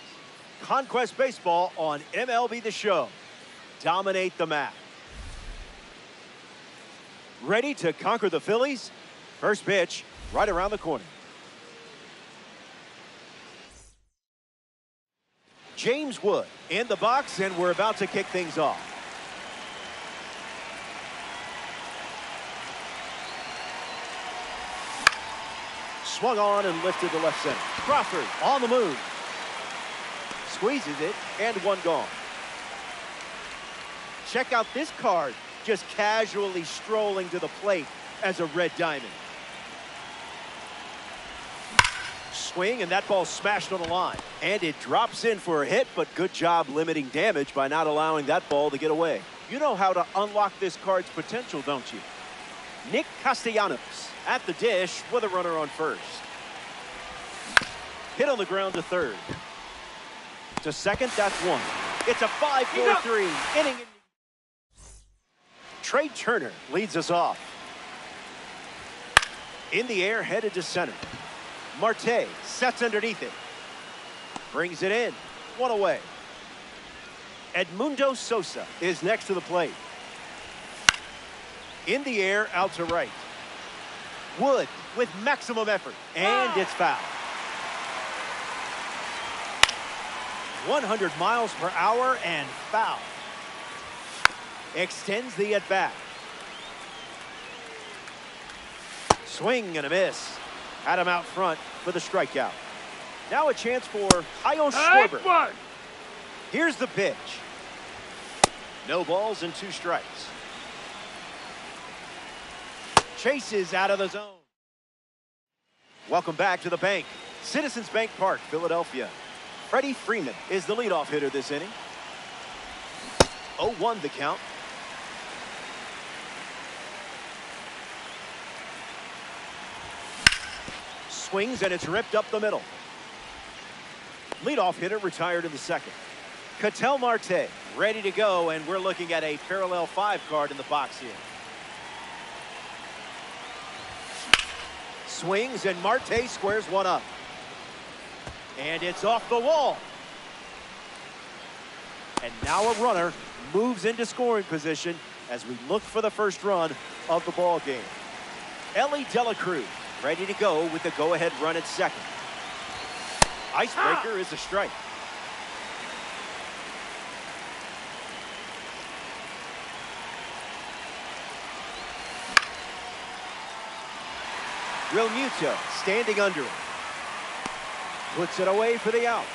Conquest Baseball on MLB The Show. Dominate the map. Ready to conquer the Phillies? First pitch, right around the corner. James Wood in the box, and we're about to kick things off. Swung on and lifted to left center. Crawford on the move. Squeezes it, and one gone. Check out this card, just casually strolling to the plate as a red diamond. Swing, and that ball smashed on the line. And it drops in for a hit, but good job limiting damage by not allowing that ball to get away. You know how to unlock this card's potential, don't you? Nick Castellanos at the dish with a runner on first. Hit on the ground to third. To second, that's one. It's a 5-4-3 inning. Trey Turner leads us off. In the air, headed to center. Marte sets underneath it. Brings it in. One away. Edmundo Sosa is next to the plate. In the air, out to right. Wood with maximum effort. And it's foul. 100 miles per hour and foul. Extends the at-bat. Swing and a miss. Had him out front for the strikeout. Now a chance for Kyle Schwarber. Here's the pitch. No balls and 2 strikes. Chases out of the zone. Welcome back to the bank. Citizens Bank Park, Philadelphia. Freddie Freeman is the leadoff hitter this inning. 0-1 the count. Swings, and it's ripped up the middle. Leadoff hitter retired in the second. Ketel Marte ready to go, and we're looking at a parallel 5 card in the box here. Swings, and Marte squares one up. And it's off the wall. And now a runner moves into scoring position as we look for the first run of the ball game. Ellie Dela Cruz ready to go with the go-ahead run at second. Icebreaker is a strike. Real Muto standing under it. Puts it away for the out.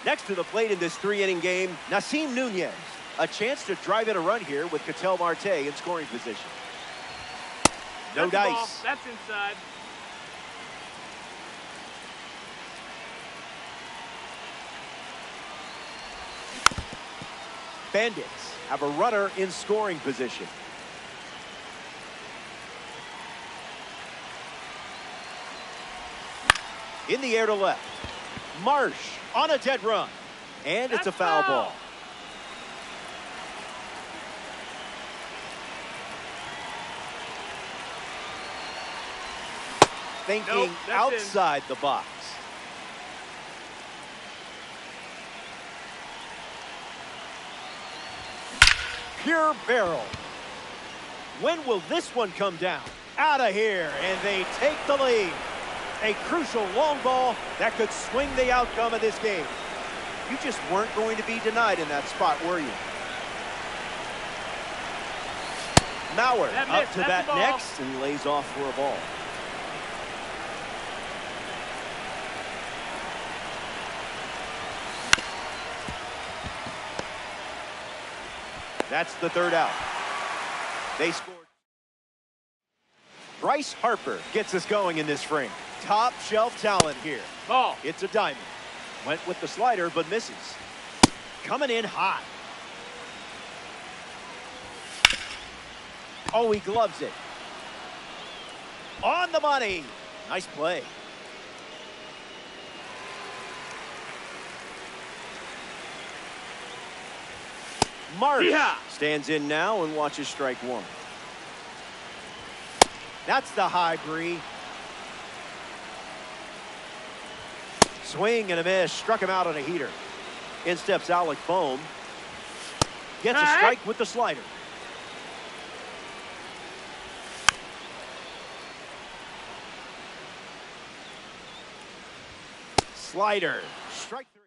Next to the plate in this 3-inning game, Nasim Nunez. A chance to drive in a run here with Ketel Marte in scoring position. No dice. That's inside. Bandits have a runner in scoring position. In the air to left. Marsh on a dead run. And it's a foul ball. Thinking outside the box. Pure barrel. When will this one come down? Out of here, and they take the lead. A crucial long ball that could swing the outcome of this game. You just weren't going to be denied in that spot, were you? Mauer up to bat next and lays off for a ball. That's the third out. They scored. Bryce Harper gets us going in this frame. Top shelf talent here. Ball. It's a diamond. Went with the slider, but misses. Coming in hot. Oh, he gloves it. On the money. Nice play. Marsh stands in now and watches strike one. That's the high, Bree. Swing and a miss. Struck him out on a heater. In steps Alec Bohm. Gets a strike with the slider. Slider. Strike 3.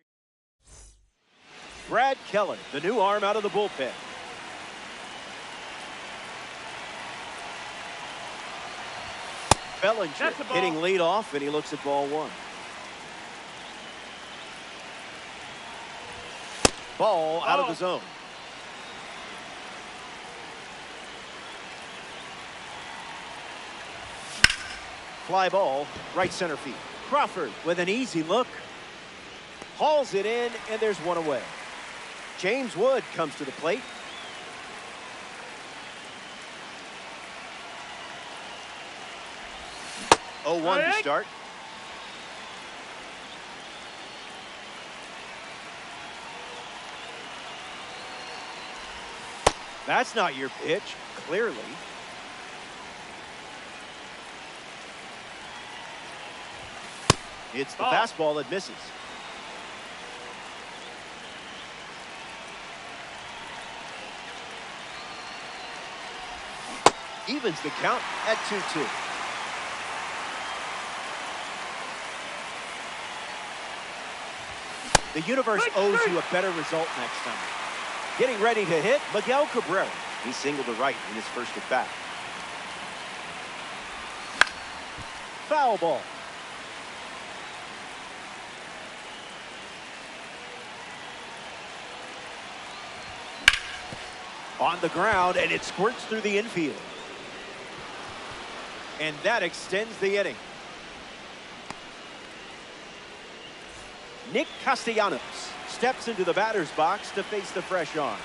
Brad Keller, the new arm out of the bullpen. Bellinger hitting lead off, and he looks at ball 1. Ball out of the zone. Fly ball, right center field. Crawford with an easy look. Hauls it in, and there's one away. James Wood comes to the plate. Oh, 1 to start. That's not your pitch, clearly. It's the fastball that misses. Evens the count at 2-2. The universe owes you a better result next time. Getting ready to hit, Miguel Cabrera. He singled to right in his first at bat. Foul ball. On the ground, and it squirts through the infield. And that extends the inning. Nick Castellanos steps into the batter's box to face the fresh arm.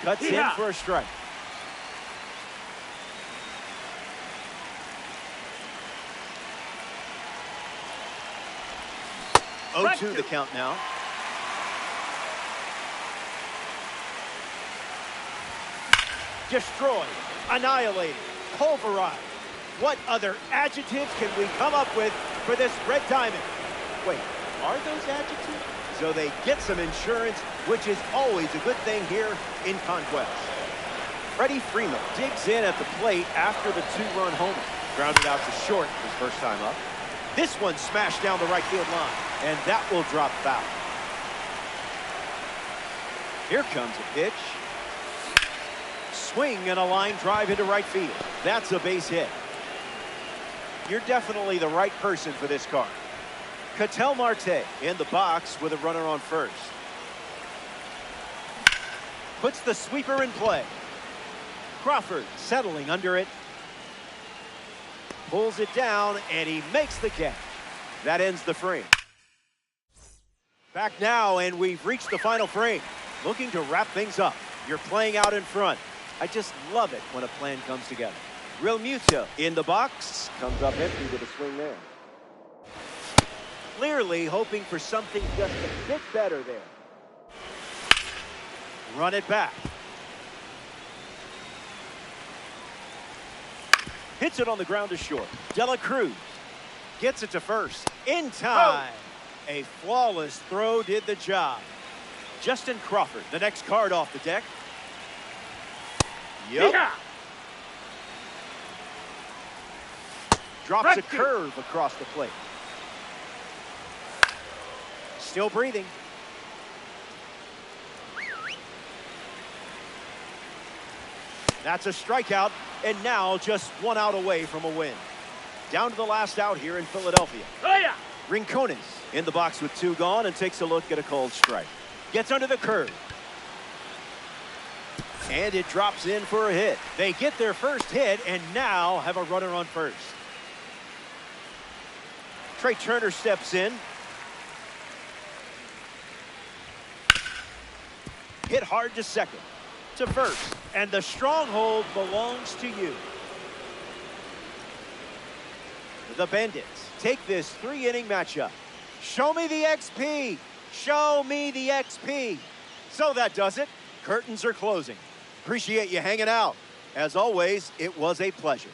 Cuts in for a strike. Oh, 2 the count now. Destroyed, annihilated, pulverized. What other adjectives can we come up with for this red diamond? Wait, are those adjectives? So they get some insurance, which is always a good thing here in Conquest. Freddie Freeman digs in at the plate after the 2-run homer. Grounded out to short his first time up. This one smashed down the right field line, and that will drop foul. Here comes a pitch. Swing and a line drive into right field. That's a base hit. You're definitely the right person for this card. Ketel Marte in the box with a runner on first. Puts the sweeper in play. Crawford settling under it. Pulls it down, and he makes the catch. That ends the frame. Back now, and we've reached the final frame. Looking to wrap things up. You're playing out in front. I just love it when a plan comes together. Real Muto in the box. Comes up empty with a swing there. Clearly hoping for something just a bit better there. Run it back. Hits it on the ground to short. De La Cruz gets it to first. In time. A flawless throw did the job. Justin Crawford, the next card off the deck. Yep. Yeah. Drops a curve across the plate. Still breathing. That's a strikeout, and now just 1 out away from a win. Down to the last out here in Philadelphia. Oh, yeah. Rincones in the box with 2 gone and takes a look at a cold strike. Gets under the curve. And it drops in for a hit. They get their first hit and now have a runner on first. Trey Turner steps in. Hit hard to second. To first. And the stronghold belongs to you. The Bandits take this 3-inning matchup. Show me the XP. Show me the XP. So that does it. Curtains are closing. Appreciate you hanging out. As always, it was a pleasure.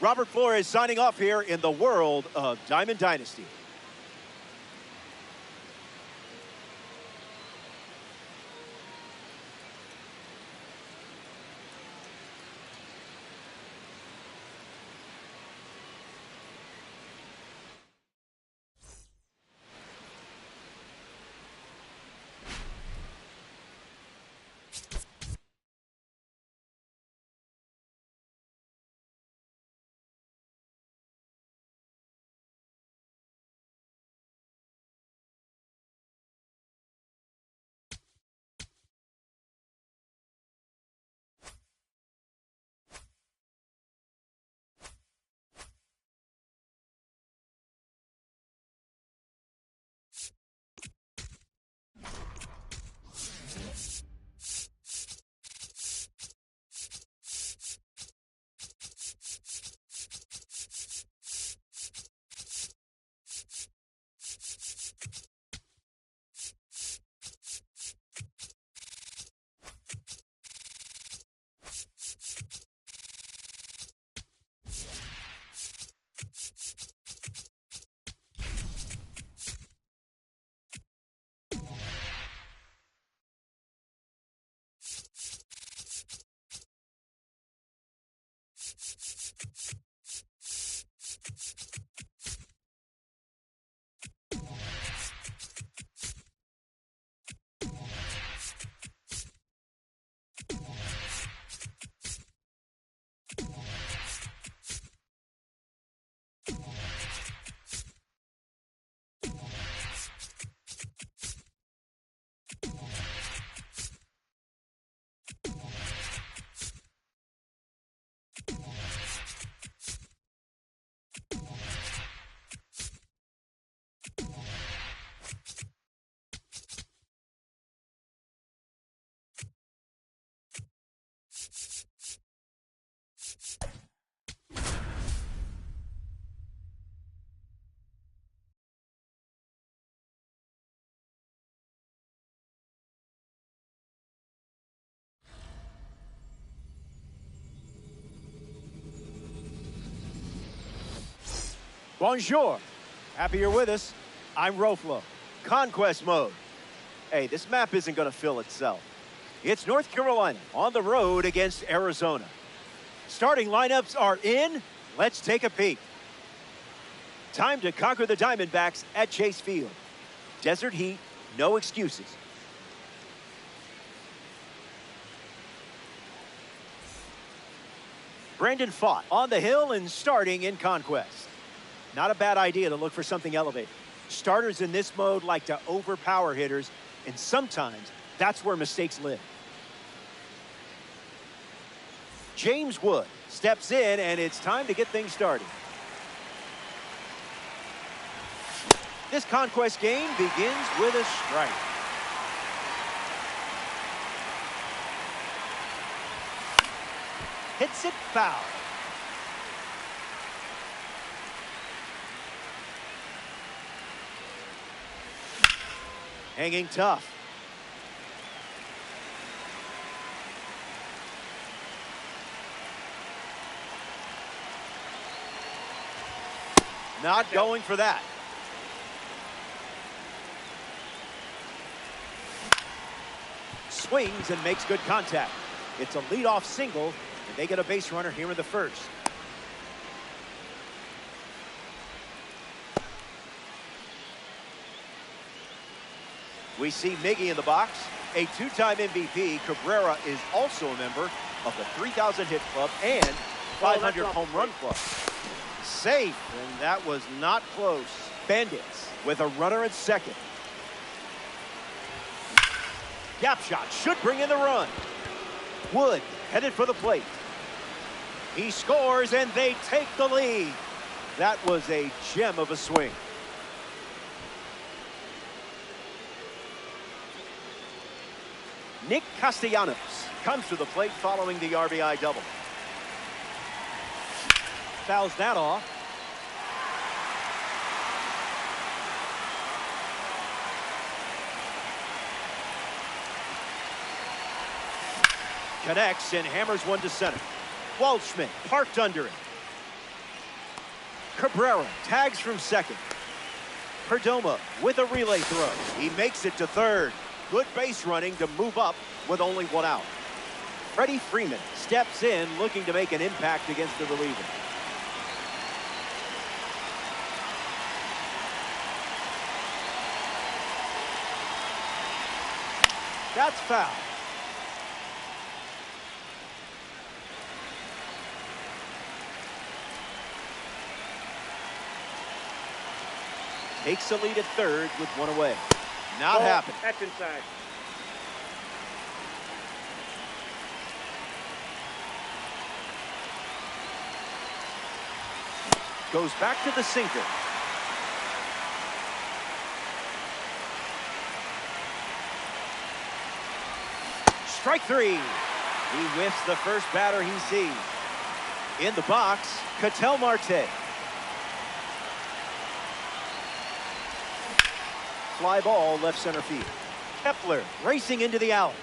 Robert Flores signing off here in the world of Diamond Dynasty. Bonjour. Happy you're with us. I'm Roflo. Conquest mode. Hey, this map isn't going to fill itself. It's North Carolina on the road against Arizona. Starting lineups are in. Let's take a peek. Time to conquer the Diamondbacks at Chase Field. Desert heat, no excuses. Brandon Pfaadt on the hill and starting in Conquest. Not a bad idea to look for something elevated. Starters in this mode like to overpower hitters, and sometimes that's where mistakes live. James Wood steps in, and it's time to get things started. This Conquest game begins with a strike. Hits it foul. Hanging tough. Not going for that. Swings and makes good contact. It's a leadoff single, and they get a base runner here in the first. We see Miggy in the box. A two-time MVP, Cabrera is also a member of the 3,000 hit club and 500 home run club. Safe, and that was not close. Bandits with a runner at second. Gap shot should bring in the run. Wood headed for the plate. He scores, and they take the lead. That was a gem of a swing. Nick Castellanos comes to the plate following the RBI double. Fouls that off. Connects and hammers one to center. Waldschmidt parked under it. Cabrera tags from second. Perdomo with a relay throw. He makes it to third. Good base running to move up with only one out. Freddie Freeman steps in looking to make an impact against the reliever. That's foul. Takes the lead at third with one away. Not happening. That's inside. Goes back to the sinker. Strike three. He whiffs the first batter he sees. In the box, Ketel Marte. Fly ball left center field. Kepler racing into the alley.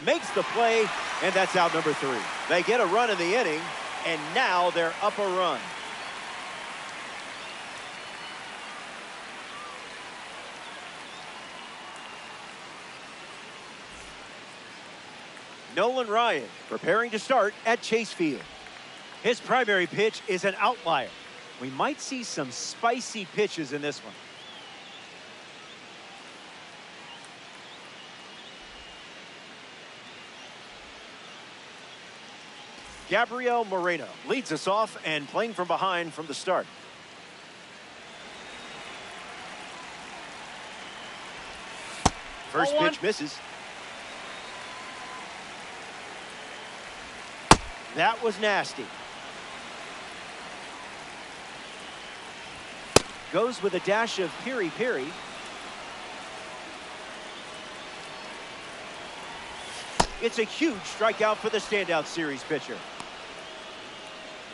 Makes the play, and that's out number 3. They get a run in the inning, and now they're up a run. Nolan Ryan preparing to start at Chase Field. His primary pitch is an outlier. We might see some spicy pitches in this one. Gabriel Moreno leads us off and playing from behind from the start. First pitch misses. That was nasty. Goes with a dash of piri-piri. It's a huge strikeout for the standout series pitcher.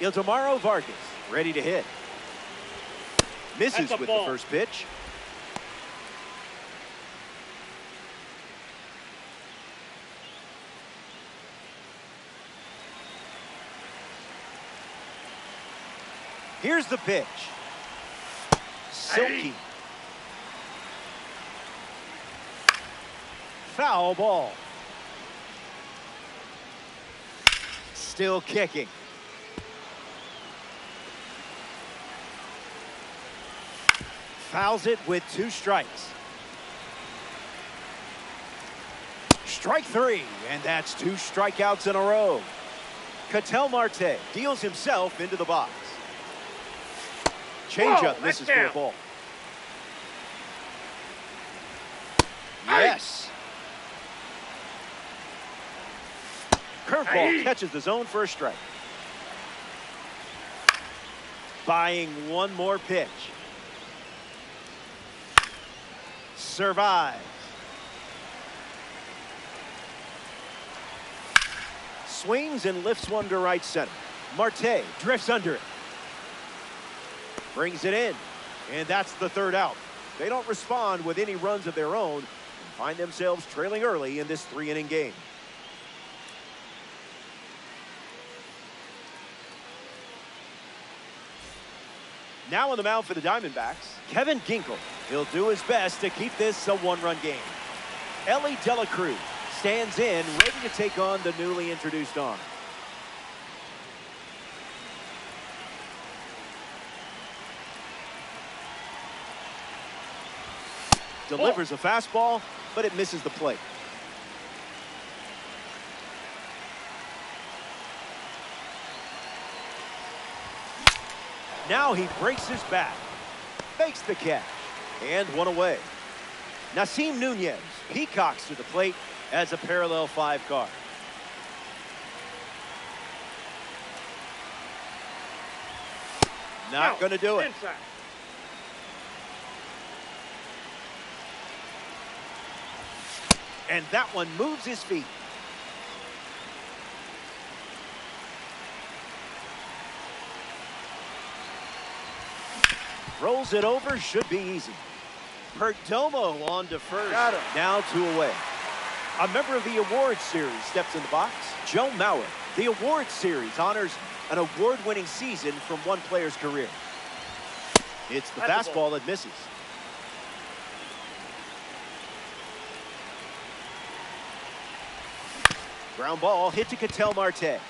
Ildemaro Vargas ready to hit. Misses with the first pitch. Here's the pitch. Silky. Foul ball. Still kicking. Fouls it with 2 strikes. Strike 3, and that's 2 strikeouts in a row. Ketel Marte deals himself into the box. Changeup misses for a ball. Yes. Curveball catches the zone for a strike. Buying one more pitch. Survives. Swings and lifts one to right center. Marte drifts under it. Brings it in, and that's the 3rd out. They don't respond with any runs of their own and find themselves trailing early in this 3-inning game. Now on the mound for the Diamondbacks, Kevin Ginkel. He'll do his best to keep this a 1-run game. Ellie De La Cruz stands in, ready to take on the newly introduced arm. Delivers a fastball, but it misses the plate. Now he breaks his back, fakes the catch, and one away. Nasim Nunez peacocks to the plate as a parallel 5 card. Not going to do it. Inside. And that one moves his feet. Rolls it over, should be easy. Perdomo on to first. Now 2 away. A member of the awards series steps in the box. Joe Mauer. The awards series honors an award-winning season from one player's career. It's the That's a ball. fastball that misses. Ground ball hit to Ketel Marte.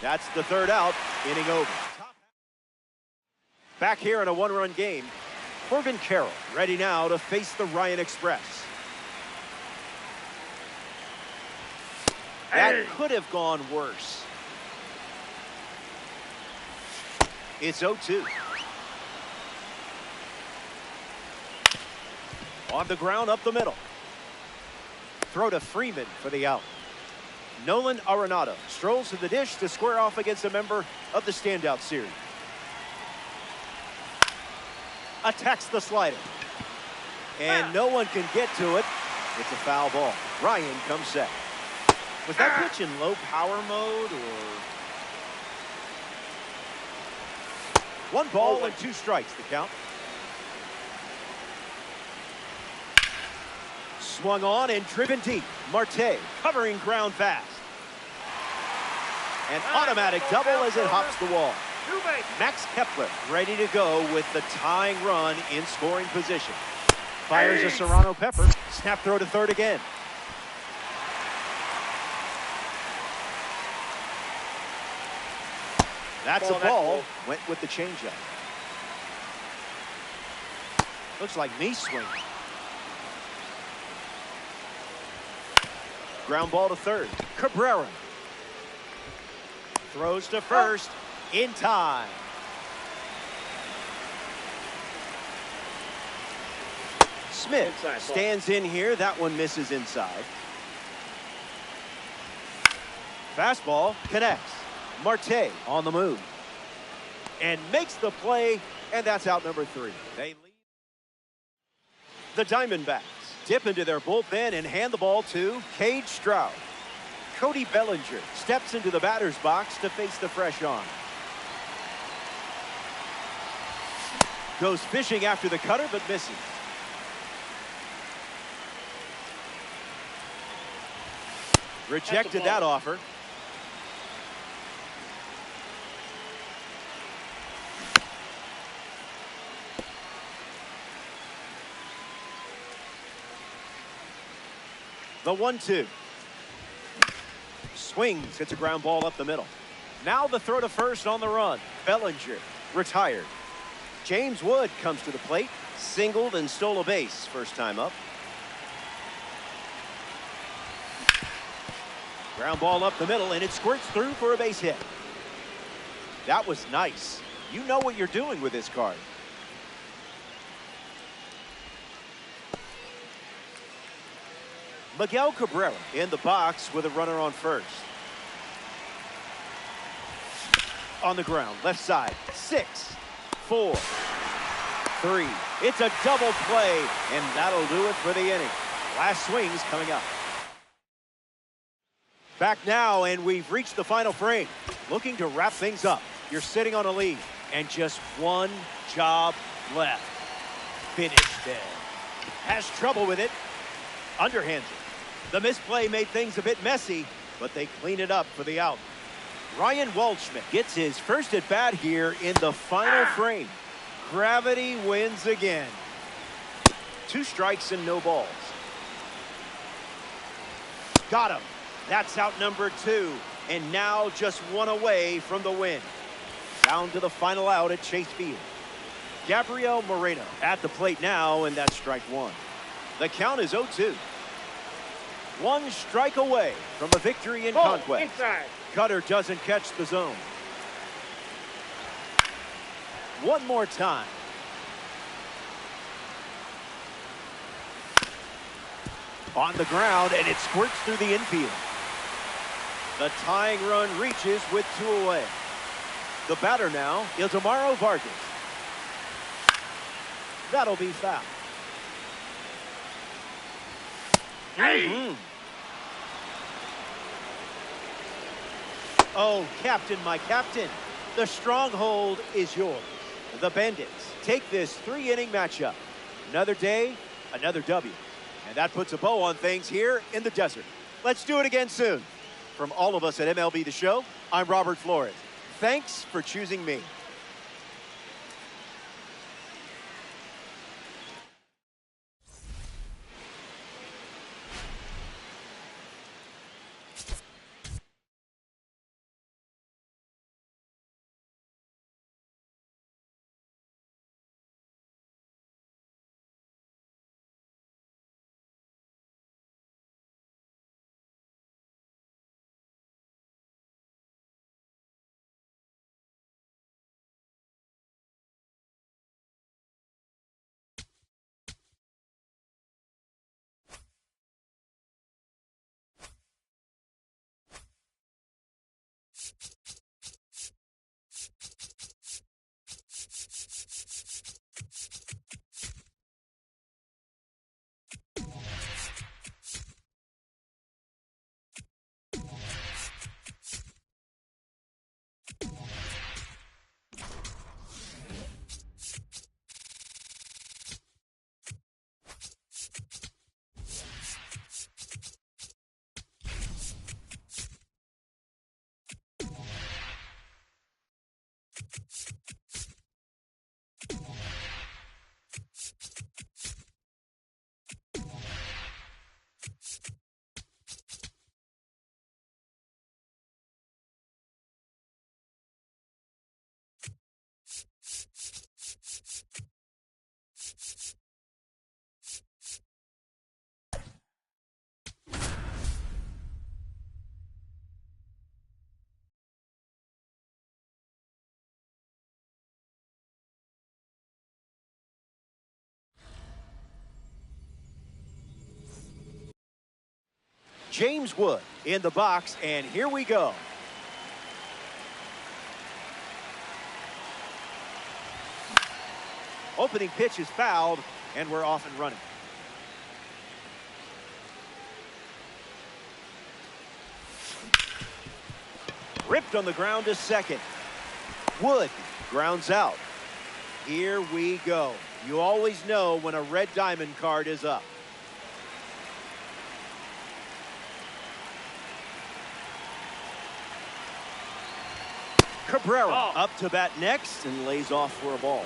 That's the third out, inning over. Back here in a one-run game, Corbin Carroll ready now to face the Ryan Express. That could have gone worse. It's 0-2. On the ground up the middle. Throw to Freeman for the out. Nolan Arenado strolls to the dish to square off against a member of the standout series. Attacks the slider. And no one can get to it. It's a foul ball. Ryan comes set. Was that pitch in low power mode or? 1 ball and 2 strikes the count. Swung on and driven deep. Marte covering ground fast. An automatic double as it hops the wall. Max Kepler ready to go with the tying run in scoring position. Fires a Serrano pepper. Snap throw to third again. That's a ball. Went with the changeup. Looks like knee swing. Ground ball to third. Cabrera throws to first in time. Smith stands in here. That one misses inside. Fastball connects. Marte on the move and makes the play, and that's out number 3. They lead. The Diamondbacks dip into their bullpen and hand the ball to Cade Stroud. Cody Bellinger steps into the batter's box to face the fresh arm. Goes fishing after the cutter, but misses. Rejected that offer. The 1-2. Swings, hits a ground ball up the middle. Now the throw to first on the run. Bellinger retired. James Wood comes to the plate, singled and stole a base first time up. Ground ball up the middle, and it squirts through for a base hit. That was nice. You know what you're doing with this card. Miguel Cabrera in the box with a runner on first. On the ground, left side, 6, 4, 3. It's a double play, and that'll do it for the inning. Last swings coming up. Back now, and we've reached the final frame. Looking to wrap things up. You're sitting on a lead, and just one job left. Finish there. Has trouble with it. Underhands it. The misplay made things a bit messy, but they clean it up for the out. Ryan Waldschmidt gets his first at bat here in the final frame. Gravity wins again. 2 strikes and no balls. Got him. That's out number 2, and now just 1 away from the win. Down to the final out at Chase Field. Gabriel Moreno at the plate now, and that's strike 1. The count is 0-2. 1 strike away from a victory in conquest. Inside. Cutter doesn't catch the zone. One more time. On the ground, and it squirts through the infield. The tying run reaches with 2 away. The batter now, Ildemaro Vargas. That'll be foul. Oh, Captain, my captain. The stronghold is yours. The Bandits take this 3-inning matchup. Another day, another W. And that puts a bow on things here in the desert. Let's do it again soon. From all of us at MLB The Show, I'm Robert Flores. Thanks for choosing me. James Wood in the box, and here we go. Opening pitch is fouled, and we're off and running. Ripped on the ground to second. Wood grounds out. Here we go. You always know when a red diamond card is up. Cabrera up to bat next and lays off for a ball.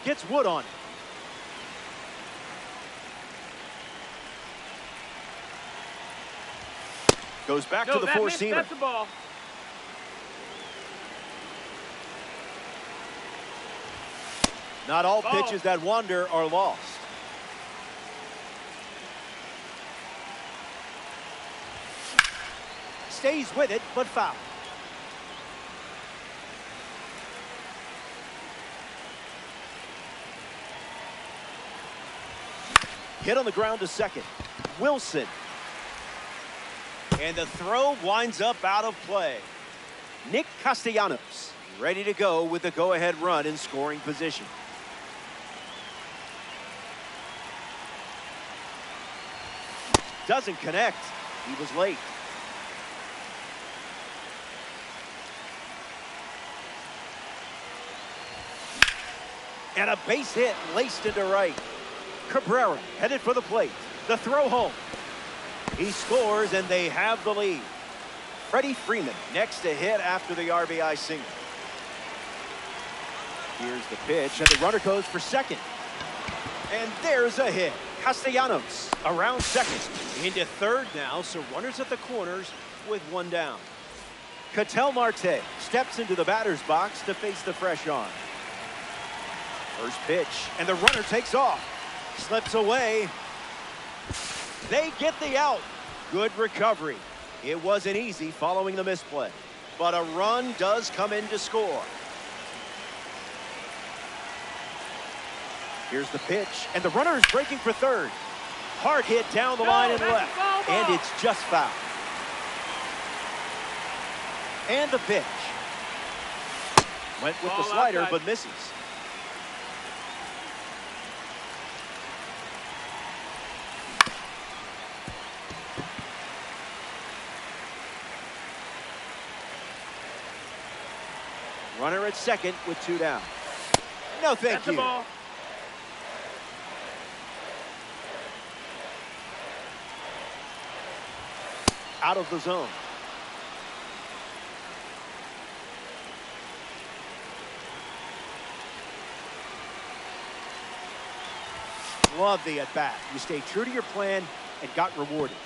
Gets Wood on it. Goes back to the four-seamer. That's the ball. Not all pitches that wander are lost. Stays with it, but foul. Hit on the ground to second. Wilson. And the throw winds up out of play. Nick Castellanos ready to go with the go-ahead run in scoring position. Doesn't connect. He was late. And a base hit laced into right. Cabrera headed for the plate. The throw home. He scores, and they have the lead. Freddie Freeman next to hit after the RBI single. Here's the pitch, and the runner goes for second. And there's a hit. Castellanos around second. Into third now, so runners at the corners with one down. Ketel Marte steps into the batter's box to face the fresh arm. First pitch, and the runner takes off. Slips away. They get the out. Good recovery. It wasn't easy following the misplay, but a run does come in to score. Here's the pitch, and the runner is breaking for third. Hard hit down the line and left, and it's just foul. And the pitch. Went with the slider, but misses. Runner at second with two down. No, thank you. Ball. Out of the zone. Love the at-bat. You stay true to your plan and got rewarded.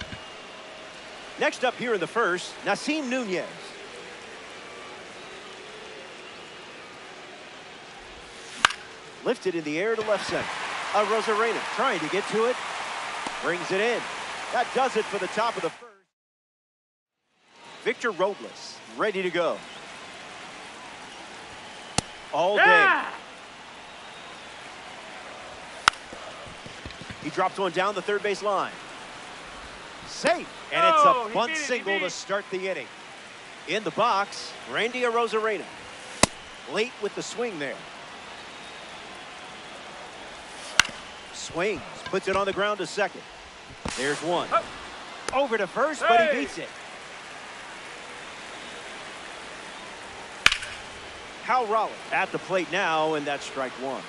Next up here in the first, Nasim Nunez. Lifted in the air to left center. Rosarena trying to get to it. Brings it in. That does it for the top of the first. Victor Robles ready to go. All day. He drops one down the third base line. Safe. And it's a bunt single to start the inning. In the box, Randy Arozarena. Late with the swing there. Swings, puts it on the ground to second. There's one. Over to first, but he beats it. Hal Rollins at the plate now, and that's strike one.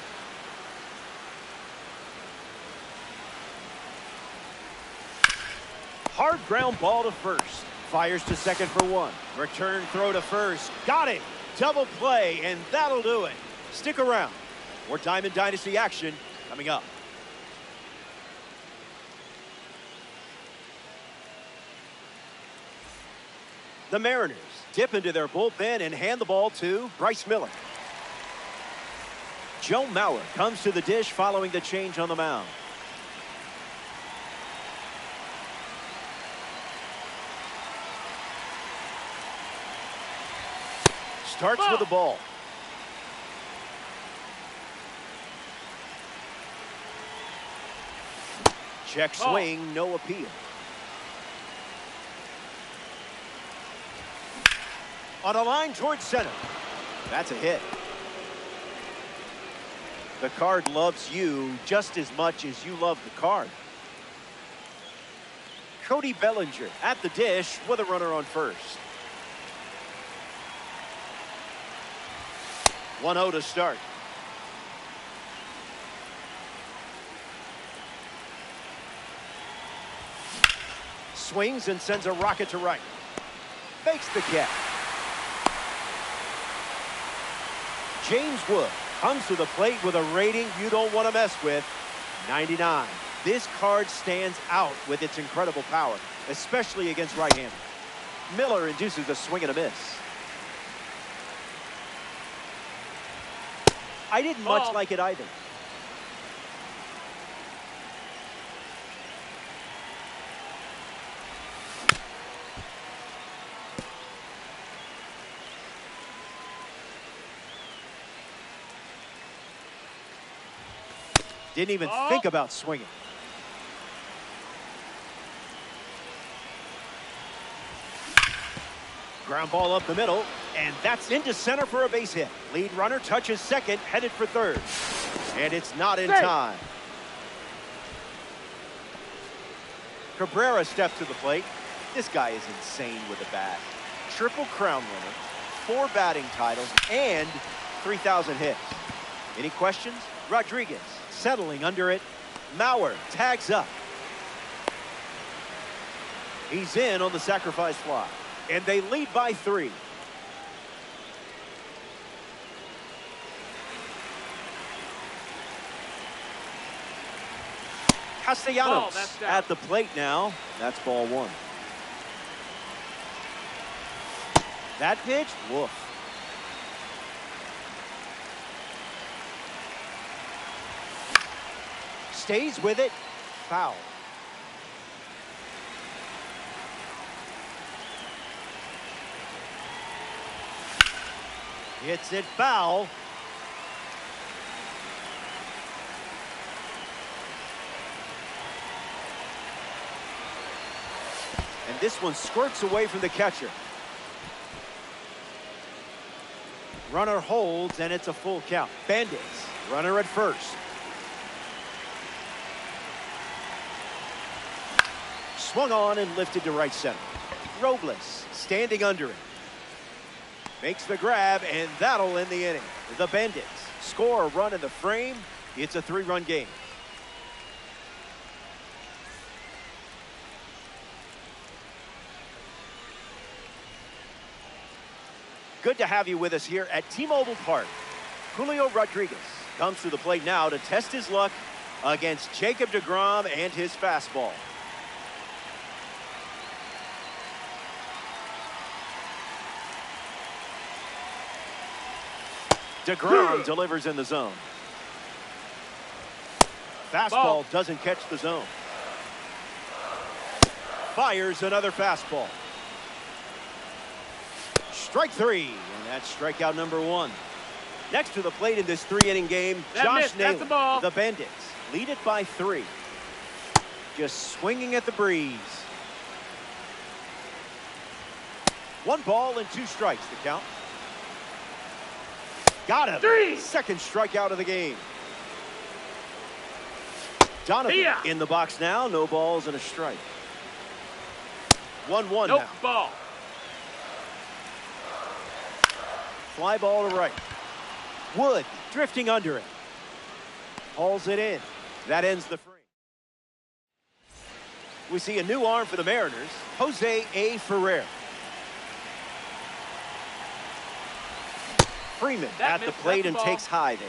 Hard ground ball to first. Fires to second for one. Return throw to first. Got it. Double play, and that'll do it. Stick around. More Diamond Dynasty action coming up. The Mariners dip into their bullpen and hand the ball to Bryce Miller. Joe Mauer comes to the dish following the change on the mound. Starts with the ball. Check swing, no appeal. On a line towards center. That's a hit. The card loves you just as much as you love the card. Cody Bellinger at the dish with a runner on first. 1-0 to start. Swings and sends a rocket to right. Fakes the catch. James Wood comes to the plate with a rating you don't want to mess with, 99. This card stands out with its incredible power, especially against right-handers. Miller induces a swing and a miss. I didn't much like it either. Didn't even think about swinging. Ground ball up the middle, and that's into center for a base hit. Lead runner touches second, headed for third. And it's not in time. Cabrera steps to the plate. This guy is insane with a bat. Triple crown winner, 4 batting titles, and 3,000 hits. Any questions? Rodriguez settling under it. Mauer tags up. He's in on the sacrifice fly. And they lead by 3. Castellanos at the plate now. That's ball 1. That pitch, woof. Stays with it, foul. Hits it foul. And this one squirts away from the catcher. Runner holds, and it's a full count. Bandits, runner at first. Swung on and lifted to right center. Robles standing under it. Makes the grab, and that'll end the inning. The Bandits score a run in the frame. It's a 3-run game. Good to have you with us here at T-Mobile Park. Julio Rodriguez comes to the plate now to test his luck against Jacob deGrom and his fastball. deGrom delivers in the zone. Fastball doesn't catch the zone. Fires another fastball. Strike 3, and that's strikeout number 1. Next to the plate in this 3-inning game, Josh Naylor. The Bandits lead it by 3. Just swinging at the breeze. 1 ball and 2 strikes to count. Got him. 3. Second strikeout of the game. Donovan in the box now. No balls and a strike. 1-1 nope, now. Ball. Fly ball to right. Wood drifting under it. Hauls it in. That ends the frame. We see a new arm for the Mariners, Jose A. Ferrer. Freeman at the plate and takes high there.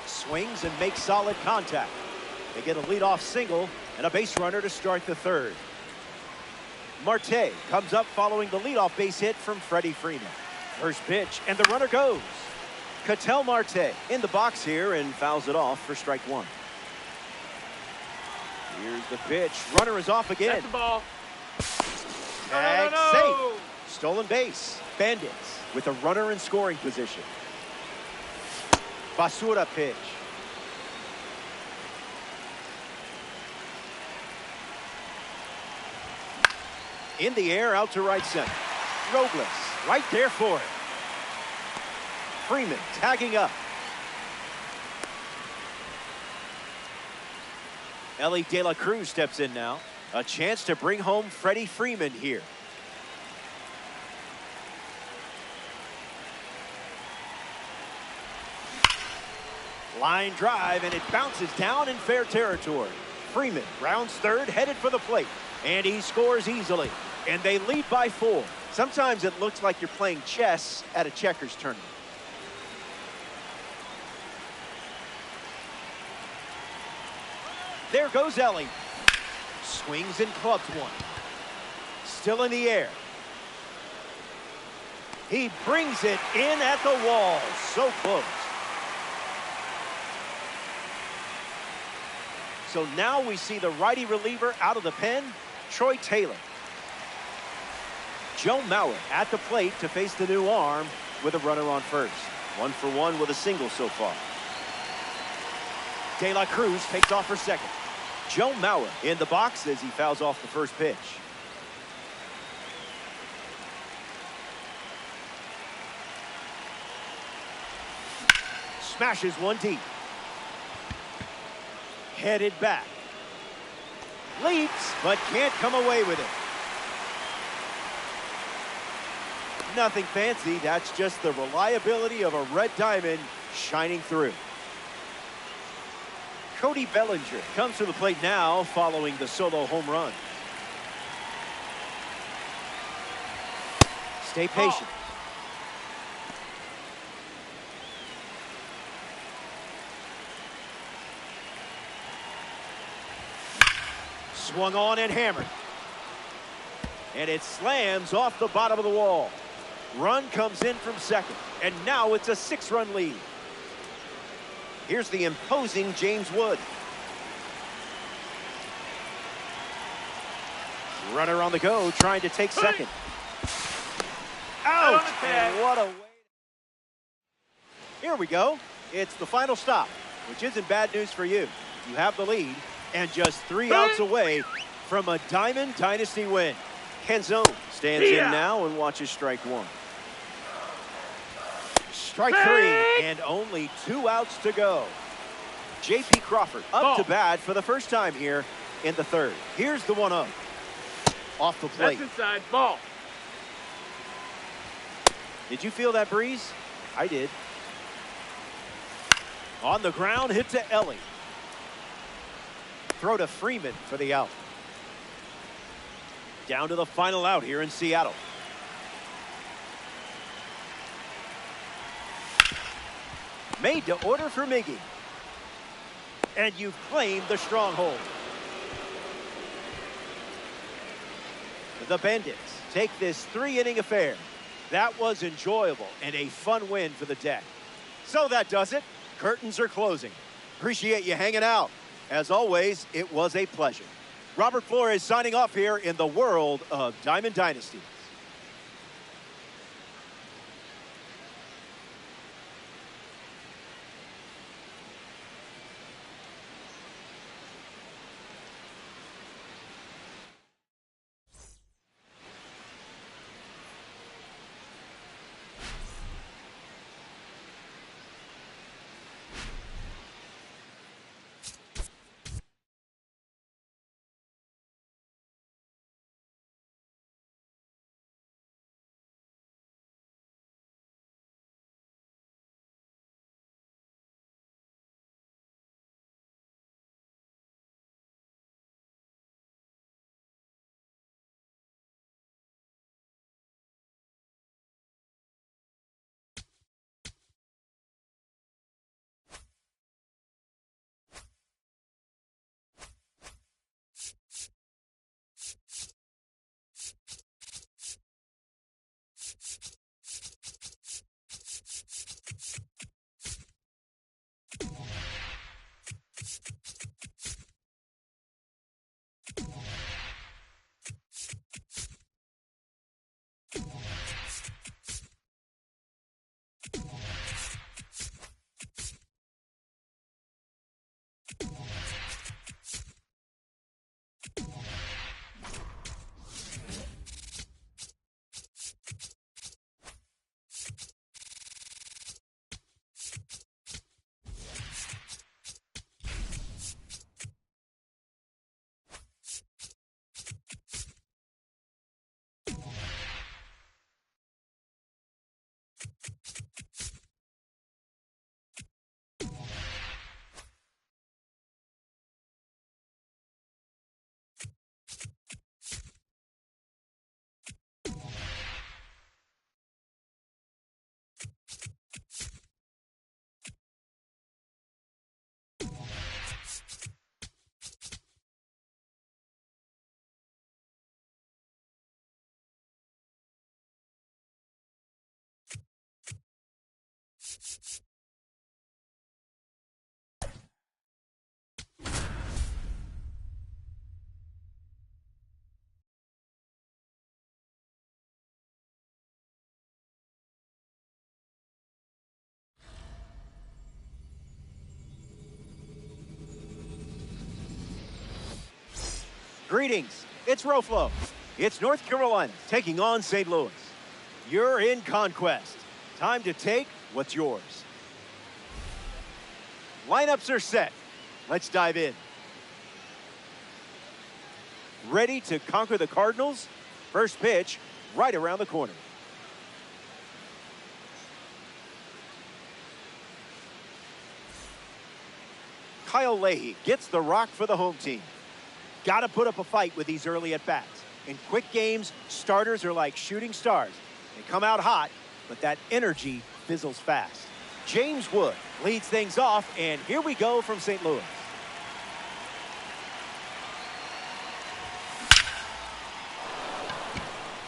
Swings and makes solid contact. They get a leadoff single and a base runner to start the third. Marte comes up following the leadoff base hit from Freddie Freeman. First pitch, and the runner goes. Ketel Marte in the box here and fouls it off for strike 1. Here's the pitch. Runner is off again. That's the ball. Tag No. safe. Stolen base. Bandits with a runner in scoring position. Basura pitch. In the air, out to right center. Robles right there for it. Freeman tagging up. Ellie De La Cruz steps in now. A chance to bring home Freddie Freeman here. Line drive, and it bounces down in fair territory. Freeman rounds third, headed for the plate. And he scores easily. And they lead by 4. Sometimes it looks like you're playing chess at a checkers tournament. There goes Ellie. Swings and clubs one. Still in the air. He brings it in at the wall. So close. So now we see the righty reliever out of the pen, Troy Taylor. Joe Mauer at the plate to face the new arm with a runner on first. 1 for 1 with a single so far. De La Cruz takes off for second. Joe Mauer in the box as he fouls off the first pitch. Smashes one deep. Headed back. Leaps, but can't come away with it. Nothing fancy. That's just the reliability of a red diamond shining through. Cody Bellinger comes to the plate now following the solo home run. Stay patient. Swung on and hammered. And it slams off the bottom of the wall. Run comes in from second. And now it's a 6-run lead. Here's the imposing James Wood. Runner on the go, trying to take second. Out! And what a way. Here we go. It's the final stop, which isn't bad news for you. You have the lead and just 3 outs away from a Diamond Dynasty win. Canzone stands in now and watches strike 1. Strike 3 and only 2 outs to go. J.P. Crawford up to bat for the first time here in the third. Here's the 1-0. Off the plate. That's inside, ball. Did you feel that breeze? I did. On the ground, hit to Ellie. Throw to Freeman for the out. Down to the final out here in Seattle. Made to order for Miggy. And you've claimed the stronghold. The Bandits take this 3-inning affair. That was enjoyable and a fun win for the deck. So that does it. Curtains are closing. Appreciate you hanging out. As always, it was a pleasure. Robert Flores signing off here in the world of Diamond Dynasty. Greetings, it's Roflo. It's North Carolina taking on St. Louis. You're in conquest. Time to take what's yours. Lineups are set. Let's dive in. Ready to conquer the Cardinals? First pitch, right around the corner. Kyle Leahy gets the rock for the home team. Got to put up a fight with these early at-bats. In quick games, starters are like shooting stars. They come out hot, but that energy fizzles fast. James Wood leads things off, and here we go from St. Louis.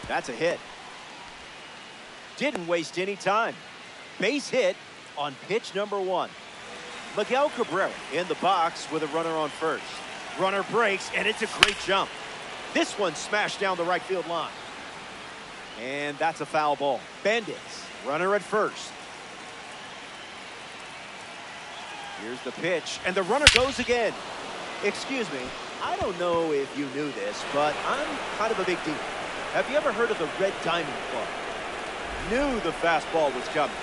That's a hit. Didn't waste any time. Base hit on pitch number 1. Miguel Cabrera in the box with a runner on first. Runner breaks, and it's a great jump. This one smashed down the right field line. And that's a foul ball. Bendix, runner at first. Here's the pitch, and the runner goes again. Excuse me, I don't know if you knew this, but I'm kind of a big deal. Have you ever heard of the Red Diamond Club? Knew the fastball was coming.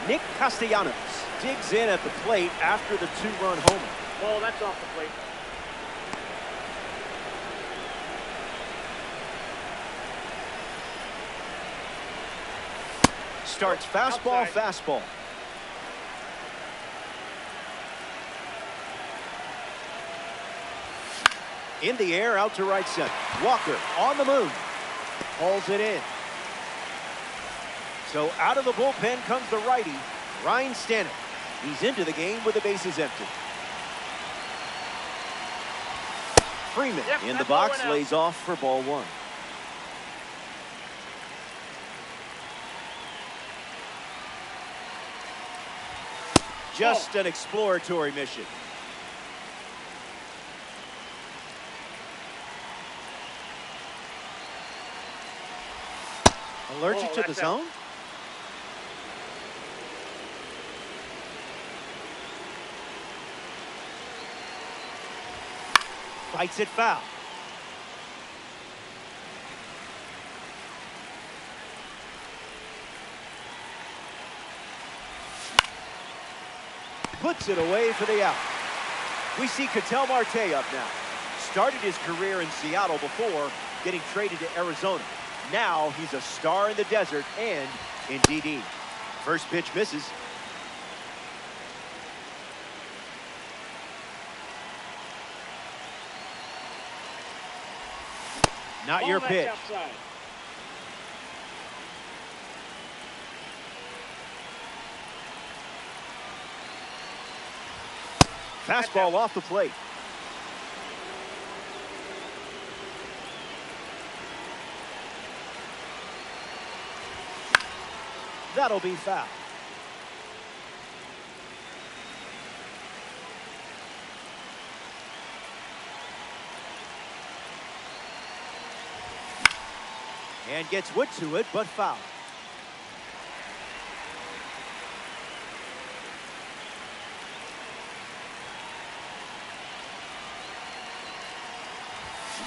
Nick Castellanos digs in at the plate after the 2-run homer. Oh, that's off the plate. Starts fastball, outside. fastball. In the air, out to right center. Walker on the move. Hauls it in. So out of the bullpen comes the righty, Ryan Stanek. He's into the game with the bases empty. Freeman in the box lays off for ball 1. Just an exploratory mission. Allergic to the zone? Fights it foul. Puts it away for the out. We see Ketel Marte up now. Started his career in Seattle before getting traded to Arizona. Now he's a star in the desert and in DD. First pitch misses. Not your pitch. Outside. Fastball off the plate. That'll be foul. And gets Wood to it, but foul.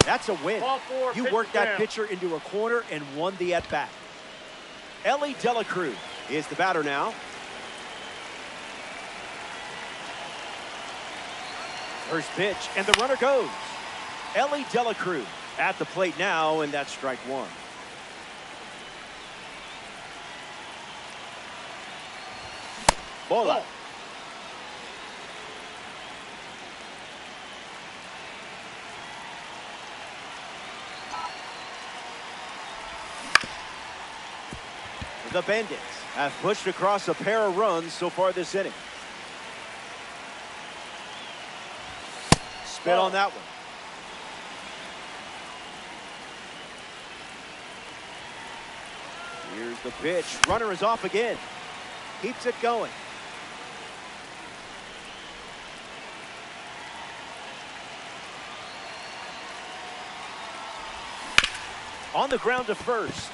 That's a win. You worked that pitcher into a corner and won the at-bat. Ellie De La Cruz is the batter now. First pitch, and the runner goes. Ellie De La Cruz at the plate now, and that's strike 1. Bola. Ball. The Bandits have pushed across a pair of runs so far this inning. Spit on that one. Here's the pitch. Runner is off again. Keeps it going. On the ground to first.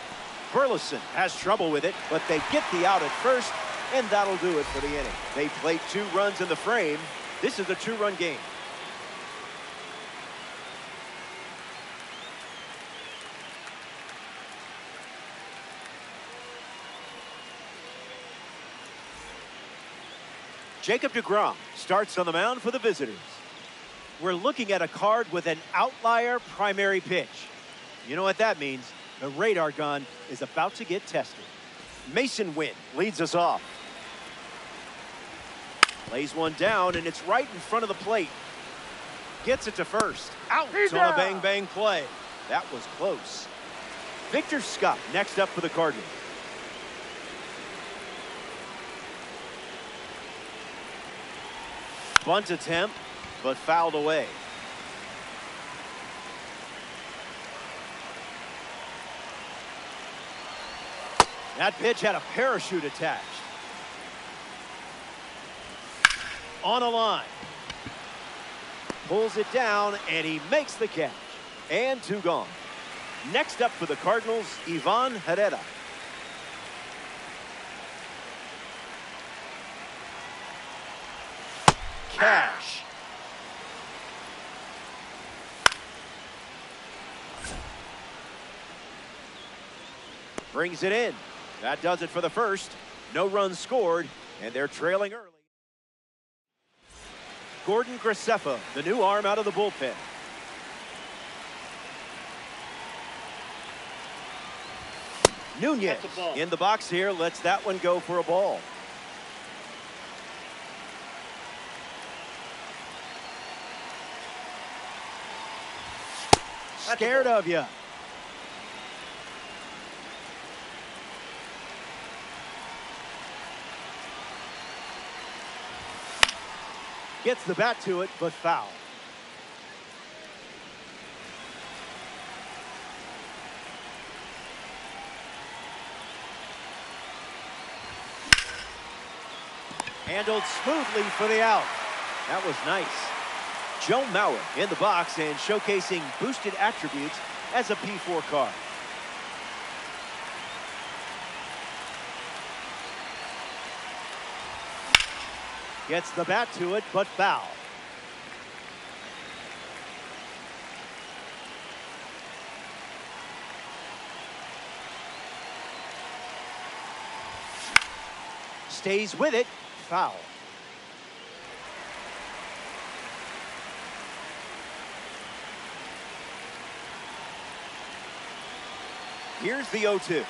Burleson has trouble with it, but they get the out at first, and that'll do it for the inning. They played 2 runs in the frame. This is a 2-run game. Jacob deGrom starts on the mound for the visitors. We're looking at a card with an outlier primary pitch. You know what that means? The radar gun is about to get tested. Mason Wynn leads us off. Lays one down, and it's right in front of the plate. Gets it to first. Out on a bang-bang play. That was close. Victor Scott next up for the Cardinals. Bunt attempt, but fouled away. That pitch had a parachute attached. On a line. Pulls it down, and he makes the catch. And 2 gone. Next up for the Cardinals, Ivan Herrera. Cash. Brings it in. That does it for the first. No runs scored, and they're trailing early. Gordon Graceffa, the new arm out of the bullpen. Nunez in the box here, lets that one go for a ball. Scared of you. Gets the bat to it, but foul. Handled smoothly for the out. That was nice. Joe Mauer in the box and showcasing boosted attributes as a P4 card. Gets the bat to it, but foul. Stays with it, foul. Here's the 0-2.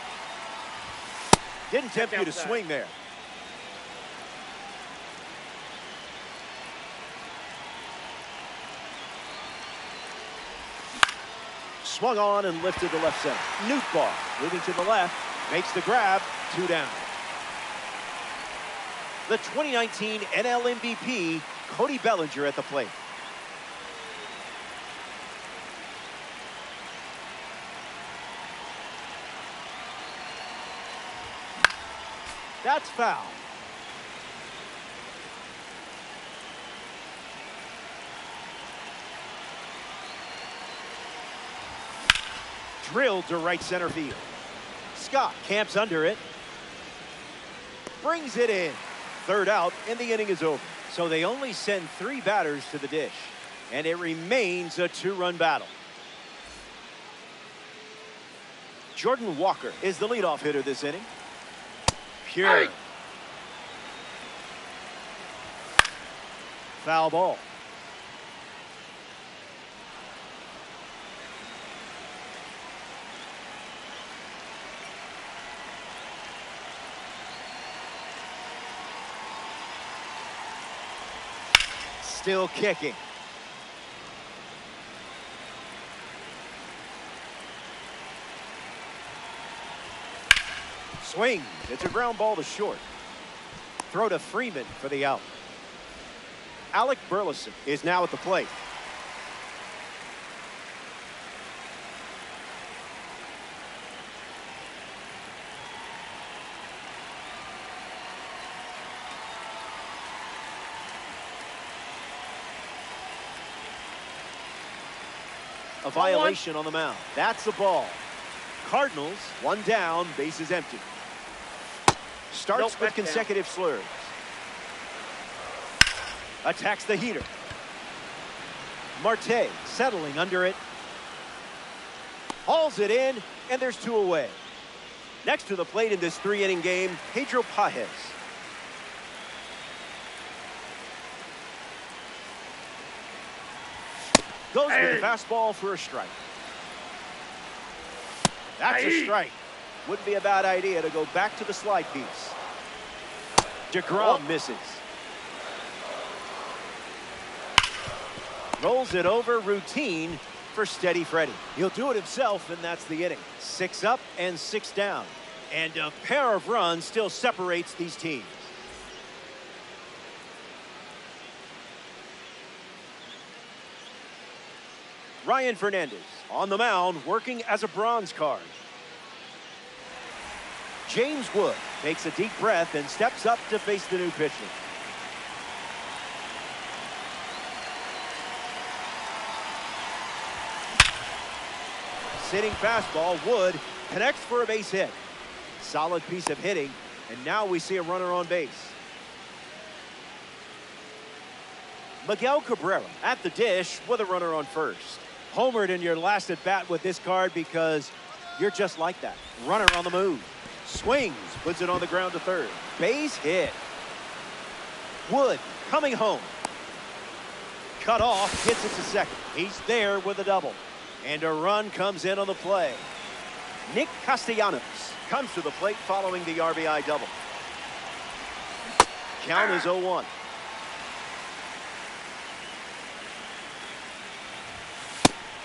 Didn't tempt you to swing there. Swung on and lifted to left center. Nootbaar moving to the left, makes the grab, 2 down. The 2019 NL MVP, Cody Bellinger at the plate. That's foul. Drilled to right center field. Scott camps under it. Brings it in. 3rd out, and the inning is over. So they only send 3 batters to the dish, and it remains a 2-run battle. Jordan Walker is the leadoff hitter this inning. Pure. Foul ball. Still kicking. Swings. It's a ground ball to short. Throw to Freeman for the out. Alec Burleson is now at the plate. A violation on the mound. That's the ball. Cardinals, one down, bases empty. Starts with consecutive slurs. Attacks the heater. Marte settling under it. Hauls it in, and there's two away. Next to the plate in this three-inning game, Pedro Pages. Goes with the fastball for a strike. That's a strike. Wouldn't be a bad idea to go back to the slide piece. DeGrom misses. Rolls it over, routine for Steady Freddy. He'll do it himself, and that's the inning. 6 up and 6 down. And a pair of runs still separates these teams. Ryan Fernandez on the mound, working as a bronze card. James Wood takes a deep breath and steps up to face the new pitcher. Sitting fastball, Wood connects for a base hit. Solid piece of hitting, and now we see a runner on base. Miguel Cabrera at the dish with a runner on first. Homered in your last at bat with this card because you're just like that. Runner on the move. Swings, puts it on the ground to third. Base hit. Wood coming home. Cut off, hits it to second. He's there with a double. And a run comes in on the play. Nick Castellanos comes to the plate following the RBI double. Count is 0-1.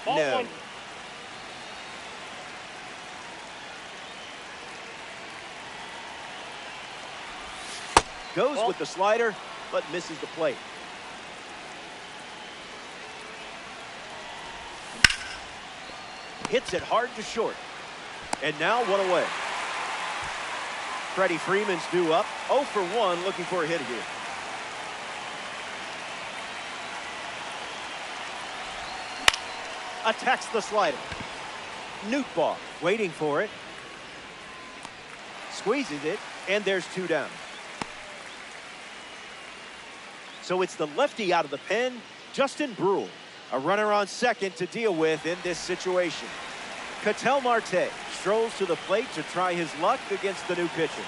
No. Goes with the slider, but misses the plate. Hits it hard to short. And now one away. Freddie Freeman's due up. 0 for 1, looking for a hit here. Attacks the slider. Nootbaugh waiting for it. Squeezes it, and there's 2 down. So it's the lefty out of the pen, Justin Brule. A runner on second to deal with in this situation. Ketel Marte strolls to the plate to try his luck against the new pitcher.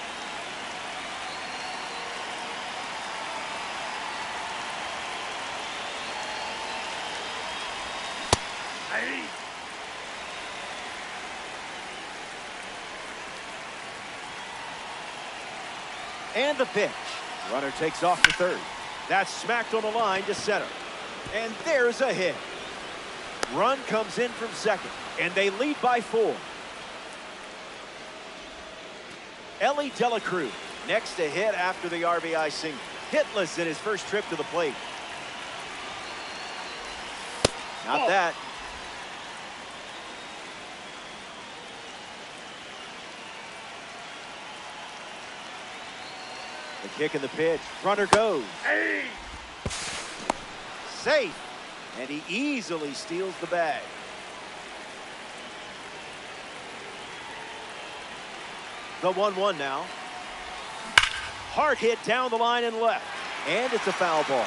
And the pitch. Runner takes off to third. That's smacked on the line to center. And there's a hit. Run comes in from second, and they lead by 4. Ellie De La Cruz next to hit after the RBI single. Hitless in his first trip to the plate. Not that. The kick and the pitch. Runner goes. Hey! Safe. And he easily steals the bag. The 1-1 now. Hard hit down the line and left. And it's a foul ball.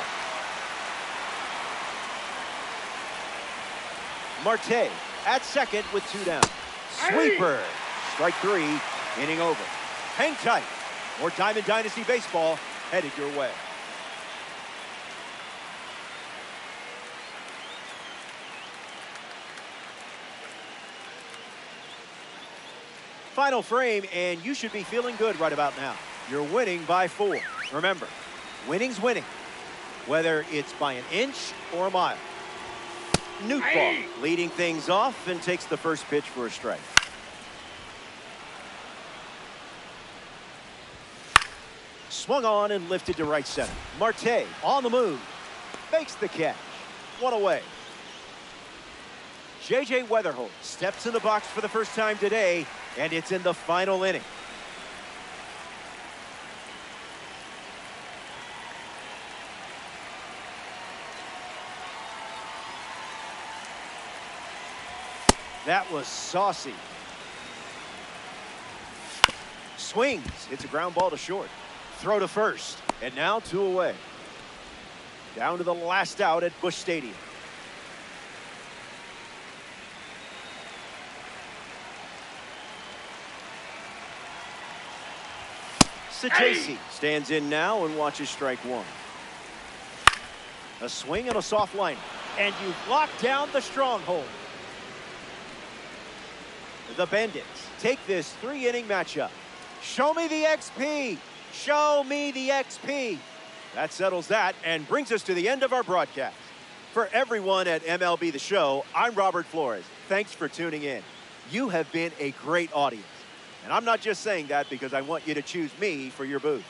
Marte at second with 2 down. Sweeper. Strike 3. Inning over. Hang tight. More Diamond Dynasty baseball headed your way. Final frame, and you should be feeling good right about now. You're winning by 4. Remember, winning's winning. whether it's by an inch or a mile. Newt ball leading things off and takes the first pitch for a strike. Swung on and lifted to right center. Marte on the move. Makes the catch. One away. J.J. Weatherholt steps in the box for the first time today, and it's in the final inning. That was saucy. Swings, hits a ground ball to short. Throw to first, and now 2 away. Down to the last out at Busch Stadium. Satesi stands in now and watches strike 1. A swing and a soft line. And you've locked down the stronghold. The Bandits take this 3-inning matchup. Show me the XP. Show me the XP. That settles that and brings us to the end of our broadcast. For everyone at MLB The Show, I'm Robert Flores. Thanks for tuning in. You have been a great audience. And I'm not just saying that because I want you to choose me for your booth.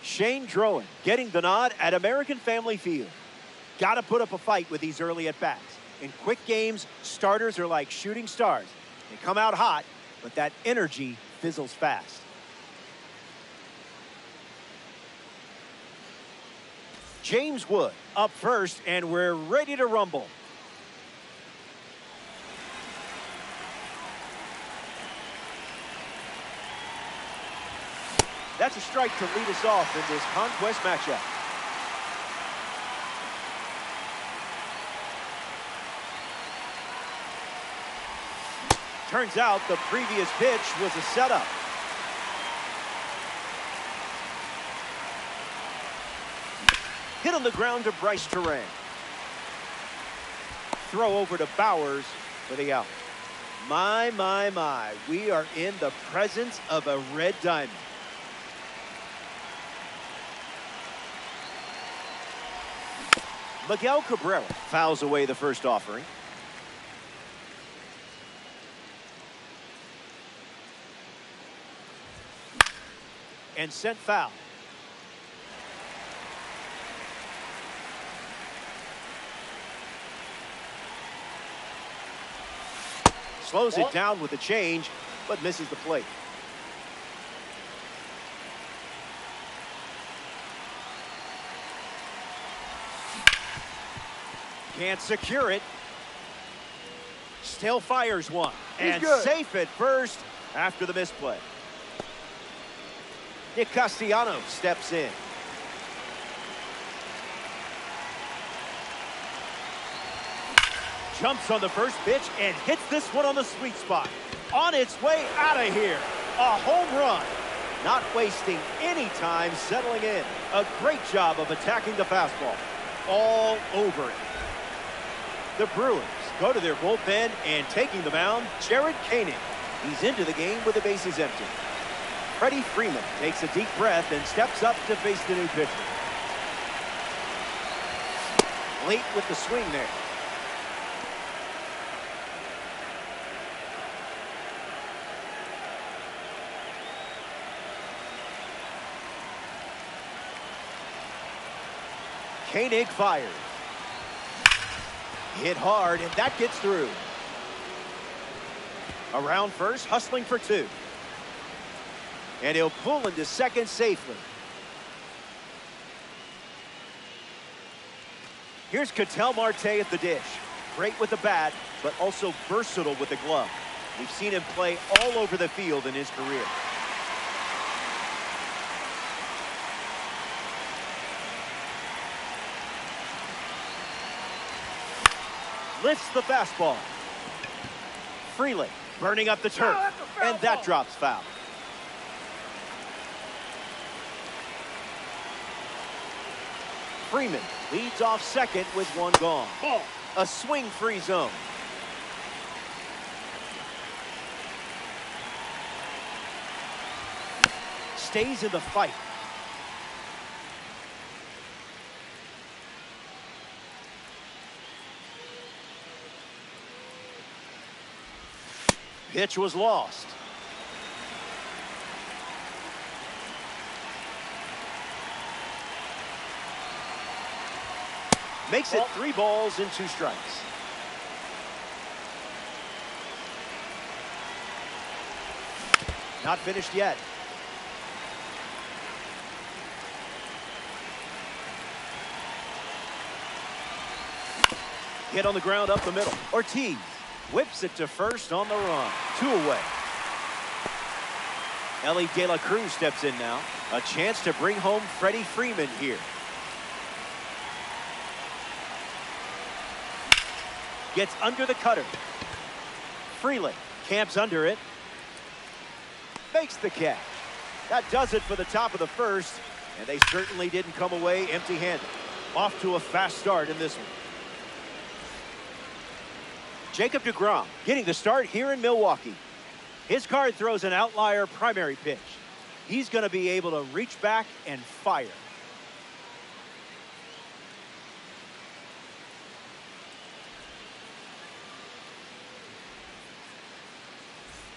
Shane Drowan getting the nod at American Family Field. Got to put up a fight with these early at-bats. In quick games, starters are like shooting stars. They come out hot, but that energy fizzles fast. James Wood up first, and we're ready to rumble. That's a strike to lead us off in this conquest matchup. Turns out the previous pitch was a setup. Hit on the ground to Bryce Terang. Throw over to Bowers for the out. My. We are in the presence of a red diamond. Miguel Cabrera fouls away the first offering. And sent foul. Slows it down with the change, but misses the plate. Can't secure it. Still fires one. And safe at first after the misplay. Nick Castellanos steps in. Jumps on the first pitch and hits this one on the sweet spot. On its way out of here. A home run. Not wasting any time settling in. A great job of attacking the fastball. All over it. The Brewers go to their bullpen and taking the mound, Jared Koenig. He's into the game with the bases empty. Freddie Freeman takes a deep breath and steps up to face the new pitcher. Late with the swing there. Koenig fires. Hit hard, and that gets through. Around first, hustling for two. And he'll pull into second safely. Here's Ketel Marte at the dish. Great with the bat, but also versatile with the glove. We've seen him play all over the field in his career. Lifts the fastball. Freely burning up the turf. And that drops foul. Freeman leads off second with one gone. A swing-free zone. Stays in the fight. Pitch was lost. Makes it 3 balls and 2 strikes. Not finished yet. Hit on the ground up the middle. Ortiz whips it to first on the run. 2 away. Ellie De La Cruz steps in now. A chance to bring home Freddie Freeman here. Gets under the cutter. Freely camps under it. Makes the catch. That does it for the top of the first, and they certainly didn't come away empty-handed. Off to a fast start in this one. Jacob deGrom getting the start here in Milwaukee. His card throws an outlier primary pitch. He's going to be able to reach back and fire.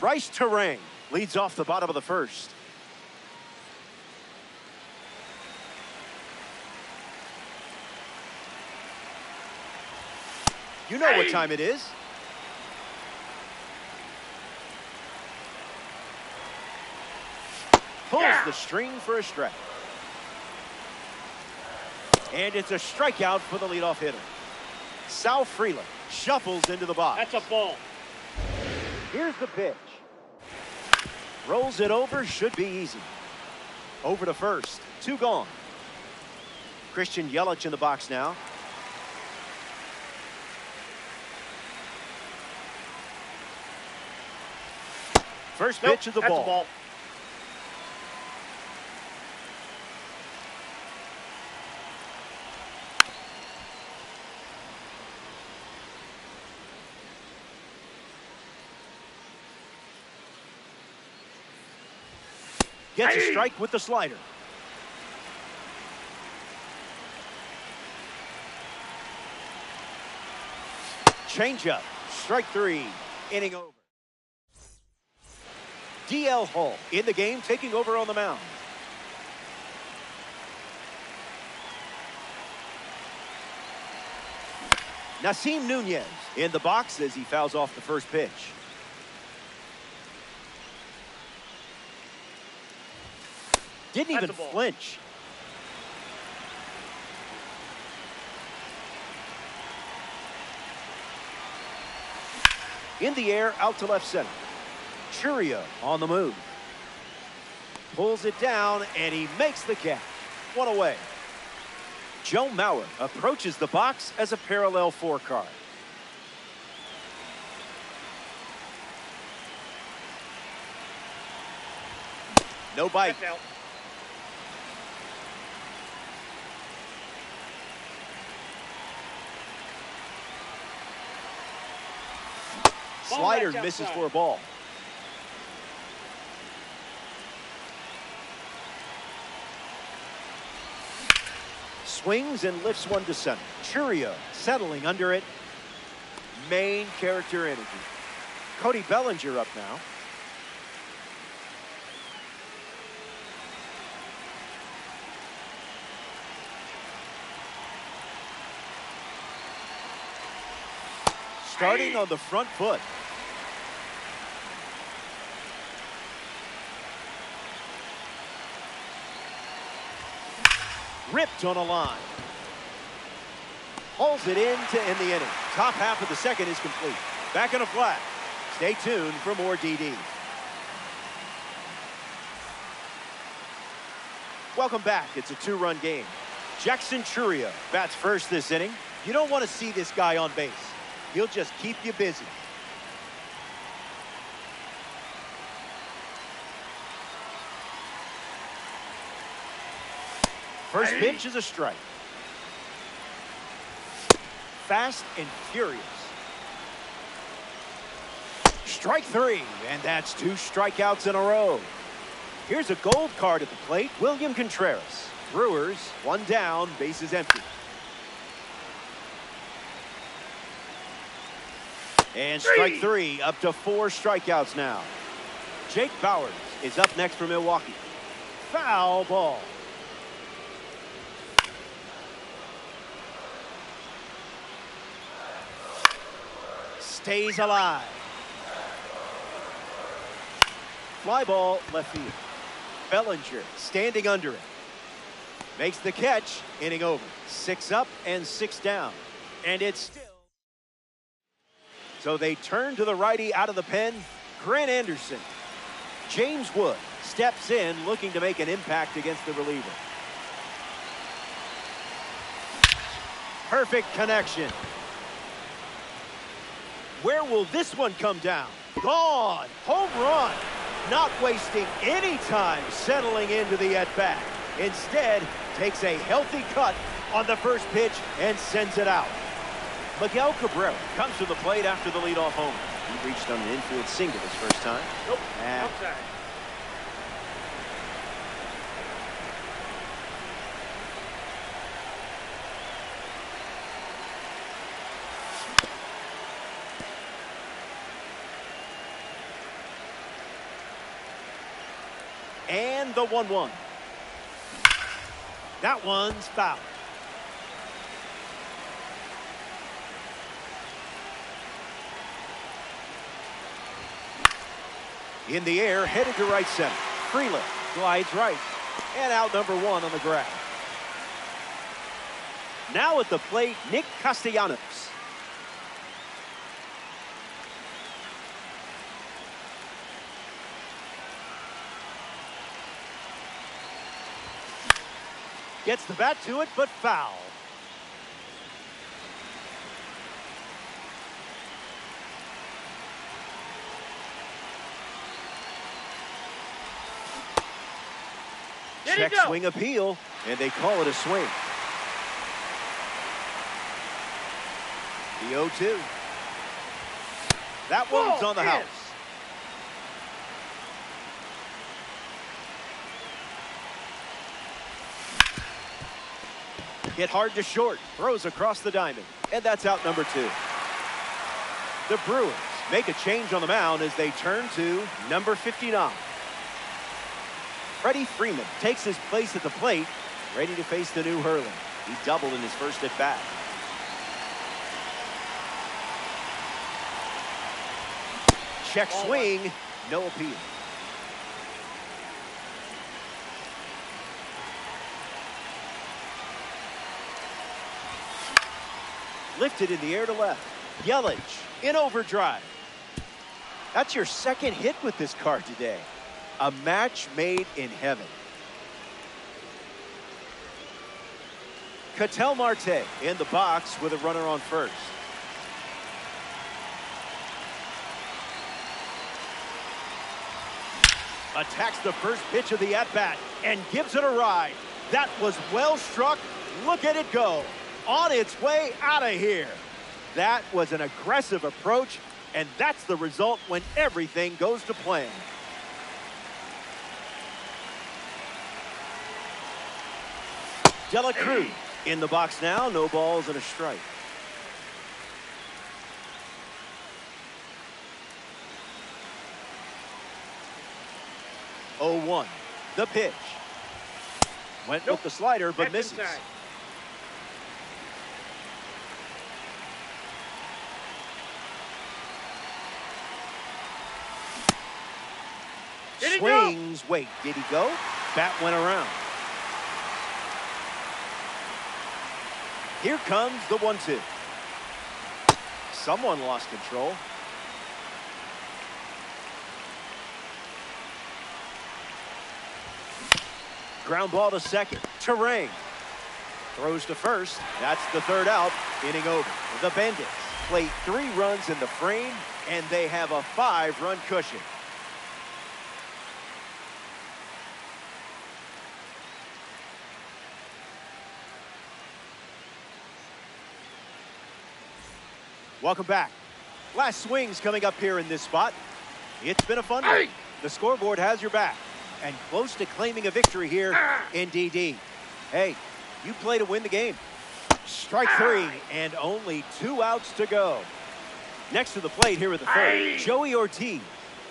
Bryce Terang leads off the bottom of the first. You know what time it is. Pulls the string for a strike. And it's a strikeout for the leadoff hitter. Sal Freeland shuffles into the box. That's a ball. Here's the pitch. Rolls it over, should be easy. Over to first, 2 gone. Christian Yelich in the box now. First pitch of the ball. That's a ball. Gets a strike with the slider. Changeup. Strike 3. Inning over. DL Hall in the game, taking over on the mound. Nasim Nunez in the box as he fouls off the first pitch. Didn't even flinch. In the air, out to left center. Churio on the move. Pulls it down, and he makes the catch. One away. Joe Mauer approaches the box as a parallel 4 card. No bite. Slider misses for a ball. Swings and lifts one to center. Churio settling under it. Main character energy. Cody Bellinger up now. Starting on the front foot. Ripped on a line. Hauls it in to end the inning. Top half of the second is complete. Back in a flat. Stay tuned for more DD. Welcome back. It's a 2-run game. Jackson Churio bats first this inning. You don't want to see this guy on base. He'll just keep you busy. First pitch is a strike. Fast and furious. Strike 3, and that's 2 strikeouts in a row. Here's a gold card at the plate, William Contreras. Brewers, 1 down, bases empty. And strike 3, up to 4 strikeouts now. Jake Bauers is up next for Milwaukee. Foul ball. Stays alive. Fly ball left field. Bellinger standing under it. Makes the catch. Inning over. 6 up and 6 down. And it's still. So they turn to the righty out of the pen. Grant Anderson. James Wood steps in looking to make an impact against the reliever. Perfect connection. Where will this one come down? Gone. Home run. Not wasting any time settling into the at-bat. Instead, takes a healthy cut on the first pitch and sends it out. Miguel Cabrera comes to the plate after the leadoff homer. He reached on an infield single his first time. Nope. Outside. And the 1-1. That one's foul. In the air, headed to right center. Freeland glides right. And out number 1 on the grab. Now at the plate, Nick Castellanos. Gets the bat to it, but foul. Check swing appeal, and they call it a swing. The 0-2. That one's on the house. Hit hard to short. Throws across the diamond. And that's out number 2. The Bruins make a change on the mound as they turn to number 59. Freddie Freeman takes his place at the plate, ready to face the new hurler. He doubled in his first at bat. Check swing, no appeal. Lifted in the air to left. Yelich in overdrive. That's your second hit with this card today. A match made in heaven. Ketel Marte in the box with a runner on first. Attacks the first pitch of the at-bat and gives it a ride. That was well struck. Look at it go. On its way out of here. That was an aggressive approach, and that's the result when everything goes to plan. De La Cruz in the box now. No balls and a strike. Oh, 1. The pitch. Went with the slider, but misses. Swings. Wait, did he go? Bat went around. Here comes the 1-2. Someone lost control. Ground ball to second. Terang throws to first. That's the third out. Inning over. The Bandits play 3 runs in the frame, and they have a 5-run cushion. Welcome back. Last swings coming up here in this spot. It's been a fun one. The scoreboard has your back. And close to claiming a victory here in DD. Hey, you play to win the game. Strike 3 and only 2 outs to go. Next to the plate here with the third, Joey Ortiz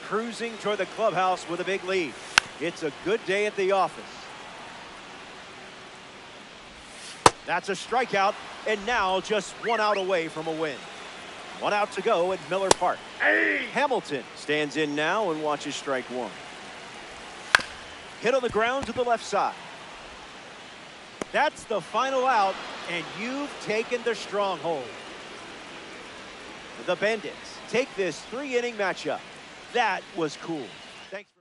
cruising toward the clubhouse with a big lead. It's a good day at the office. That's a strikeout, and now just 1 out away from a win. 1 out to go at Miller Park. Hamilton stands in now and watches strike 1. Hit on the ground to the left side. That's the final out, and you've taken the stronghold. The Bandits take this 3-inning matchup. That was cool. Thanks.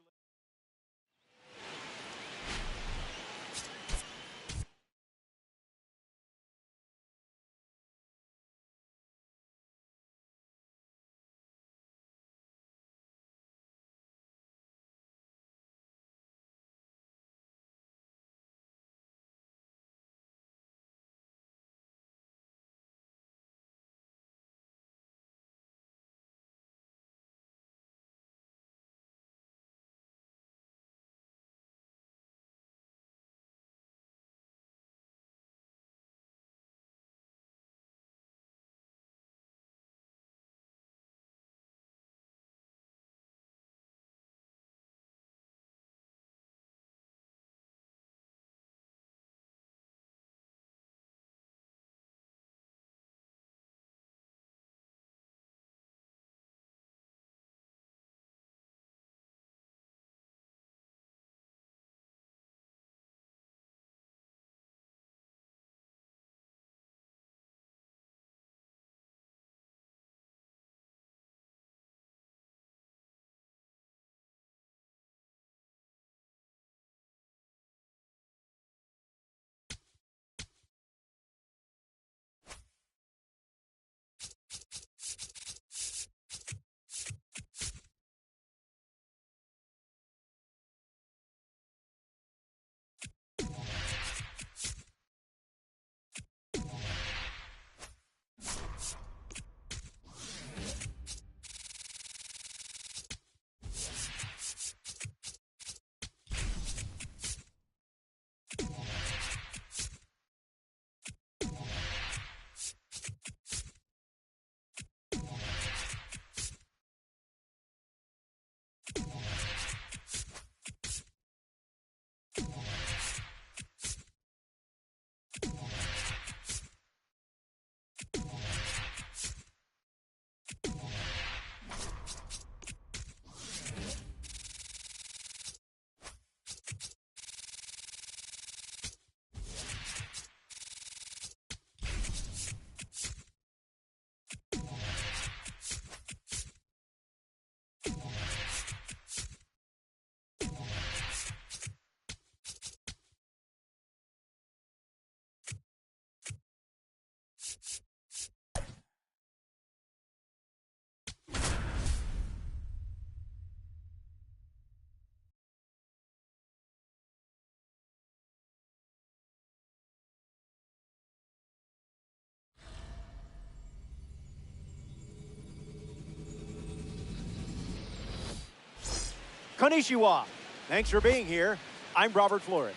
Konnichiwa. Thanks for being here. I'm Robert Flores.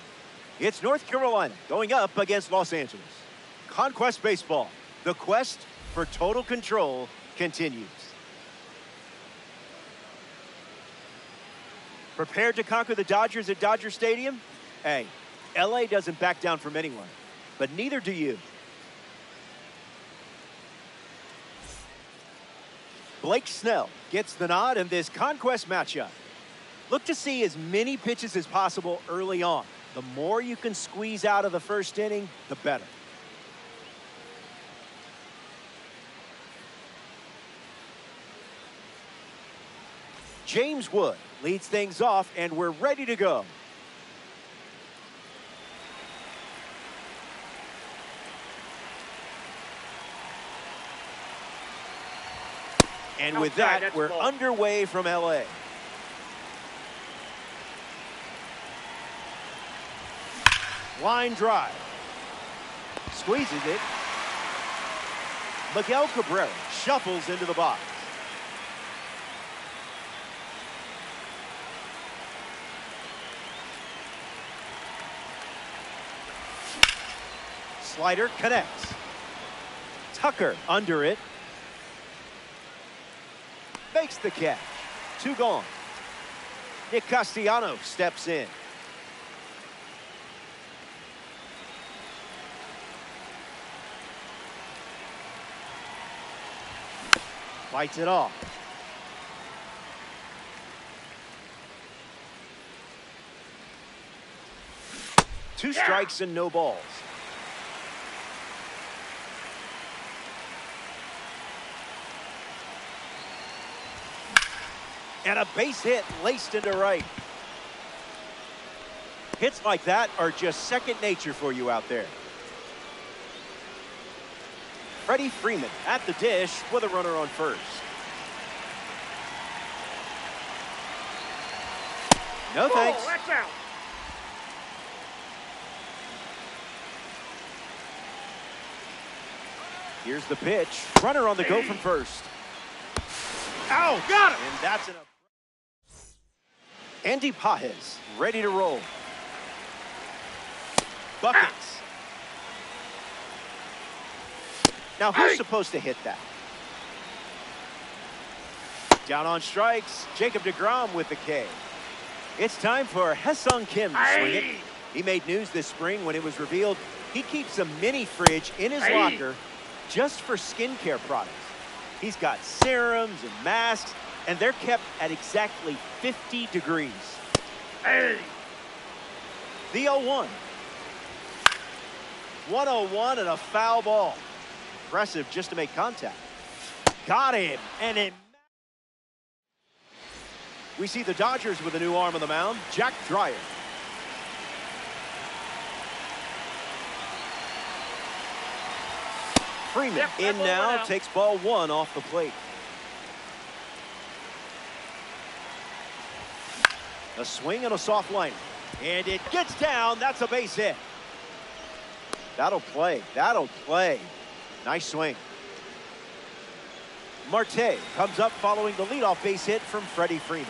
It's North Carolina going up against Los Angeles. Conquest Baseball. The quest for total control continues. Prepared to conquer the Dodgers at Dodger Stadium? Hey, LA doesn't back down from anyone, but neither do you. Blake Snell gets the nod in this conquest matchup. Look to see as many pitches as possible early on. The more you can squeeze out of the first inning, the better. James Wood leads things off, and we're ready to go. And with that, we're underway from LA. Line drive. Squeezes it. Miguel Cabrera shuffles into the box. Slider connects. Tucker under it. Makes the catch. 2 gone. Nick Castellanos steps in. Fights it off. Two strikes and no balls. And a base hit laced into right. Hits like that are just second nature for you out there. Freddie Freeman at the dish with a runner on first. No thanks. That's out. Here's the pitch. Runner on the go from first. Ow! Got him! And that's enough. Andy Pajes ready to roll. Buckets. Now who's supposed to hit that? Down on strikes, Jacob deGrom with the K. It's time for Ha-Seong Kim to swing it. He made news this spring when it was revealed he keeps a mini fridge in his locker just for skincare products. He's got serums and masks, and they're kept at exactly 50 degrees. The 0-1. 101 and a foul ball. Impressive just to make contact. Got him, and it. We see the Dodgers with a new arm on the mound, Jack Dreyer. Freeman in now, takes ball 1 off the plate. A swing and a soft liner. And it gets down. That's a base hit. That'll play. That'll play. Nice swing. Marte comes up following the leadoff base hit from Freddie Freeman.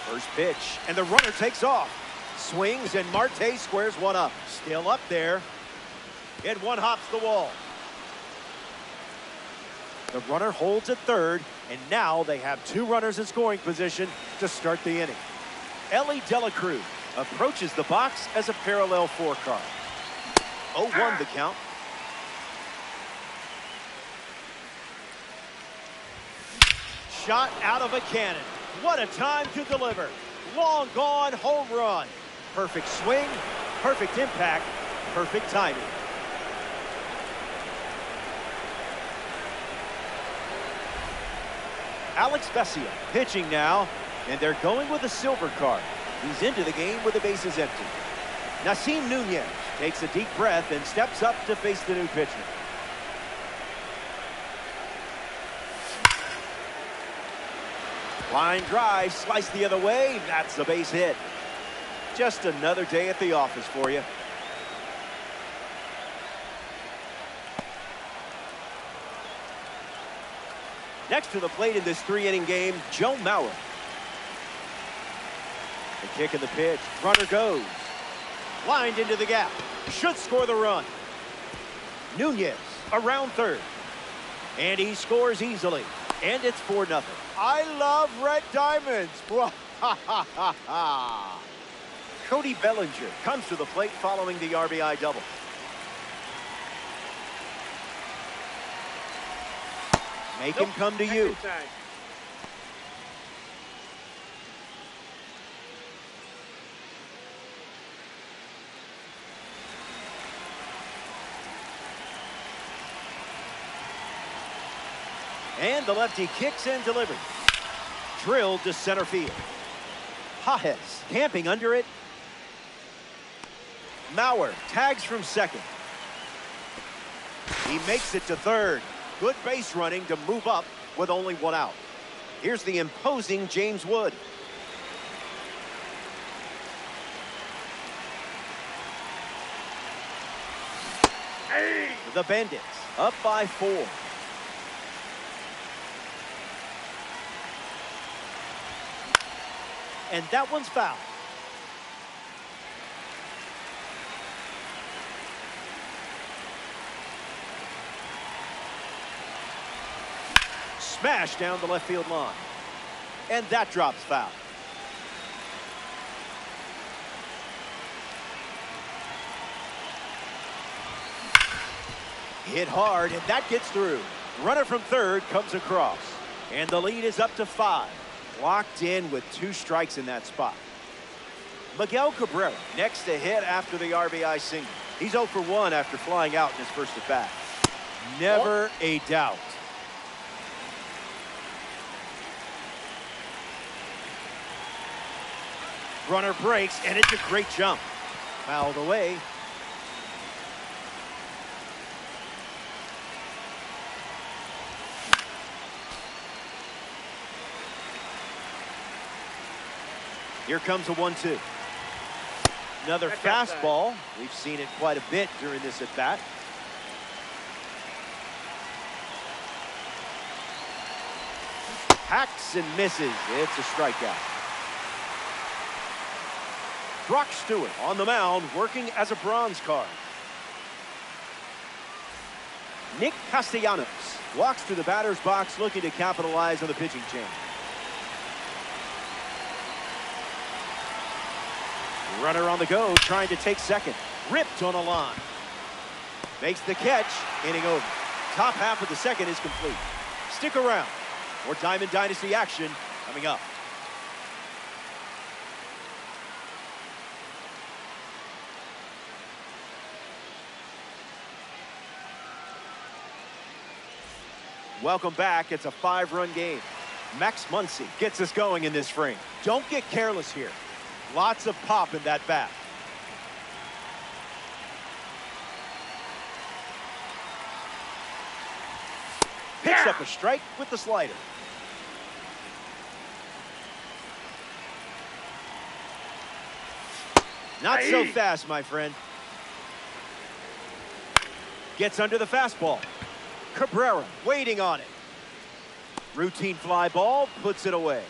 First pitch, and the runner takes off. Swings, and Marte squares one up. Still up there. And one hops the wall. The runner holds at third, and now they have 2 runners in scoring position to start the inning. Ellie De La Cruz approaches the box as a parallel 4 card. 0-1 the count. Shot out of a cannon. What a time to deliver. Long gone, home run. Perfect swing, perfect impact, perfect timing. Alex Vesia pitching now, and they're going with a silver card. He's into the game with the bases empty. Nasim Nunez takes a deep breath and steps up to face the new pitcher. Line drive, sliced the other way. That's a base hit. Just another day at the office for you. Next to the plate in this 3-inning game, Joe Mauer. The kick and the pitch. Runner goes. Lined into the gap. Should score the run. Nunez around third. And he scores easily. And it's 4-0. I love red diamonds. Cody Bellinger comes to the plate following the RBI double. Make him come to you. And the lefty kicks and delivers. Drilled to center field. Pages camping under it. Mauer tags from second. He makes it to third. Good base running to move up with only 1 out. Here's the imposing James Wood. Hey. The Bandits up by 4. And that one's foul. Smash down the left field line. And that drops foul. Hit hard, and that gets through. Runner from third comes across. And the lead is up to 5. Locked in with 2 strikes in that spot. Miguel Cabrera next to hit after the RBI single. He's 0 for 1 after flying out in his first at bat. Never a doubt. Runner breaks, and it's a great jump. Fouled away. Here comes a 1-2. Another fastball. We've seen it quite a bit during this at bat. Hacks and misses. It's a strikeout. Brock Stewart on the mound, working as a bronze card. Nick Castellanos walks to the batter's box, looking to capitalize on the pitching change. Runner on the go, trying to take second. Ripped on a line. Makes the catch, inning over. Top half of the second is complete. Stick around. More Diamond Dynasty action coming up. Welcome back. It's a 5-run game. Max Muncy gets us going in this frame. Don't get careless here. Lots of pop in that bat. Picks up a strike with the slider. Not so fast, my friend. Gets under the fastball. Cabrera waiting on it. Routine fly ball, puts it away.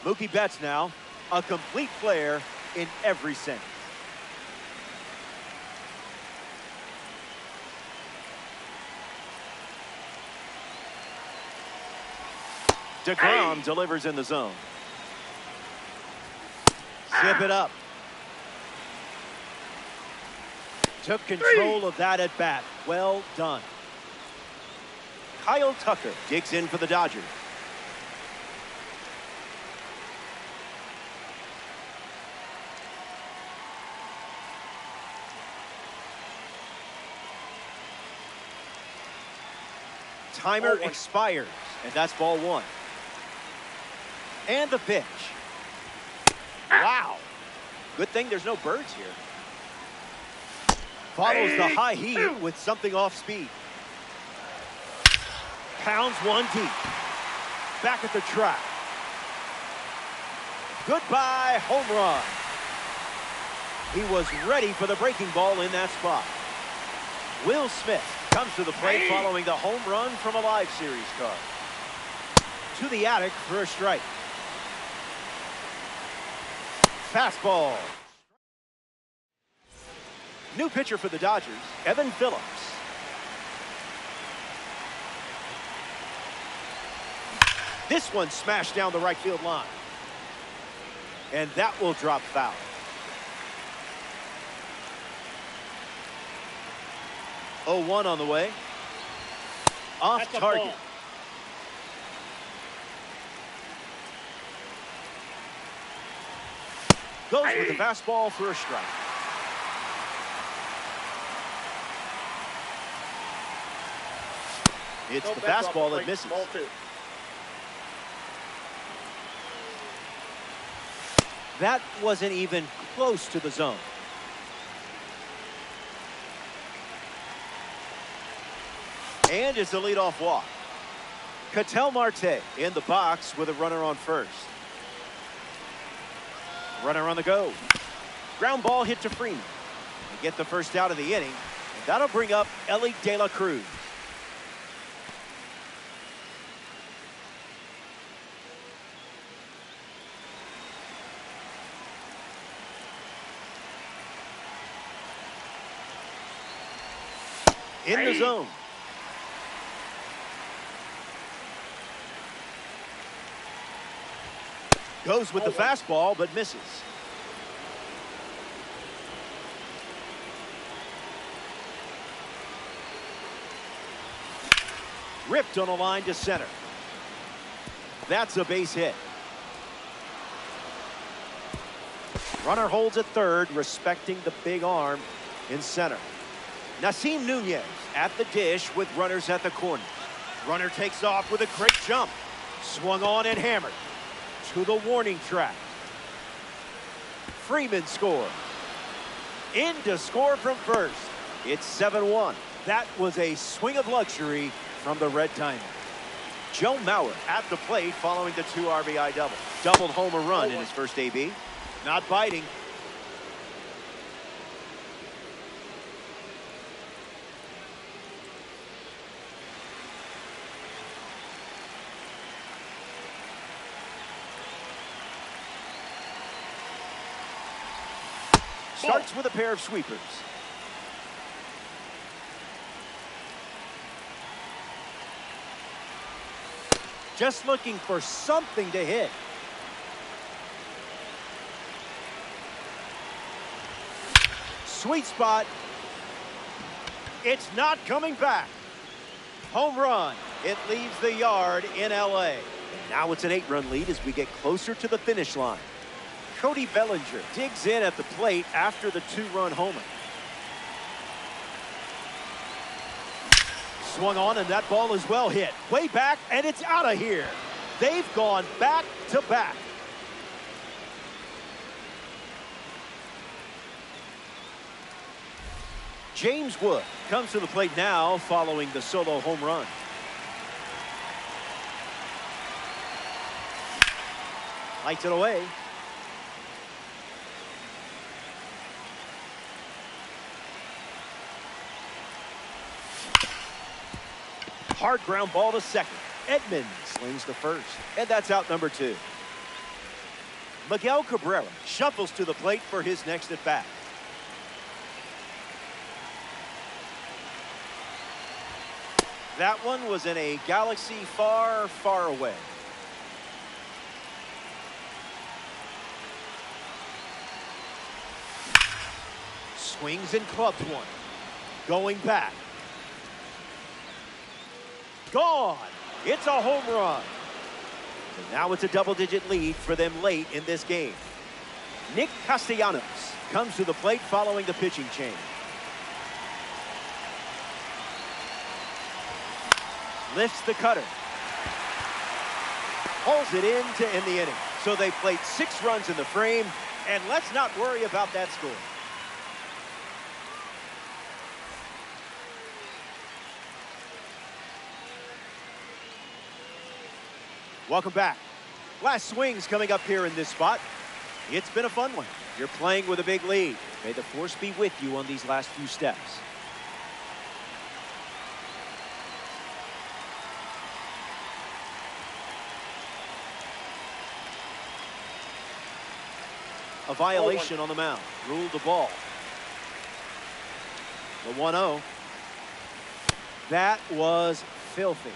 Mookie Betts now, a complete player in every sense. DeGrom delivers in the zone. Zip it up. Took control of that at bat. Well done. Kyle Tucker digs in for the Dodgers. Timer expires, and that's ball 1. And the pitch. Wow. Good thing there's no birds here. Follows the high heat with something off speed. Pounds one deep. Back at the track. Goodbye, home run. He was ready for the breaking ball in that spot. Will Smith comes to the plate following the home run from a live series card. To the attic for a strike. Fastball. New pitcher for the Dodgers, Evan Phillips. This one smashed down the right field line. And that will drop foul. Oh, 1 on the way. Off That's a target. ball. Goes with the fastball for a strike. It's No, the that's off fastball the that plate. misses. Ball 2. That wasn't even close to the zone. And it's a leadoff walk. Ketel Marte in the box with a runner on first. Runner on the go. Ground ball hit to Freeman. They get the first out of the inning, and that'll bring up Ellie De La Cruz. In the zone. Goes with the fastball, but misses. Ripped on a line to center. That's a base hit. Runner holds at third, respecting the big arm in center. Nasim Nunez at the dish with runners at the corner. Runner takes off with a great jump. Swung on and hammered to the warning track. Freeman scores. In to score from first. It's 7-1. That was a swing of luxury from the red diamond. Joe Mauer at the plate following the 2 RBI double. Doubled home a run in his first AB. Not biting. Starts with a pair of sweepers. Just looking for something to hit. Sweet spot. It's not coming back. Home run. It leaves the yard in LA. And now it's an 8-run lead as we get closer to the finish line. Cody Bellinger digs in at the plate after the 2-run homer. Swung on, and that ball is well hit. Way back, and it's out of here. They've gone back to back. James Wood comes to the plate now following the solo home run. Lights it away. Hard ground ball to second. Edmonds slings the first, and that's out number 2. Miguel Cabrera shuffles to the plate for his next at bat. That one was in a galaxy far, far away. Swings and clubs one. Going back. Gone. It's a home run. And now it's a double-digit lead for them late in this game. Nick Castellanos comes to the plate following the pitching change. Lifts the cutter. Pulls it in to end the inning. So they played 6 runs in the frame, and let's not worry about that score. Welcome back. Last swings coming up here in this spot. It's been a fun one. You're playing with a big lead. May the force be with you on these last few steps. A violation on the mound. Ruled the ball. The 1-0. That was filthy.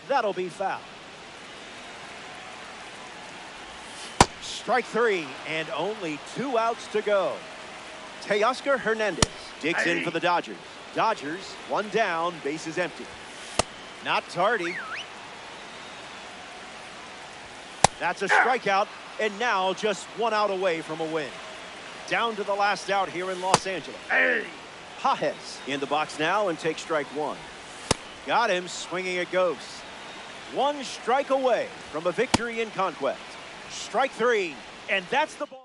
That'll be foul. Strike 3, and only 2 outs to go. Teoscar Hernandez digs in for the Dodgers. Dodgers, 1 down, bases empty. Not tardy. That's a strikeout, and now just 1 out away from a win. Down to the last out here in Los Angeles. Pages in the box now and takes strike 1. Got him swinging a ghost. 1 strike away from a victory in Conquest. Strike 3, and that's the ball.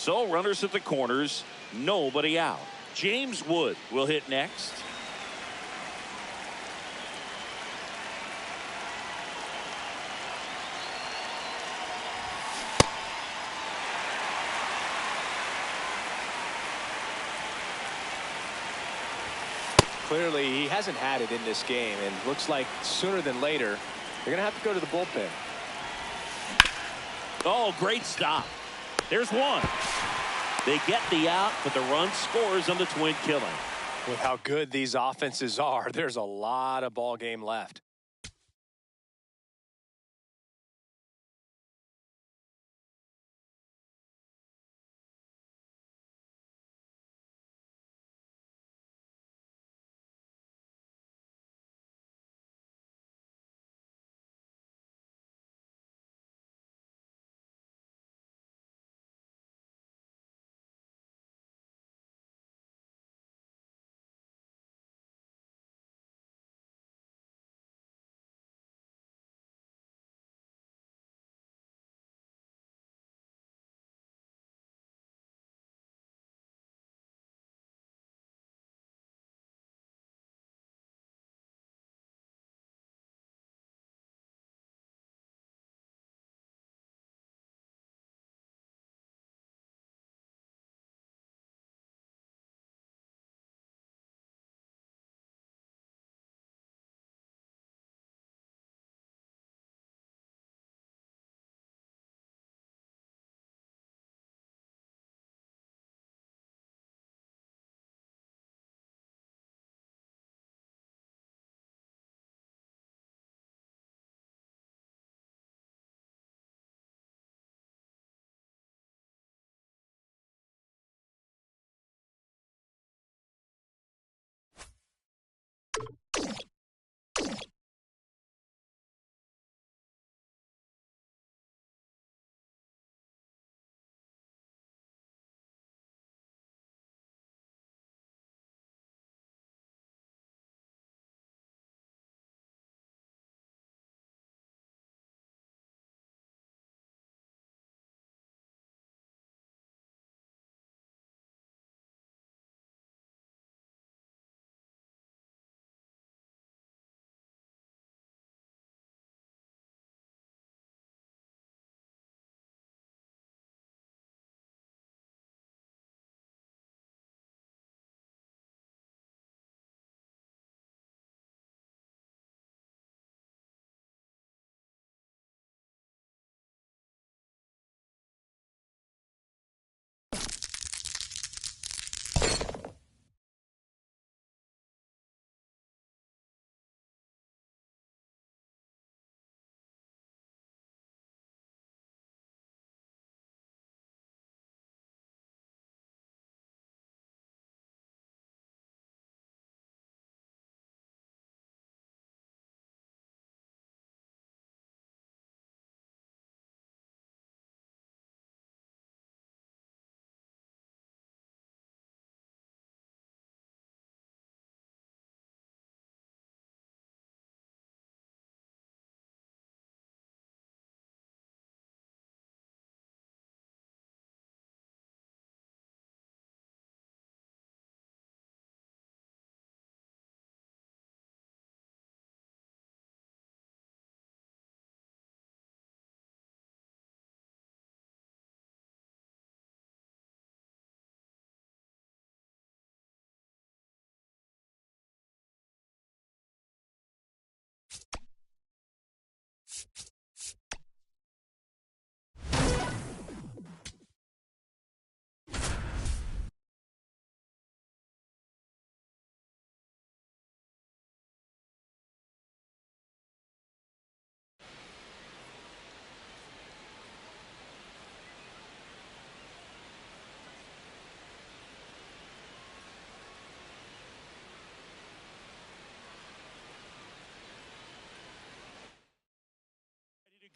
So runners at the corners, nobody out. James Wood will hit next. Clearly, he hasn't had it in this game, and looks like sooner than later, they're going to have to go to the bullpen. Oh, great stop. There's one. They get the out, but the run scores on the twin killing. With how good these offenses are, there's a lot of ball game left.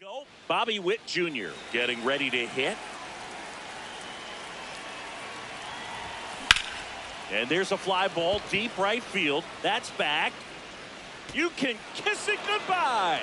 Go. Bobby Witt Jr. getting ready to hit. And there's a fly ball deep right field. That's back. You can kiss it goodbye.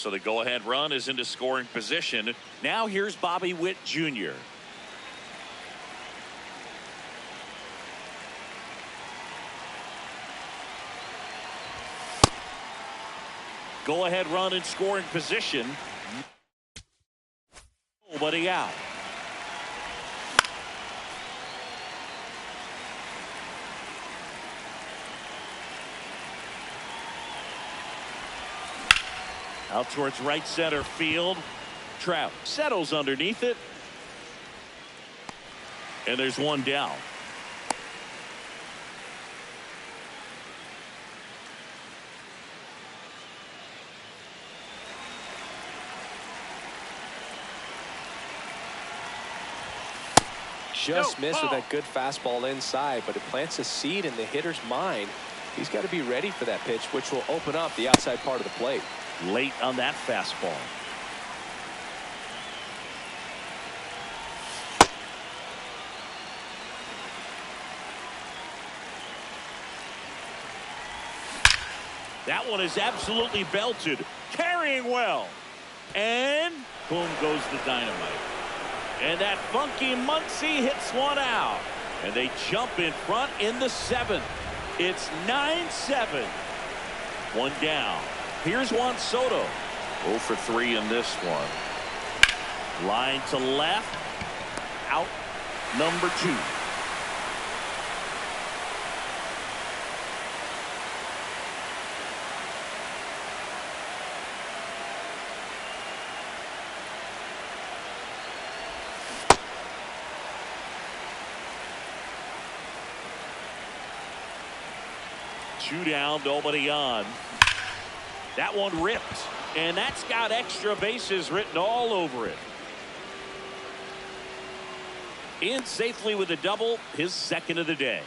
So the go-ahead run is into scoring position. Now here's Bobby Witt Jr. Go-ahead run in scoring position. Nobody out. Out towards right center field. Trout settles underneath it. And there's one down. Just missed with that good fastball inside, but it plants a seed in the hitter's mind. He's got to be ready for that pitch, which will open up the outside part of the plate. Late on that fastball. That one is absolutely belted. Carrying well. And boom goes the dynamite. And that funky Muncy hits one out. And they jump in front in the 7th. It's 9-7. One down. Here's Juan Soto. 0 for 3 in this one. Line to left. Out number 2. Two down, nobody on. That one ripped, and that's got extra bases written all over it. In safely with a double, his 2nd of the day.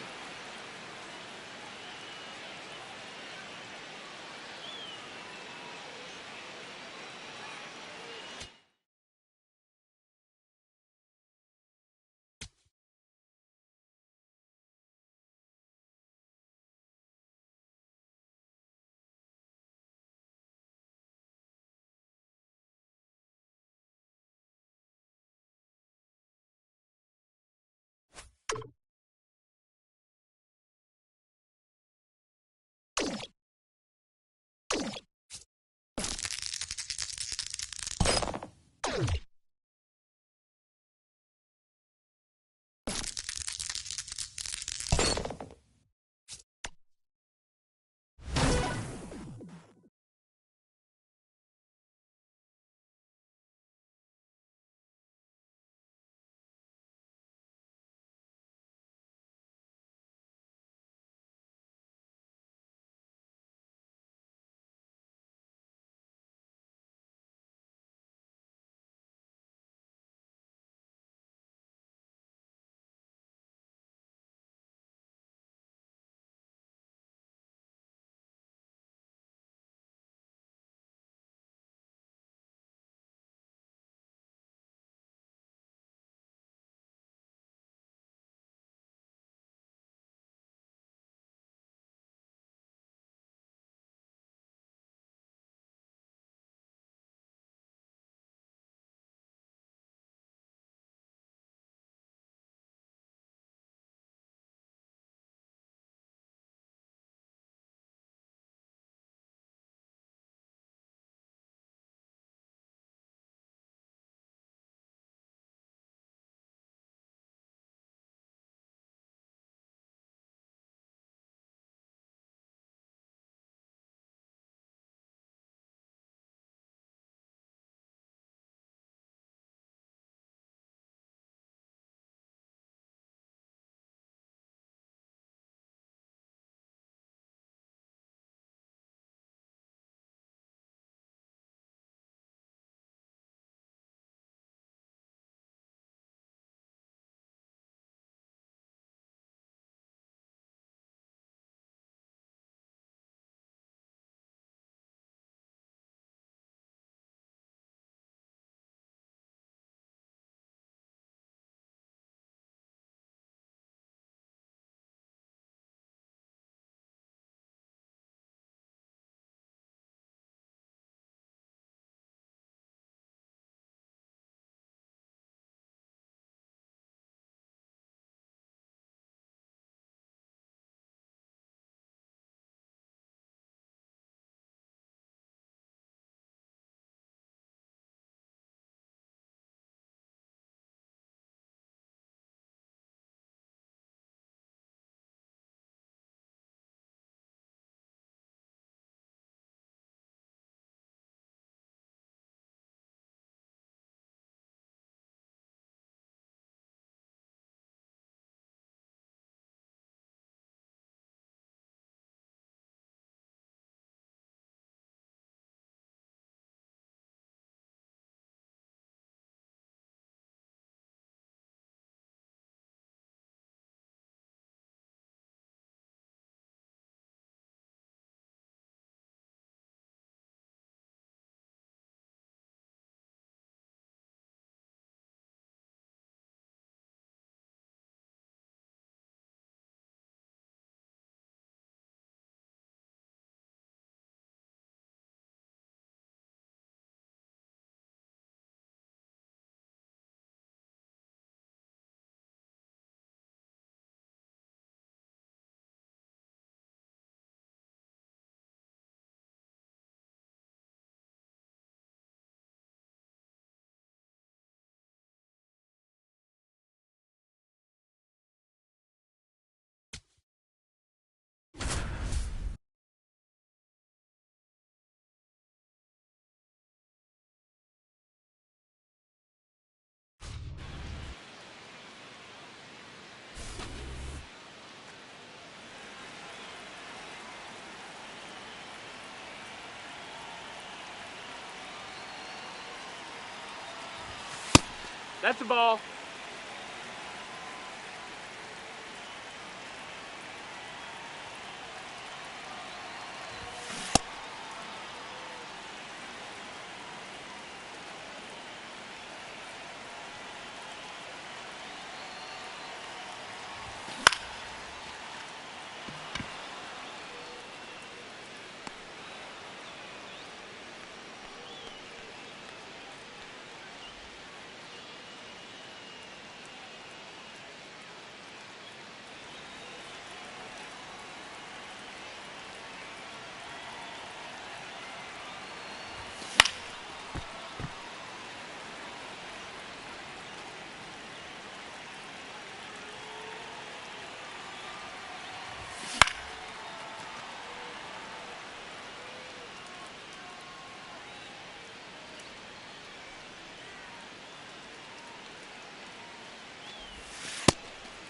That's the ball.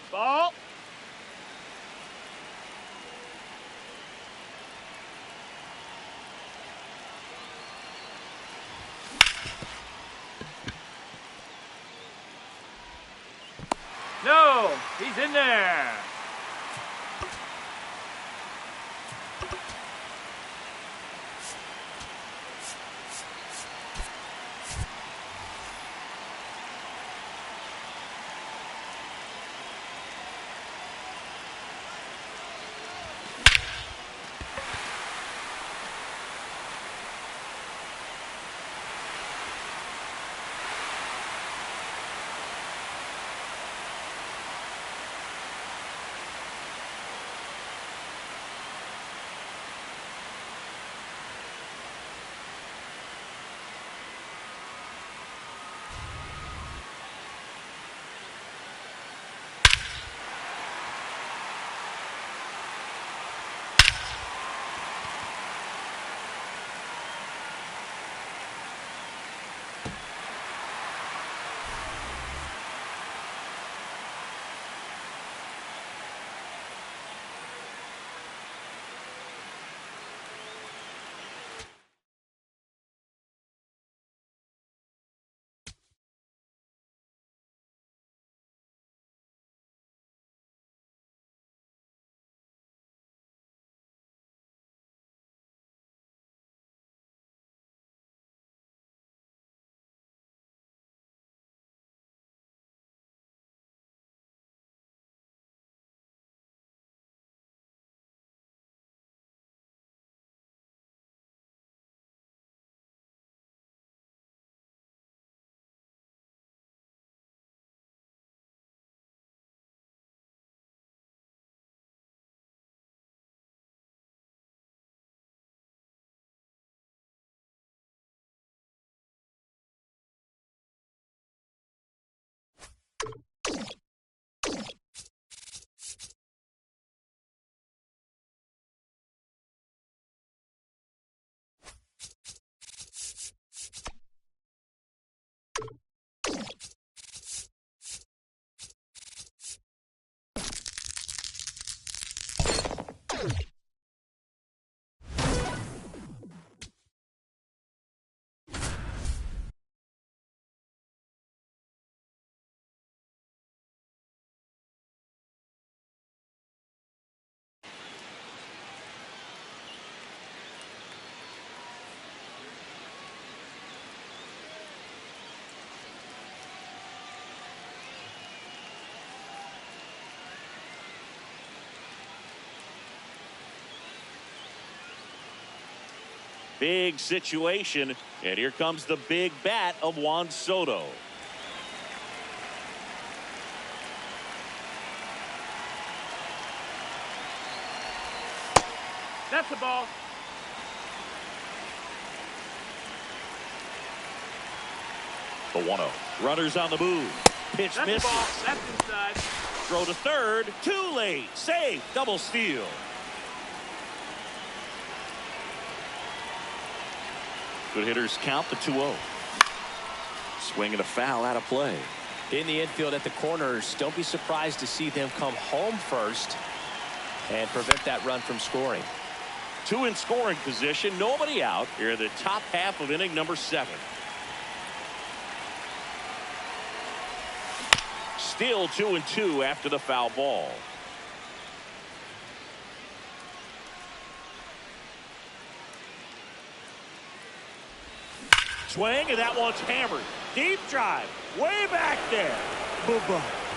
Ball. No, he's in there. Big situation, and here comes the big bat of Juan Soto. That's the ball. The 1-0. Runners on the move. Pitch That's misses. the ball. That's inside. Throw to third. Too late. Safe. Double steal. Good hitters count the 2-0. Swing and a foul out of play. In the infield at the corners, don't be surprised to see them come home first and prevent that run from scoring. 2 in scoring position, nobody out. Here in the top half of inning number 7. Still 2-2 after the foul ball. Swing, and that one's hammered. Deep drive. Way back there. Bye-bye.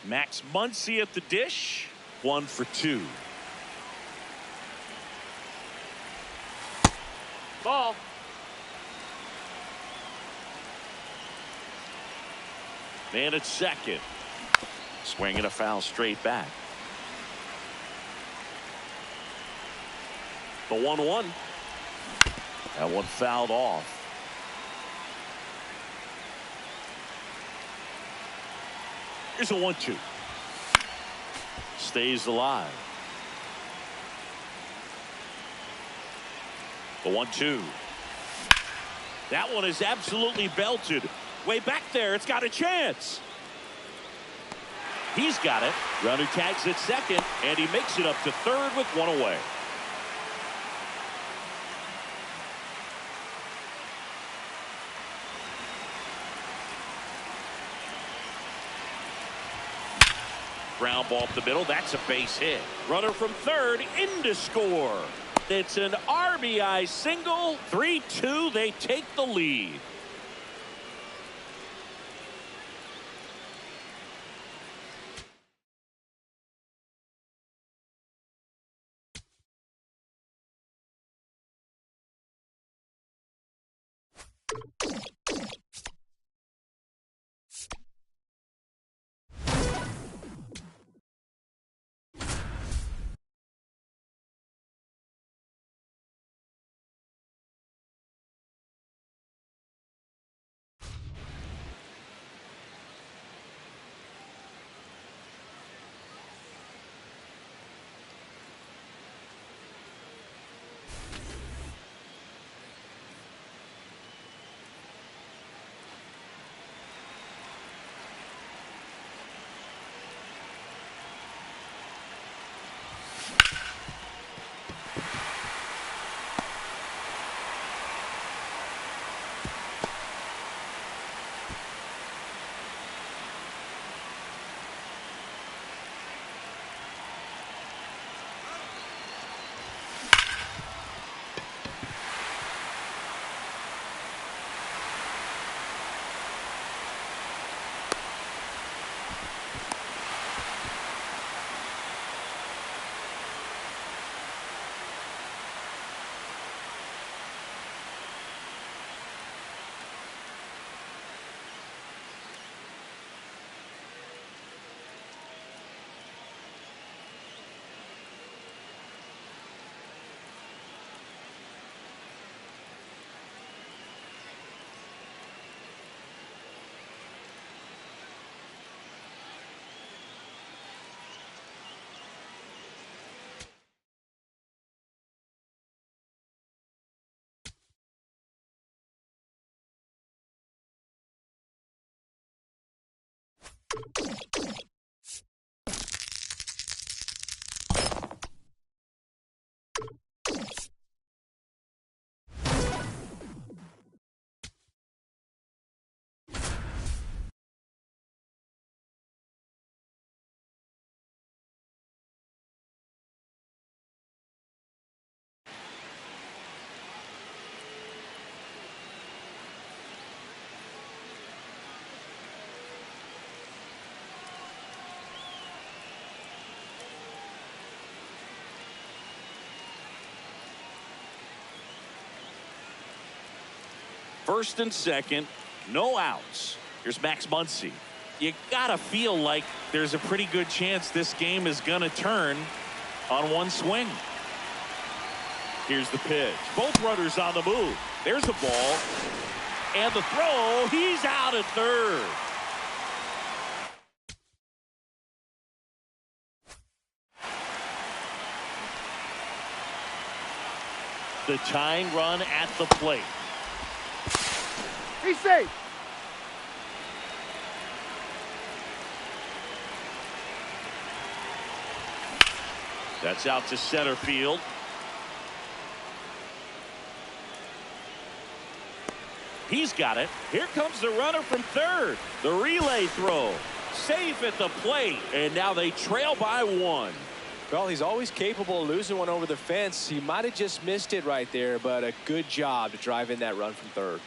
Max Muncy at the dish. 1 for 2. Ball. Man at second. Swinging a foul straight back. The 1-1. That one fouled off. Here's a 1-2. Stays alive. The 1-2. That one is absolutely belted. Way back there. It's got a chance. He's got it. Runner tags at second, and he makes it up to third with one away. Ground ball up the middle. That's a base hit. Runner from third in to score. It's an RBI single. 3-2. They take the lead. First and second, no outs. Here's Max Muncy. You gotta feel like there's a pretty good chance this game is gonna turn on one swing. Here's the pitch. Both runners on the move. There's a ball. And the throw. He's out at third. The tying run at the plate. He's safe. That's out to center field. He's got it. Here comes the runner from third. The relay throw. Safe at the plate. And now they trail by one. Well, he's always capable of losing one over the fence. He might have just missed it right there, but a good job to drive in that run from third.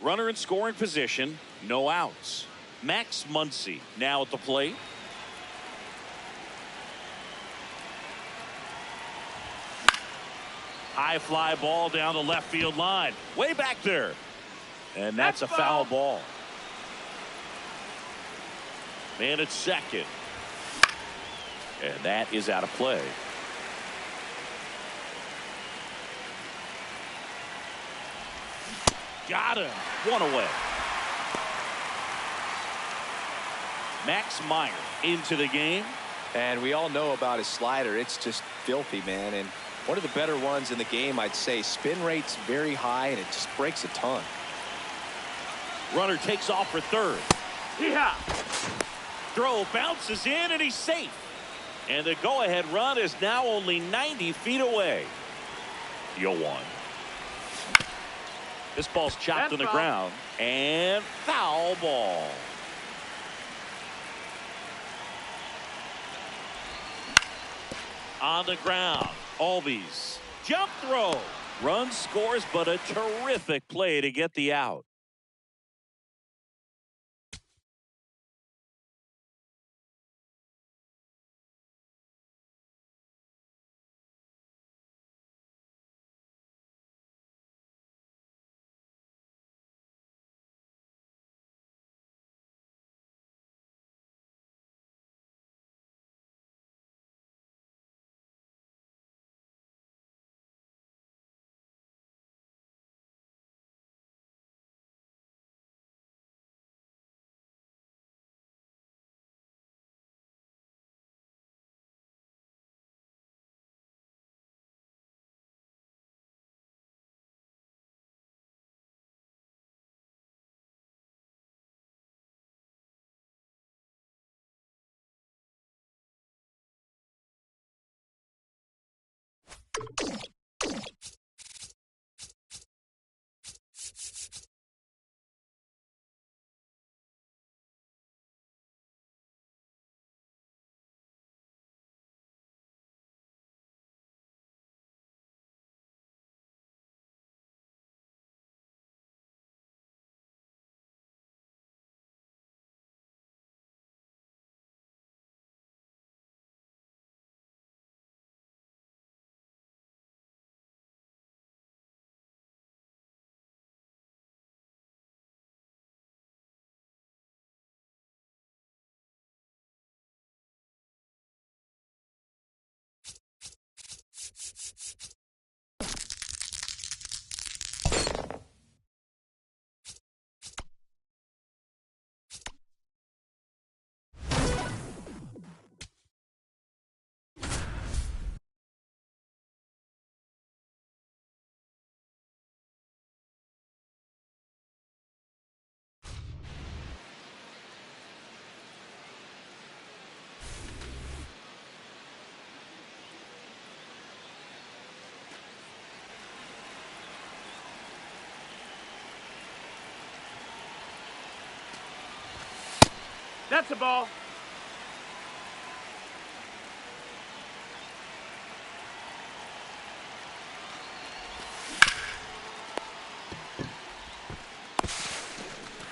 Runner in scoring position, no outs. Max Muncy now at the plate. High fly ball down the left field line. Way back there. And that's a foul ball. Man at second. And that is out of play. Got him. One away. Max Meyer into the game. And we all know about his slider. It's just filthy, man. And one of the better ones in the game, I'd say. Spin rate's very high, and it just breaks a ton. Runner takes off for third. Yeah. Throw bounces in, and he's safe. And the go-ahead run is now only 90 feet away. 0-1. This ball's chopped That's on the foul. ground. And foul ball. On the ground. Albies. Jump throw. Run scores, but a terrific play to get the out. That's a ball.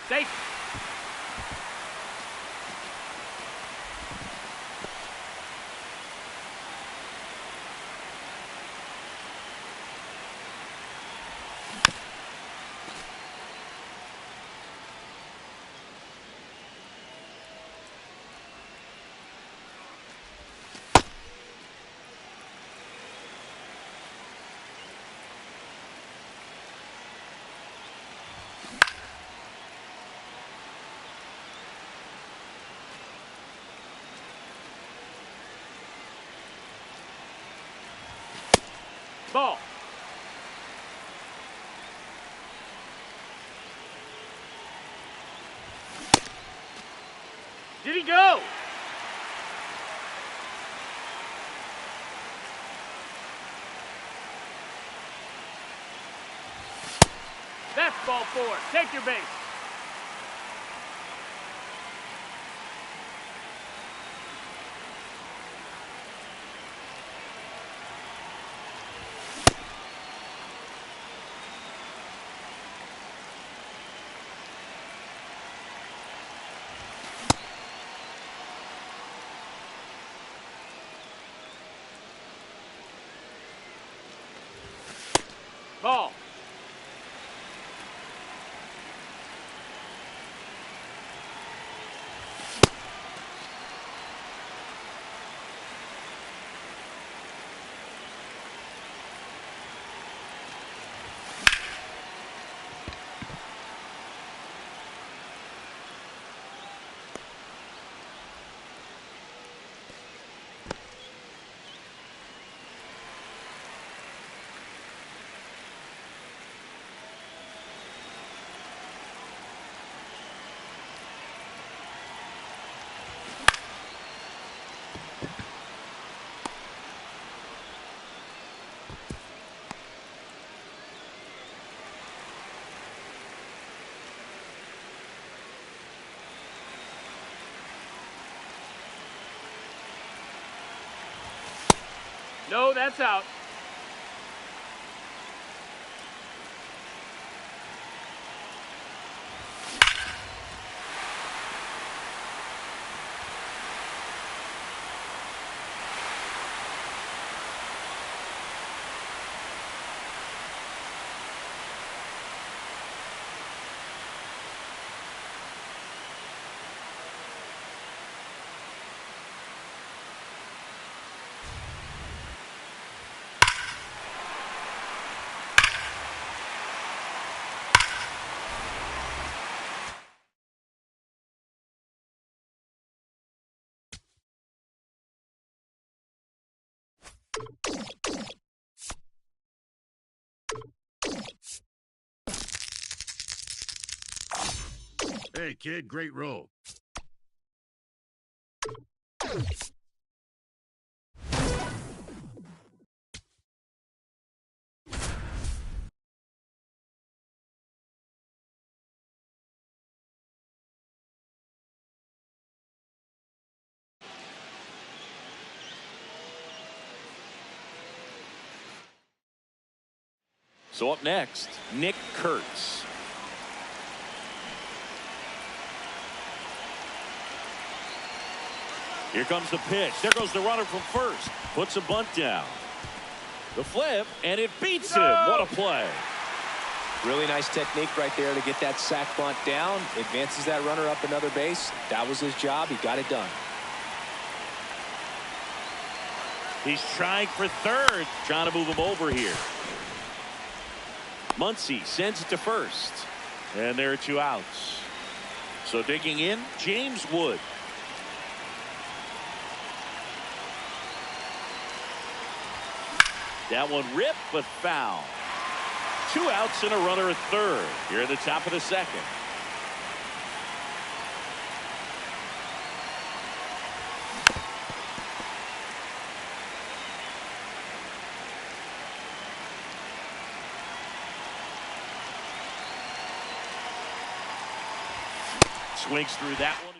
Safe. Ball. Did he go? That's ball 4. Take your base. Ball. No, that's out. Hey, kid, great roll. So up next, Nick Kurtz. Here comes the pitch. There goes the runner from first. Puts a bunt down. The flip, and it beats him. What a play. Really nice technique right there to get that sac bunt down. Advances that runner up another base. That was his job. He got it done. He's trying for third. Trying to move him over here. Muncy sends it to first. And there are 2 outs. So digging in, James Wood. That one ripped, but foul. 2 outs and a runner at third. Here at the top of the second. Swings through that one.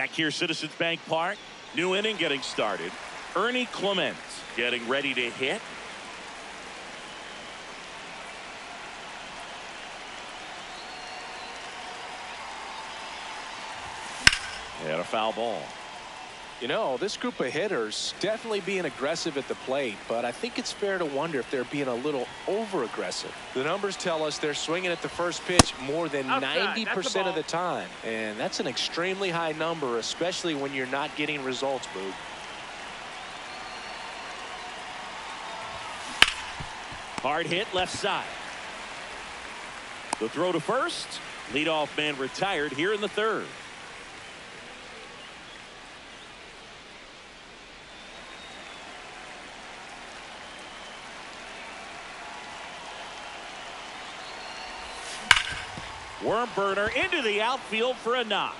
Back here, Citizens Bank Park. New inning getting started. Ernie Clement getting ready to hit. And a foul ball. You know, this group of hitters definitely being aggressive at the plate, but I think it's fair to wonder if they're being a little over aggressive. The numbers tell us they're swinging at the first pitch more than 90% of the time, and that's an extremely high number, especially when you're not getting results, Boog. Hard hit left side. The throw to first. Leadoff man retired here in the third. Worm burner into the outfield for a knock.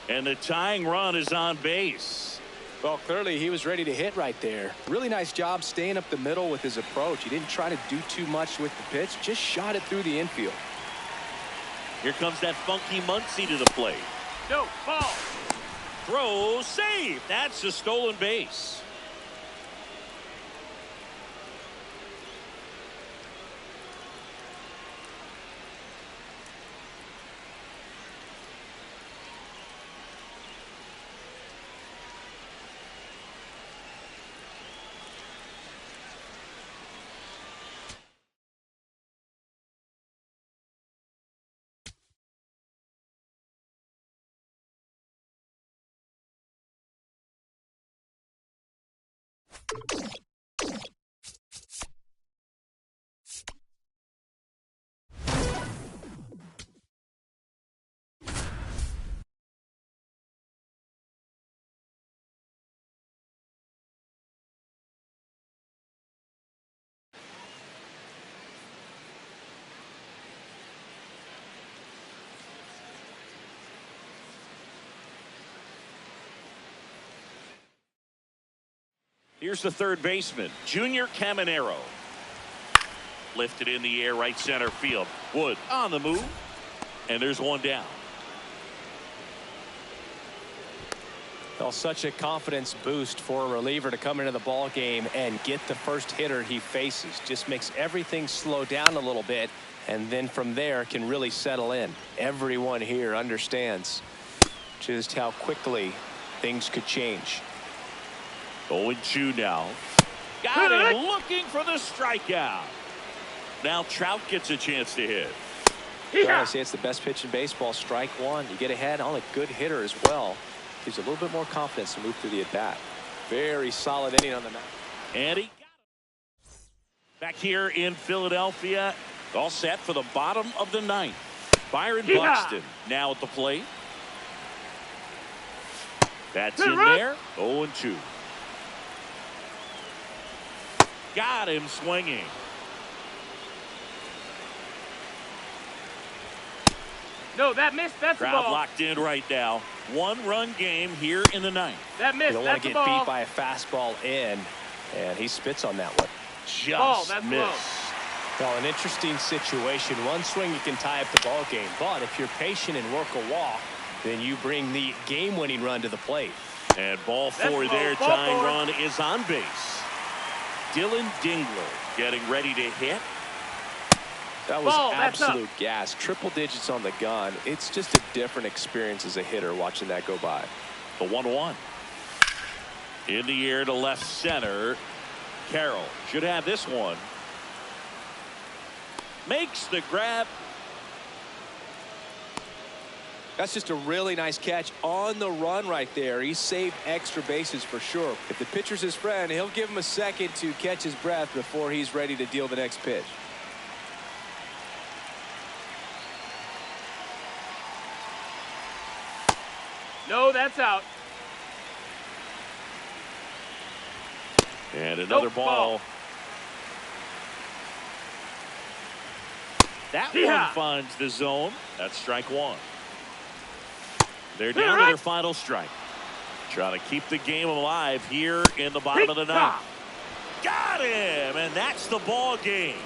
And the tying run is on base. Well, clearly he was ready to hit right there. Really nice job staying up the middle with his approach. He didn't try to do too much with the pitch, just shot it through the infield. Here comes that funky Muncy to the plate. No, ball. Throw, save. That's a stolen base. Here's the third baseman, Junior Caminero. Lifted in the air, right center field. Wood on the move. And there's one down. Well, such a confidence boost for a reliever to come into the ball game and get the first hitter he faces. Just makes everything slow down a little bit, and then from there can really settle in. Everyone here understands just how quickly things could change. 0-2 now. Got him looking for the strikeout. Now Trout gets a chance to hit. I say it's the best pitch in baseball. Strike one. You get ahead on a good hitter as well. Gives you a little bit more confidence to move through the at-bat. Very solid inning on the mound. And he got him. Back here in Philadelphia, all set for the bottom of the ninth. Byron Buxton now at the plate. That's in there. 0-2. Got him swinging. No, that missed. That's the Crowd ball. locked in right now. One-run game here in the ninth. That missed. You don't want to get beat by a fastball in, and he spits on that one. Just that's missed. low. Well, an interesting situation. One swing you can tie up the ball game, but if you're patient and work a walk, then you bring the game-winning run to the plate. And ball four there. Tying run is on base. Dylan Dingler getting ready to hit. That was absolute gas. Triple digits on the gun. It's just a different experience as a hitter watching that go by. The 1-1. In the air to left center. Carroll should have this one. Makes the grab. That's just a really nice catch on the run right there. He saved extra bases for sure. If the pitcher's his friend, he'll give him a second to catch his breath before he's ready to deal the next pitch. No, that's out. And another ball. That one finds the zone. That's strike one. They're down to their final strike. Trying to keep the game alive here in the bottom of the ninth. Got him, and that's the ball game.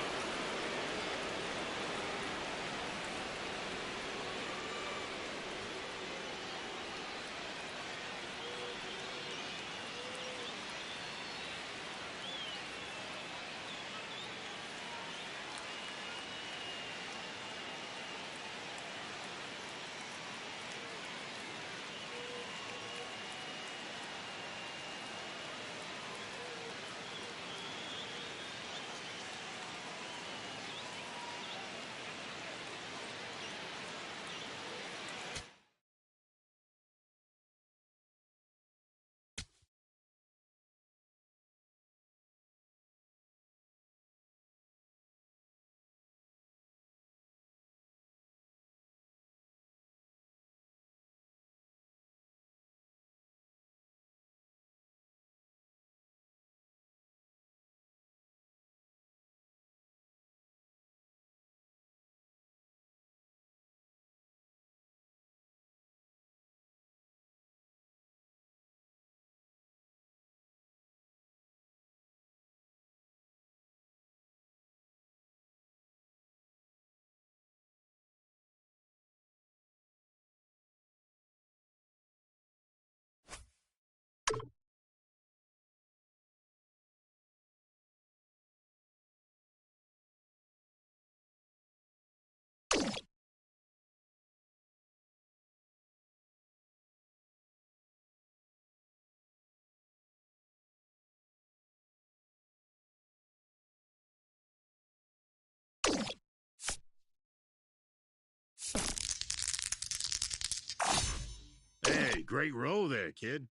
Great roll there, kid.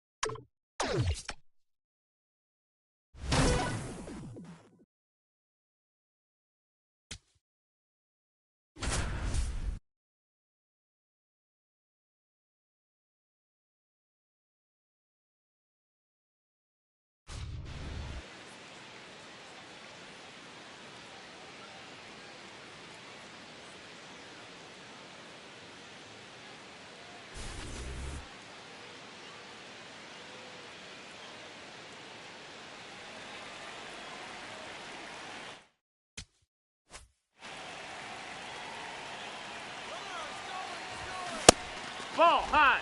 Ball high.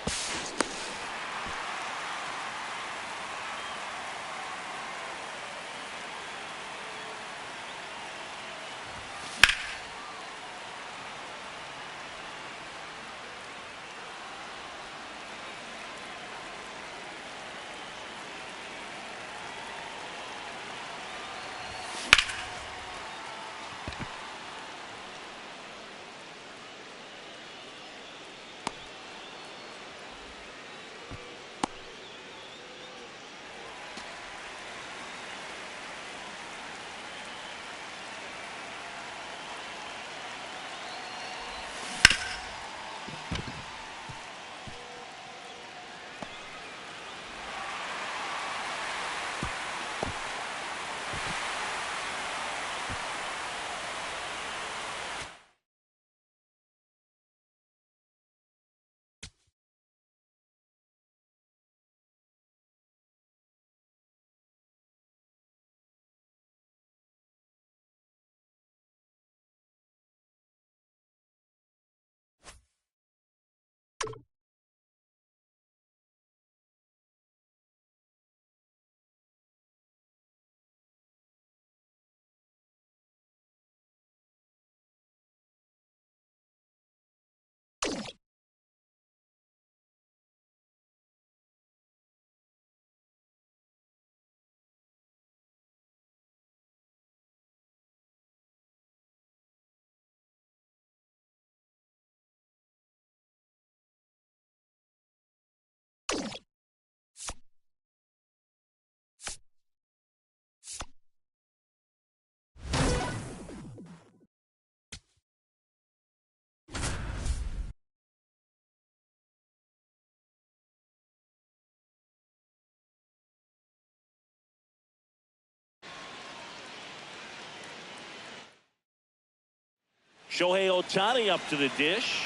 Shohei Ohtani up to the dish.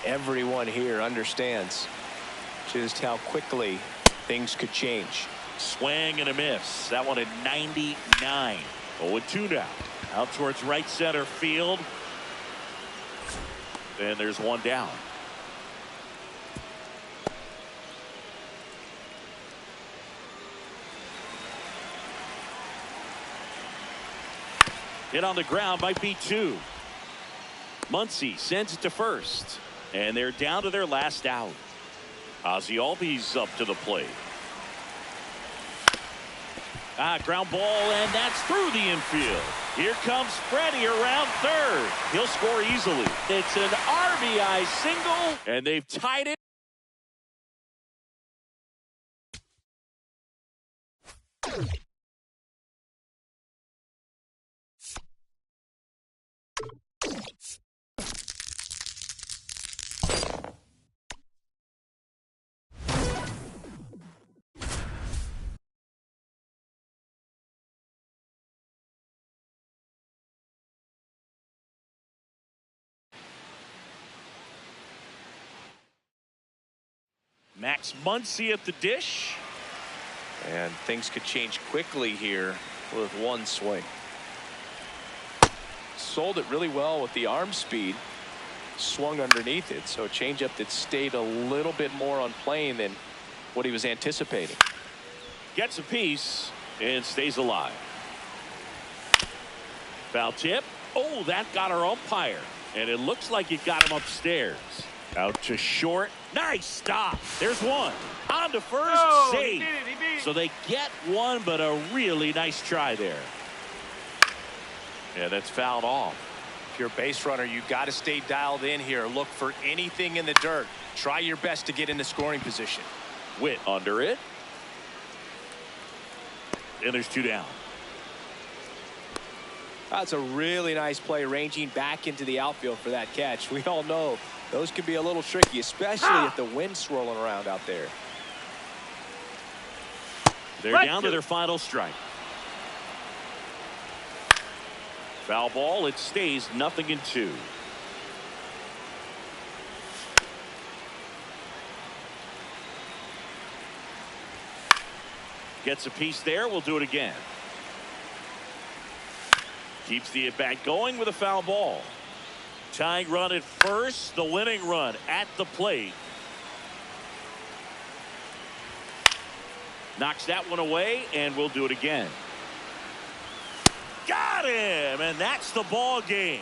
Everyone here understands just how quickly things could change. Swing and a miss. That one at 99. 0-2 now. Out towards right center field. And there's one down. Hit on the ground, might be two. Muncy sends it to first. And they're down to their last out. Ozzie Albies up to the plate. Ground ball, and that's through the infield. Here comes Freddie around third. He'll score easily. It's an RBI single, and they've tied it. Max Muncy at the dish. And things could change quickly here with one swing. Sold it really well with the arm speed. Swung underneath it. So a changeup that stayed a little bit more on plane than what he was anticipating. Gets a piece and stays alive. Foul tip. Oh, that got our umpire. And it looks like it got him upstairs. Out to short. Nice stop. There's one. On to first. Oh, Safe. he beat it. So they get one, but a really nice try there. Yeah, that's fouled off. If you're a base runner, you got to stay dialed in here. Look for anything in the dirt. Try your best to get into scoring position. Witt under it. And there's 2 down. That's a really nice play, ranging back into the outfield for that catch. We all know those can be a little tricky, especially if the wind's swirling around out there. They're down to their final strike. Foul ball. It stays 0-2. Gets a piece there. We'll do it again. Keeps the at-bat going with a foul ball. Tying run at first. The winning run at the plate. Knocks that one away, and we'll do it again. Got him, and that's the ball game.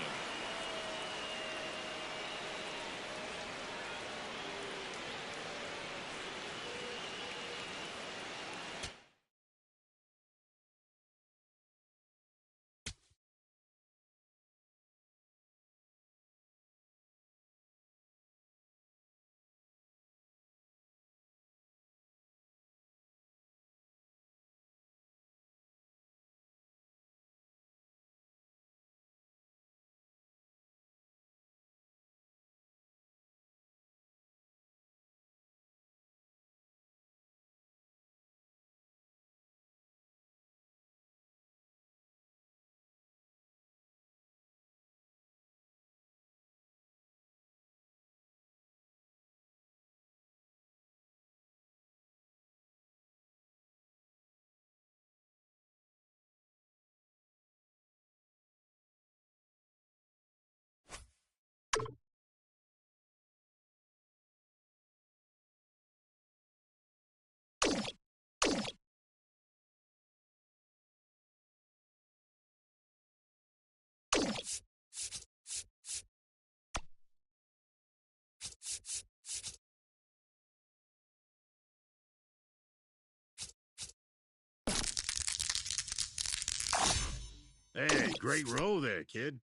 Hey, great roll there, kid.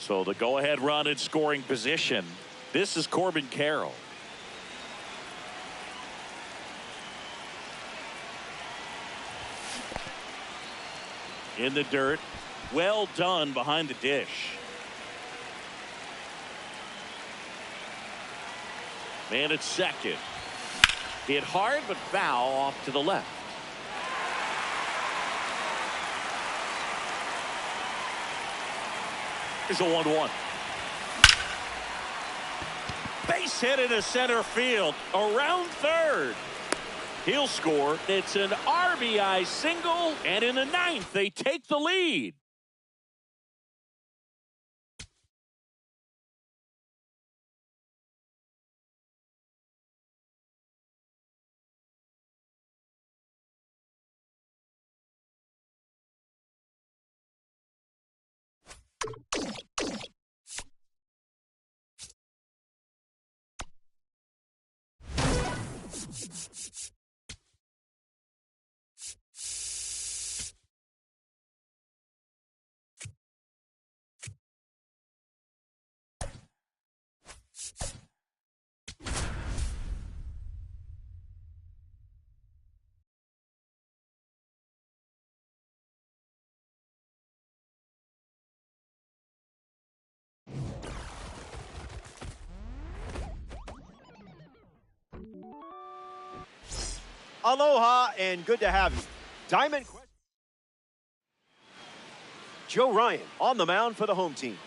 So the go-ahead run in scoring position. This is Corbin Carroll. In the dirt. Well done behind the dish. Man at second. Hit hard but foul off to the left. Here's a 1-1. Base hit into center field. Around third. He'll score. It's an RBI single. And in the 9th, they take the lead. Aloha and good to have you. Diamond. Joe Ryan on the mound for the home team.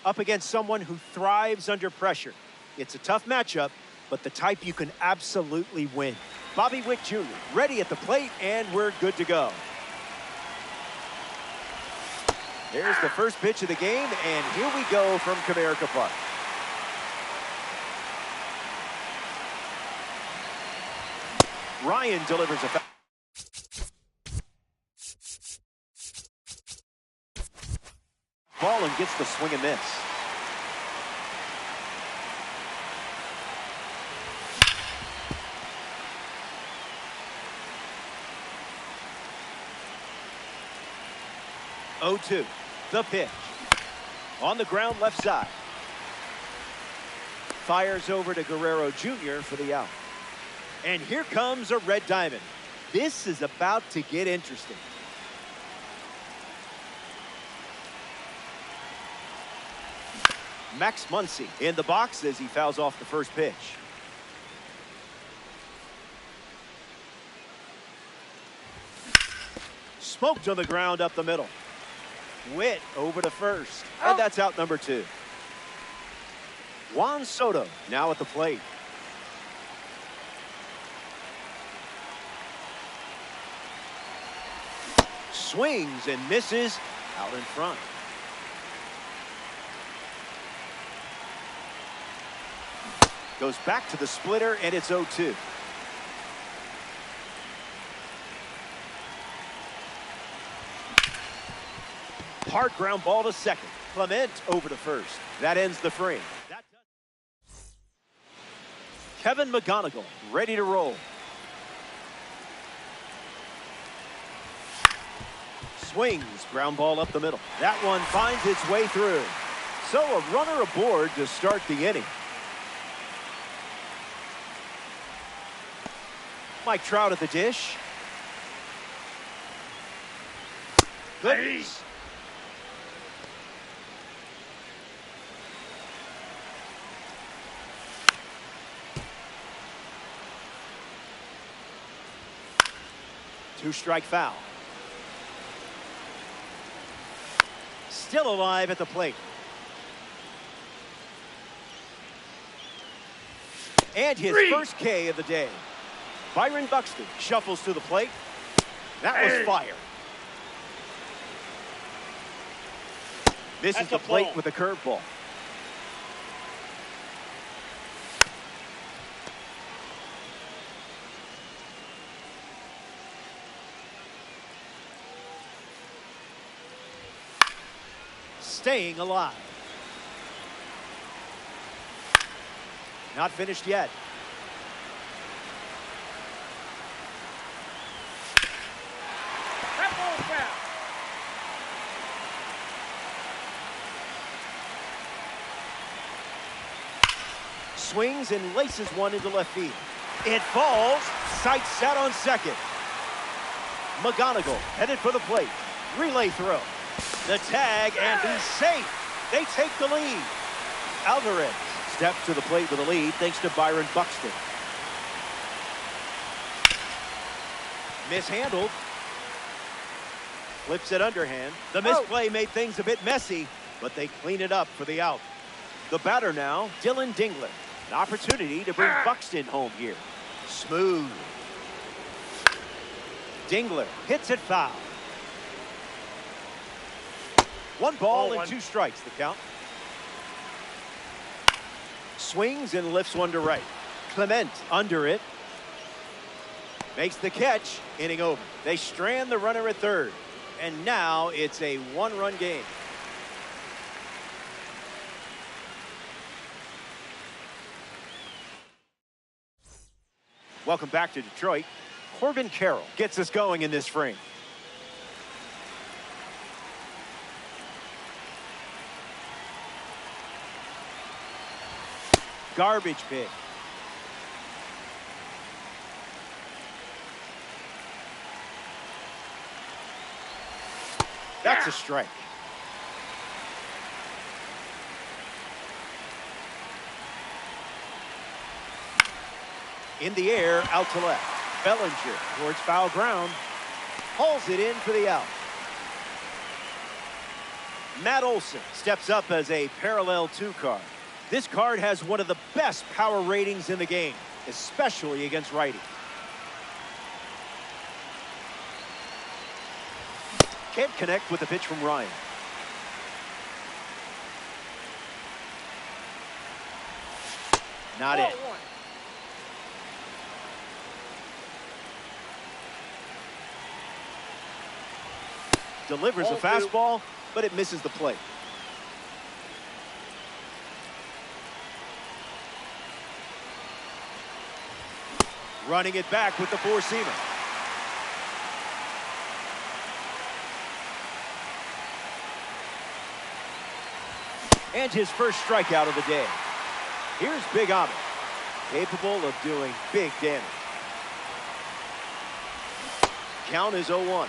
Up against someone who thrives under pressure. It's a tough matchup, but the type you can absolutely win. Bobby Witt Jr. ready at the plate, and we're good to go. Here's the first pitch of the game, and here we go from Comerica Park. Ryan delivers a foul. Ball and gets the swing and miss. Oh, 2. The pitch. On the ground left side. Fires over to Guerrero Jr. for the out. And here comes a red diamond. This is about to get interesting. Max Muncy in the box as he fouls off the first pitch. Smoked on the ground up the middle. Witt over to first. And that's out number 2. Juan Soto now at the plate. Swings and misses out in front. Goes back to the splitter, and it's 0-2. Hard ground ball to second. Clement over to first. That ends the frame. Kevin McGonigal ready to roll. Swings, ground ball up the middle. That one finds its way through. So a runner aboard to start the inning. Mike Trout at the dish. Goodness. Two-strike foul. Still alive at the plate. And his first K of the day. Byron Buxton shuffles to the plate. That was fire. Misses the plate with a curveball. Staying alive. Not finished yet. Swings and laces one into left field. It falls. Sight set on second. McGonigal headed for the plate. Relay throw. The tag, and he's safe. They take the lead. Alvarez steps to the plate with a lead thanks to Byron Buxton. Mishandled. Flips it underhand. The misplay made things a bit messy, but they clean it up for the out. The batter now, Dylan Dingler. An opportunity to bring Buxton home here. Smooth. Dingler hits it foul. 1 ball and 2 strikes, the count. Swings and lifts one to right. Clement under it. Makes the catch. Inning over. They strand the runner at third. And now it's a 1-run game. Welcome back to Detroit. Corbin Carroll gets us going in this frame. Garbage pick. That's a strike. In the air, out to left. Bellinger towards foul ground. Hauls it in for the out. Matt Olson steps up as a parallel 2 card. This card has one of the best power ratings in the game, especially against righties. Can't connect with the pitch from Ryan. Not it. Delivers a fastball, but it misses the plate. Running it back with the four-seamer. And his first strikeout of the day. Here's Big Ahmed, capable of doing big damage. Count is 0-1.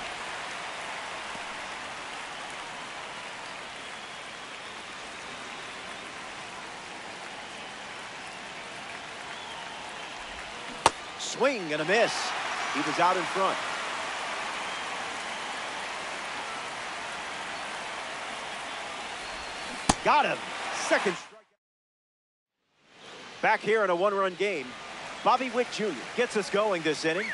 Swing and a miss. He was out in front. Got him. Second strikeout. Back here in a one-run game, Bobby Witt Jr. gets us going this inning.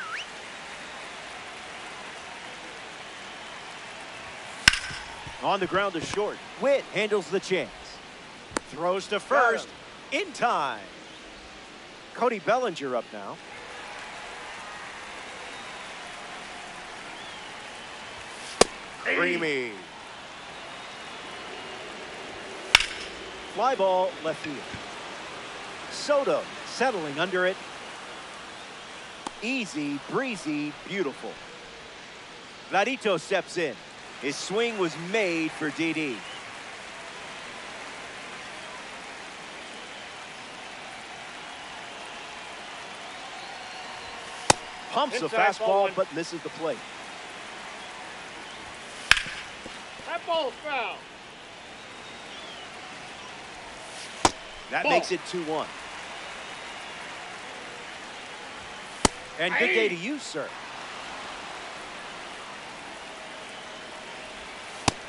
On the ground to short. Witt handles the chance. Throws to first. In time. Cody Bellinger up now. Creamy. Fly ball left field. Soto settling under it. Easy, breezy, beautiful. Vladito steps in. His swing was made for Didi. Pumps a fastball, but misses the plate. That ball's foul. That makes it 2-1. And good day to you, sir.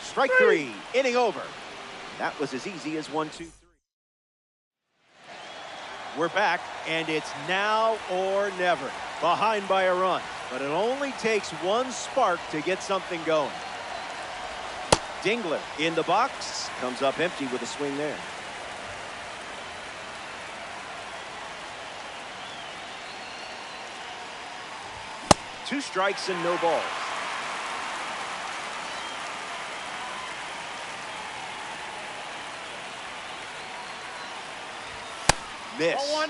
Strike three, inning over. That was as easy as 1, 2, 3. We're back, and it's now or never. Behind by a run, but it only takes one spark to get something going. Dingler in the box, comes up empty with a swing there. Two strikes and no balls. Miss.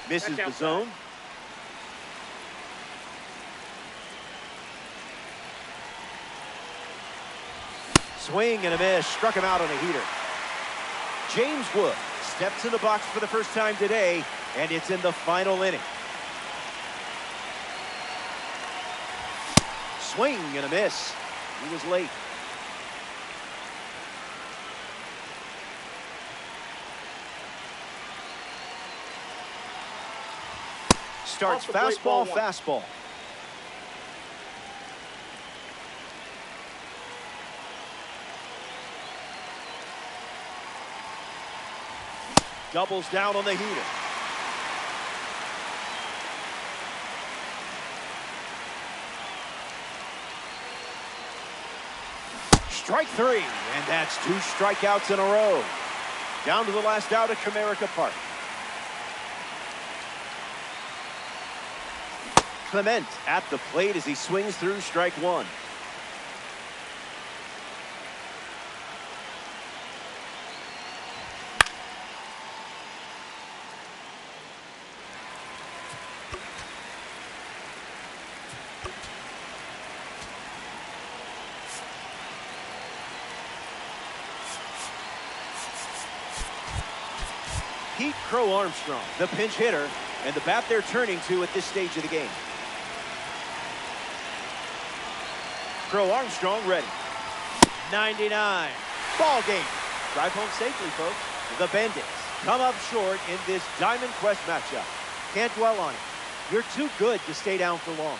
Misses the zone. Swing and a miss. Struck him out on a heater. James Wood steps in the box for the first time today, and it's in the final inning. Swing and a miss. He was late. Starts fastball, fastball. Doubles down on the heater. Strike three, and that's 2 strikeouts in a row. Down to the last out at Comerica Park. Clement at the plate as he swings through strike one. Pete Crow Armstrong, the pinch hitter, and the bat they're turning to at this stage of the game. Crow Armstrong ready. 99. Ball game. Drive home safely, folks. The Bandits come up short in this Diamond Quest matchup. Can't dwell on it. You're too good to stay down for long.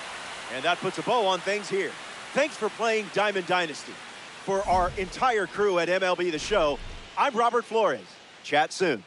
And that puts a bow on things here. Thanks for playing Diamond Dynasty. For our entire crew at MLB The Show, I'm Robert Flores. Chat soon.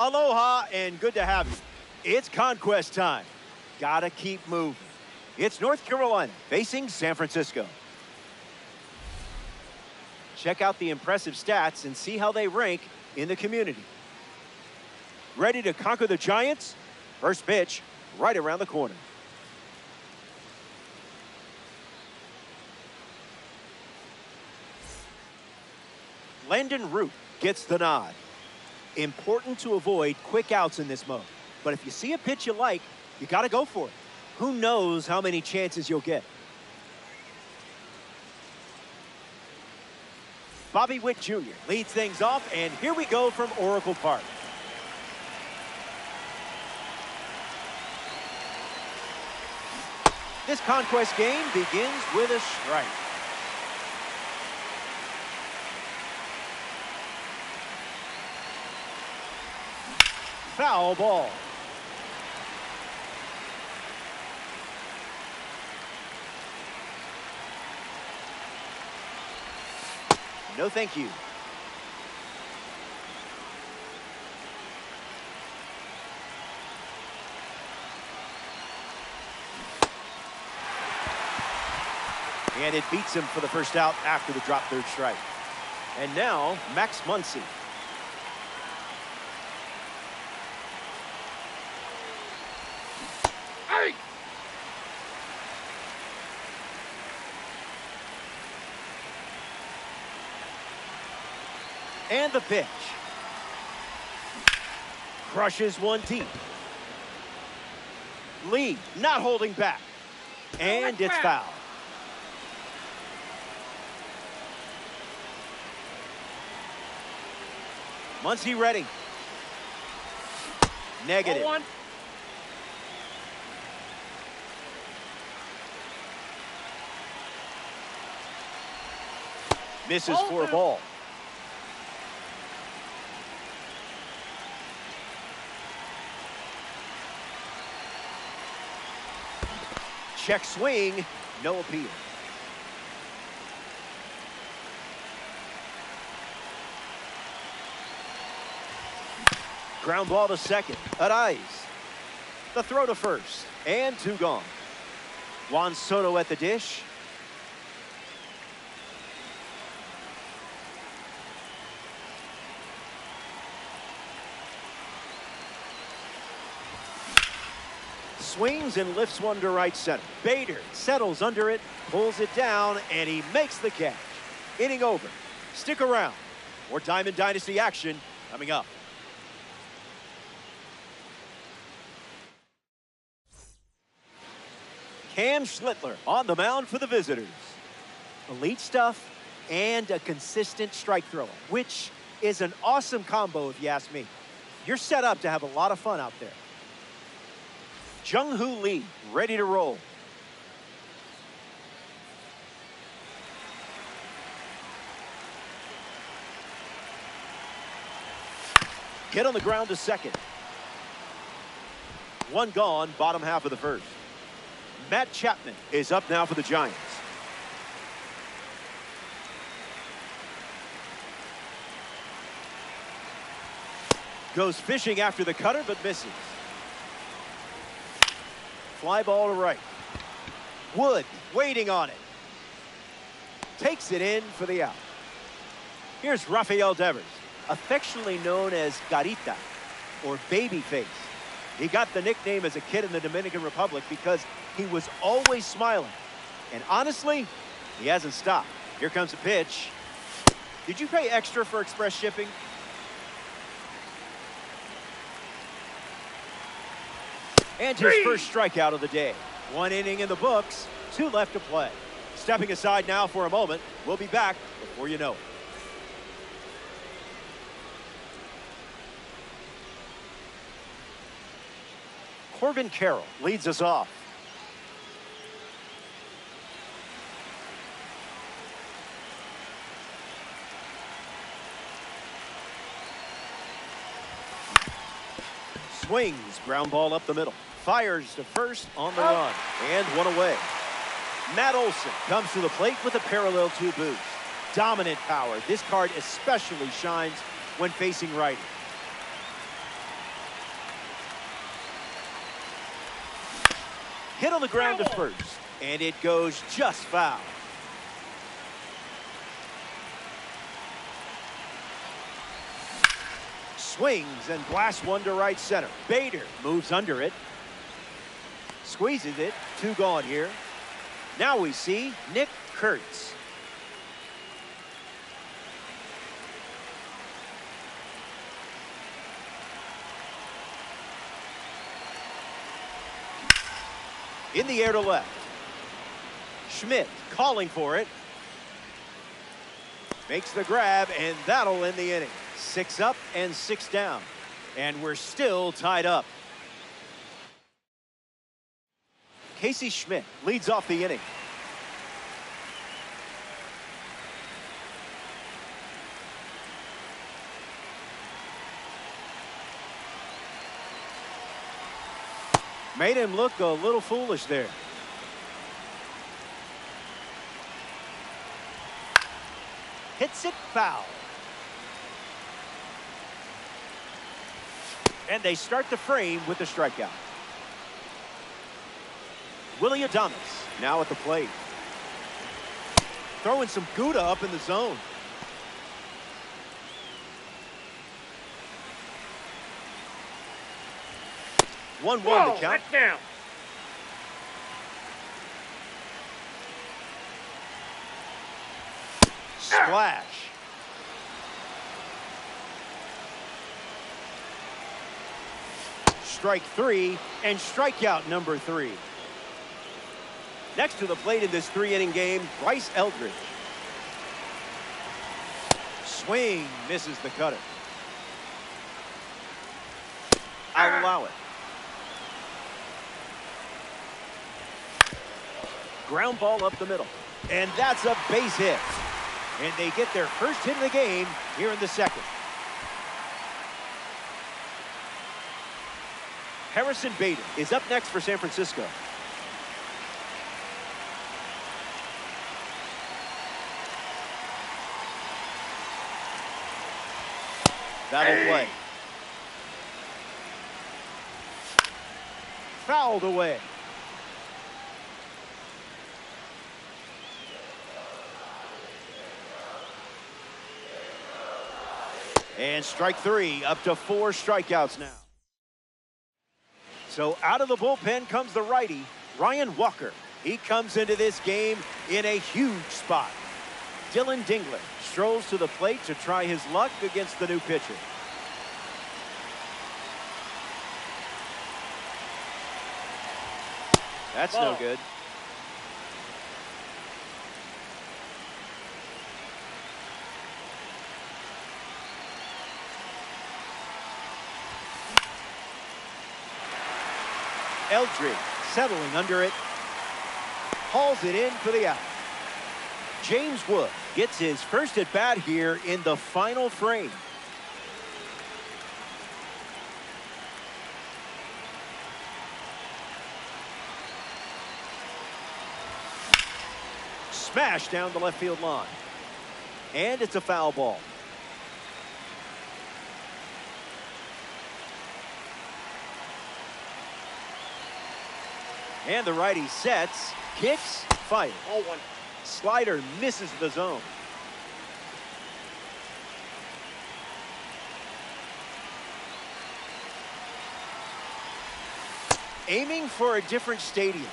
Aloha and good to have you. It's conquest time. Gotta keep moving. It's North Carolina facing San Francisco. Check out the impressive stats and see how they rank in the community. Ready to conquer the Giants? First pitch, right around the corner. Landon Root gets the nod. Important to avoid quick outs in this mode. But if you see a pitch you like, you got to go for it. Who knows how many chances you'll get. Bobby Witt Jr. leads things off, and here we go from Oracle Park. This conquest game begins with a strike. Foul ball. No, thank you. And it beats him for the first out after the drop third strike. And now, Max Muncy. Hey! And the pitch. Crushes one deep. Lee not holding back. And it's foul. Muncy ready. Negative. 0-1. Misses for a ball. Check swing, no appeal. Ground ball to second, at ice. The throw to first, and two gone. Juan Soto at the dish. Swings and lifts one to right center. Bader settles under it, pulls it down, and he makes the catch. Inning over. Stick around. More Diamond Dynasty action coming up. Cam Schlittler on the mound for the visitors. Elite stuff and a consistent strike thrower, which is an awesome combo if you ask me. You're set up to have a lot of fun out there. Jung-Hoo Lee, ready to roll. Get on the ground to second. One gone, bottom half of the first. Matt Chapman is up now for the Giants. Goes fishing after the cutter, but misses. Fly ball to right. Wood waiting on it. Takes it in for the out. Here's Rafael Devers, affectionately known as Garita, or Babyface. He got the nickname as a kid in the Dominican Republic because he was always smiling. And honestly, he hasn't stopped. Here comes a pitch. Did you pay extra for express shipping? And his first strikeout of the day. One inning in the books, two left to play. Stepping aside now for a moment. We'll be back before you know it. Corbin Carroll leads us off. Swings, ground ball up the middle. Fires to first on the run, and one away. Matt Olson comes to the plate with a parallel two boost. Dominant power. This card especially shines when facing righty. Hit on the ground to first. And it goes just foul. Swings and blasts one to right center. Bader moves under it. Squeezes it. 2 gone here. Now we see Nick Kurtz. In the air to left. Schmidt calling for it. Makes the grab, and that'll end the inning. 6 up and 6 down. And we're still tied up. Casey Schmidt leads off the inning. Made him look a little foolish there. Hits it foul. And they start the frame with the strikeout. Willie Adames now at the plate. Throwing some Gouda up in the zone. One to count. That's down. Splash. Strike 3 and strikeout number 3. Next to the plate in this 3-inning game, Bryce Eldridge. Swing, misses the cutter. I'll allow it. Ground ball up the middle. And that's a base hit. And they get their first hit of the game here in the second. Harrison Bader is up next for San Francisco. That'll play. Fouled away. And strike 3, up to 4 strikeouts now. So out of the bullpen comes the righty, Ryan Walker. He comes into this game in a huge spot. Dylan Dingler strolls to the plate to try his luck against the new pitcher. That's no good. Eldridge settling under it. Hauls it in for the out. James Wood gets his first at bat here in the final frame. Smash down the left field line. And it's a foul ball. And the righty sets, kicks, fires. 0-1. Slider misses the zone. Aiming for a different stadium.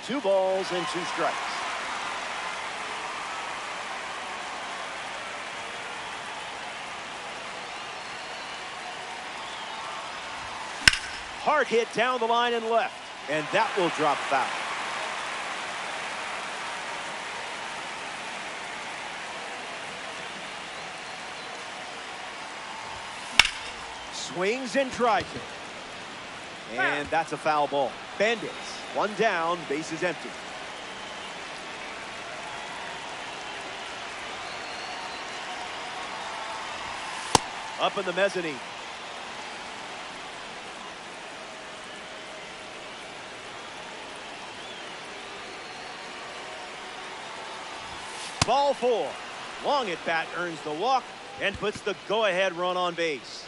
Two balls and 2 strikes. Hard hit down the line and left, and that will drop foul. Swings and tries it. And that's a foul ball. Bandits, 1 down, base is empty. Up in the mezzanine. Ball 4. Long at bat earns the walk and puts the go-ahead run on base.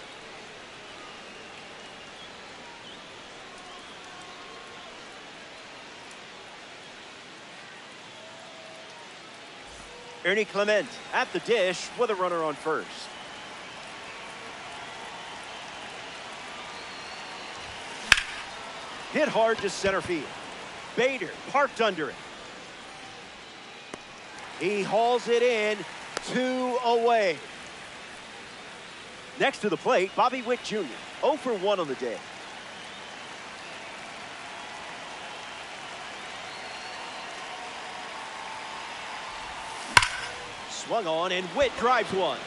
Ernie Clement at the dish with a runner on first. Hit hard to center field. Bader parked under it. He hauls it in, 2 away. Next to the plate, Bobby Witt Jr. 0 for 1 on the day. Swung on, and Witt drives one.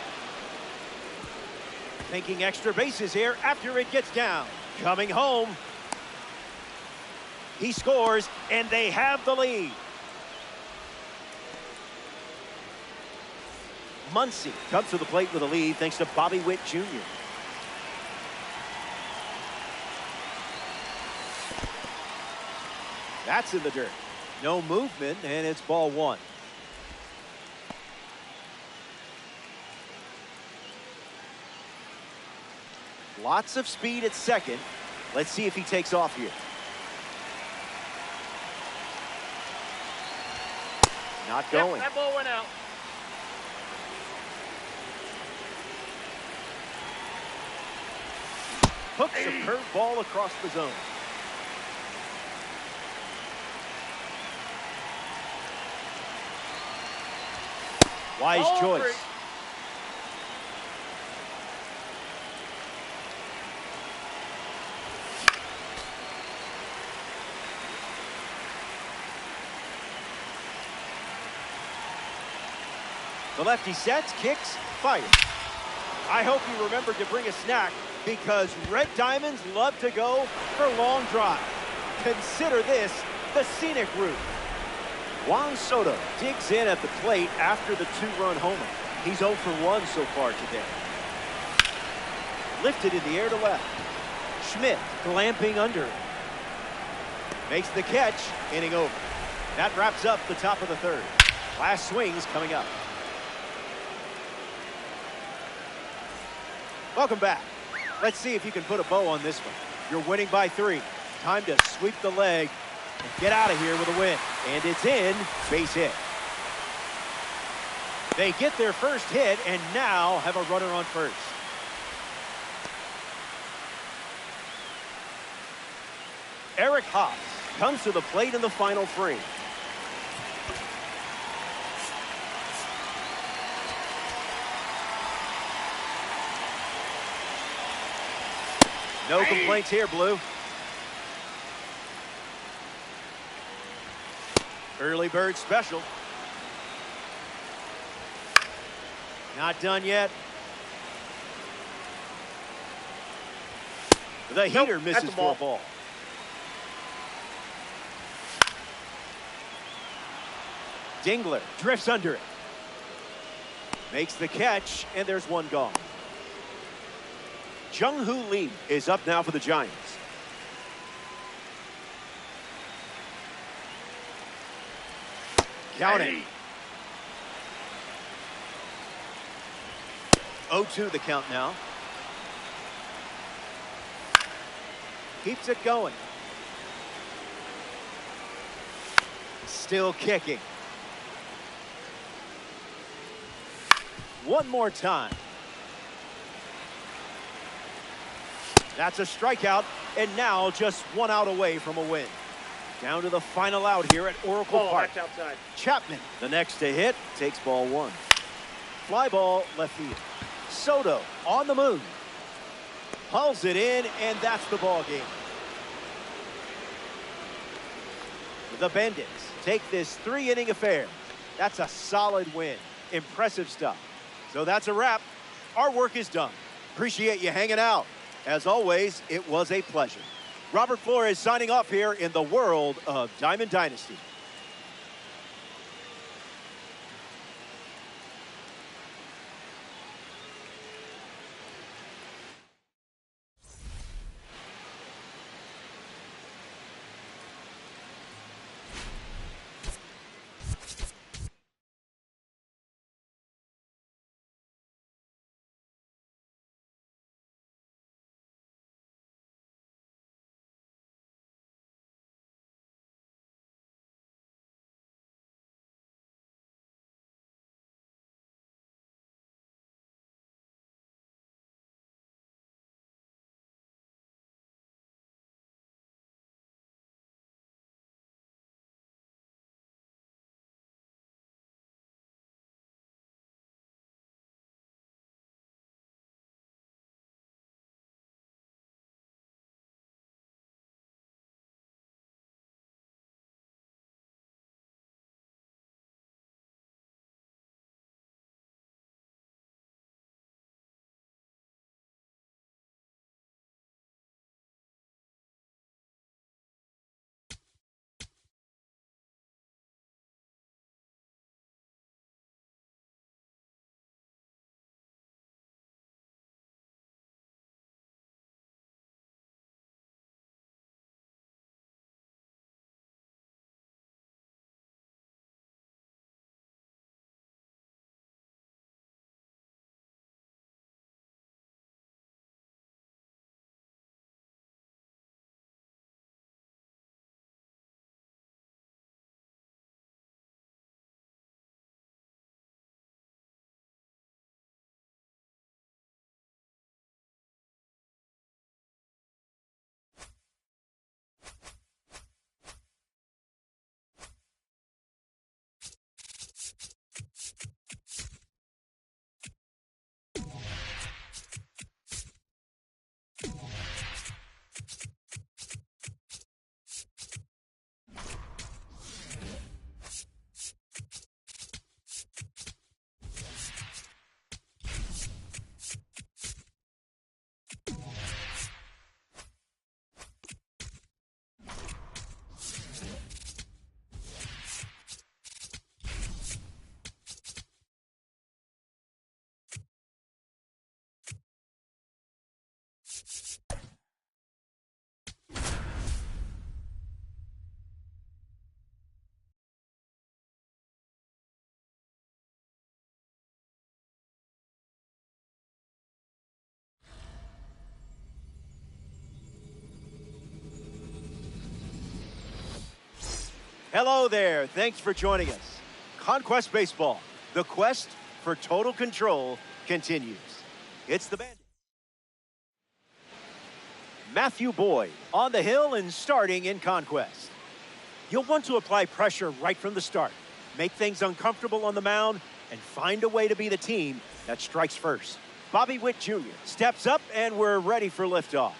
Thinking extra bases here after it gets down. Coming home. He scores, and they have the lead. Muncy comes to the plate with a lead thanks to Bobby Witt Jr. That's in the dirt. No movement, and it's ball 1. Lots of speed at second. Let's see if he takes off here. Not going. Yep, that ball went out. Hooks a curveball across the zone. Wise choice. 0-3. The lefty sets, kicks, fires. I hope you remembered to bring a snack because Red Diamonds love to go for long drives. Consider this the scenic route. Juan Soto digs in at the plate after the 2-run homer. He's 0 for 1 so far today. Lifted in the air to left. Schmidt glamping under it. Makes the catch, inning over. That wraps up the top of the 3rd. Last swings coming up. Welcome back. Let's see if you can put a bow on this one. You're winning by 3. Time to sweep the leg and get out of here with a win. And it's in, base hit. They get their first hit and now have a runner on first. Eric Haas comes to the plate in the final frame. No complaints here, Blue. Early bird special. Not done yet. The heater misses for a ball. Dingler drifts under it. Makes the catch, and there's one gone. Jung-Hoo Lee is up now for the Giants. Counting. 0-2 the count now. Keeps it going. Still kicking. One more time. That's a strikeout, and now just 1 out away from a win. Down to the final out here at Oracle Park. That's outside. Chapman, the next to hit, takes ball 1. Fly ball left field. Soto on the move. Hauls it in, and that's the ball game. The Bandits take this 3-inning affair. That's a solid win. Impressive stuff. So that's a wrap. Our work is done. Appreciate you hanging out. As always, it was a pleasure. Robert Flores signing off here in the world of Diamond Dynasty. Hello there. Thanks for joining us. Conquest Baseball, the quest for total control continues. It's the Bandits. Matthew Boyd on the hill and starting in Conquest. You'll want to apply pressure right from the start, make things uncomfortable on the mound, and find a way to be the team that strikes first. Bobby Witt Jr. steps up, and we're ready for liftoff.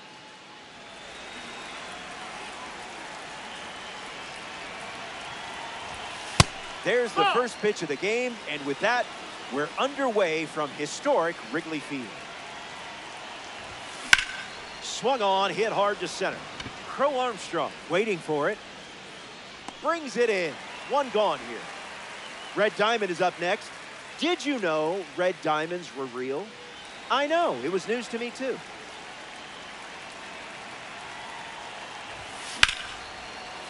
There's the first pitch of the game, and with that, we're underway from historic Wrigley Field. Swung on, hit hard to center. Crow Armstrong waiting for it. Brings it in. One gone here. Red Diamond is up next. Did you know red diamonds were real? I know, it was news to me too.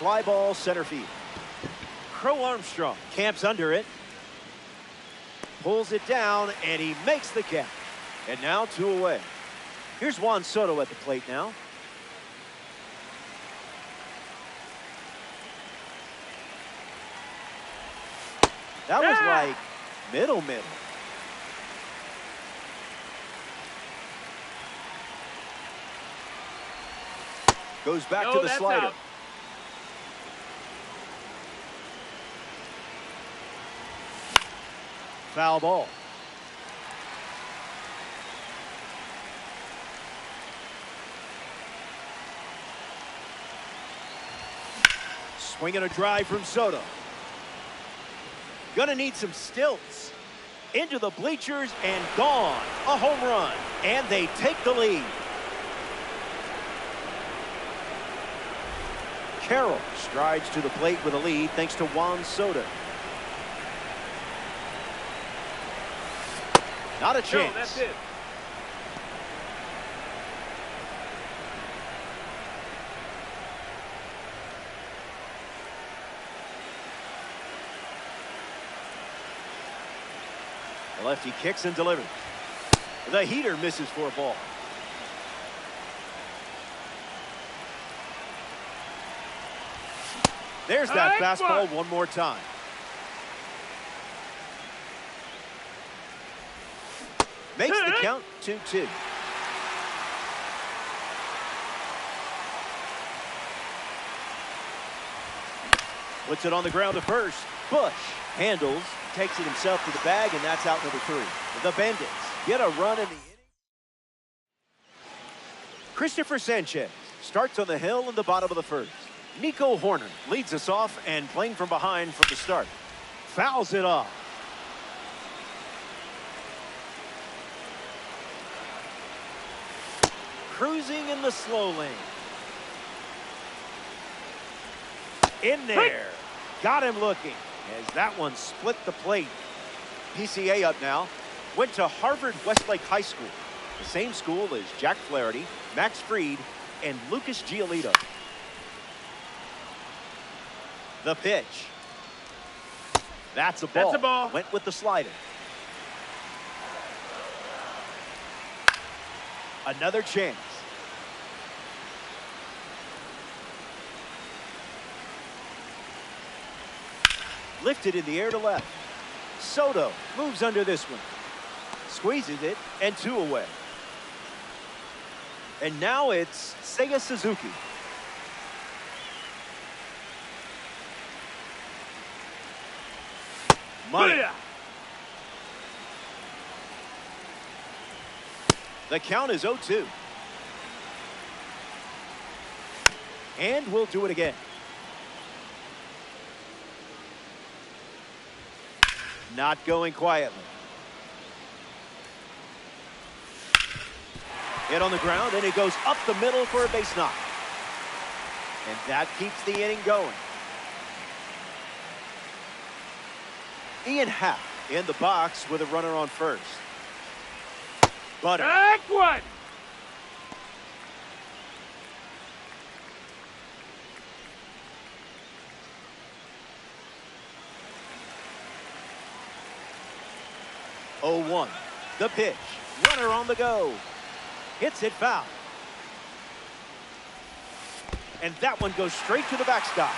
Fly ball center field. Crow Armstrong camps under it. Pulls it down, and he makes the catch. And now 2 away. Here's Juan Soto at the plate now. That was like middle. Goes back to the slider. Out. Foul ball. Swinging a drive from Soto. Gonna need some stilts. Into the bleachers and gone. A home run. And they take the lead. Carroll strides to the plate with a lead thanks to Juan Soto. Not a chance. No, that's it. The lefty kicks and delivers. The heater misses for a ball. There's that fastball one more time. Makes the count 2-2. Puts it on the ground to first. Bush handles, takes it himself to the bag, and that's out number 3. The Bandits get a run in the inning. Christopher Sanchez starts on the hill in the bottom of the first. Nico Horner leads us off and playing from behind from the start. Fouls it off. Cruising in the slow lane. In there. Got him looking as that one split the plate. PCA up now. Went to Harvard Westlake High School. The same school as Jack Flaherty, Max Fried, and Lucas Giolito. The pitch. That's a ball. That's a ball. Went with the slider. Another chance. Lifted in the air to left. Soto moves under this one. Squeezes it, and 2 away. And now it's Seiya Suzuki. Money. The count is 0-2. And we'll do it again. Not going quietly. Hit on the ground, and it goes up the middle for a base knock. And that keeps the inning going. Ian Happ in the box with a runner on first. Butter. Back one. Oh, 1. The pitch. Runner on the go. Hits it foul. And that one goes straight to the backstop.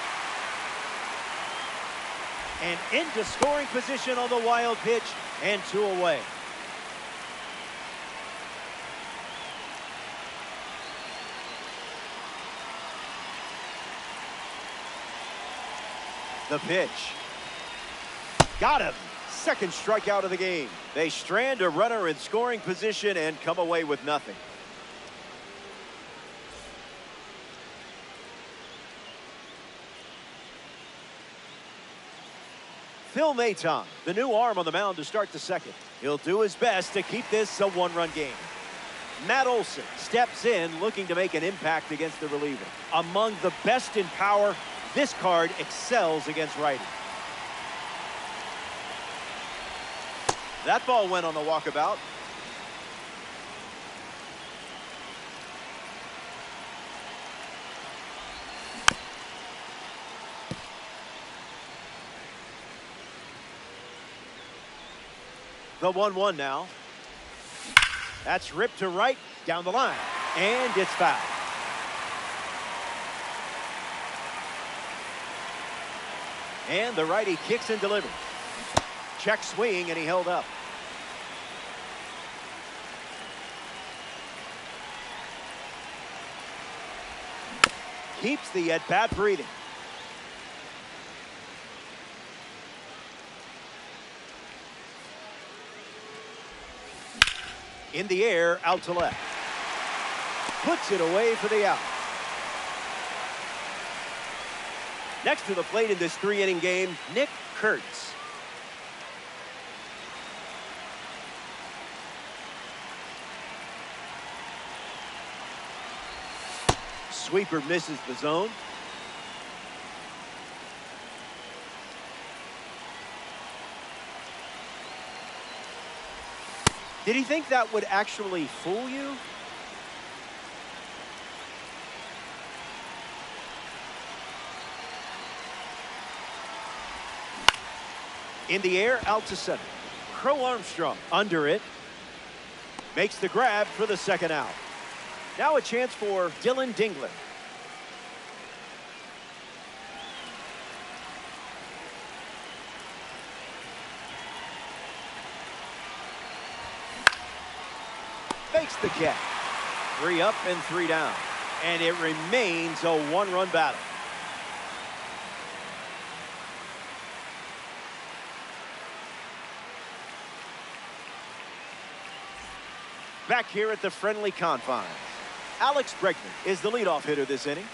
And into scoring position on the wild pitch, and 2 away. The pitch. Got him. Second strikeout of the game. They strand a runner in scoring position and come away with nothing. Phil Maton, the new arm on the mound to start the second. He'll do his best to keep this a one-run game. Matt Olson steps in looking to make an impact against the reliever. Among the best in power, this card excels against righties. That ball went on the walkabout. The 1-1 now. That's ripped to right, down the line, and it's foul. And the righty kicks and delivers. Check swing, and he held up. Keeps the at-bat breathing. In the air, out to left. Puts it away for the out. Next to the plate in this 3-inning game, Nick Kurtz. Sweeper misses the zone. Did he think that would actually fool you? In the air, out to center. Crow Armstrong under it. Makes the grab for the second out. Now a chance for Dylan Dingler. Fakes the catch. 3 up and 3 down. And it remains a one-run battle. Back here at the friendly confines, Alex Bregman is the leadoff hitter this inning.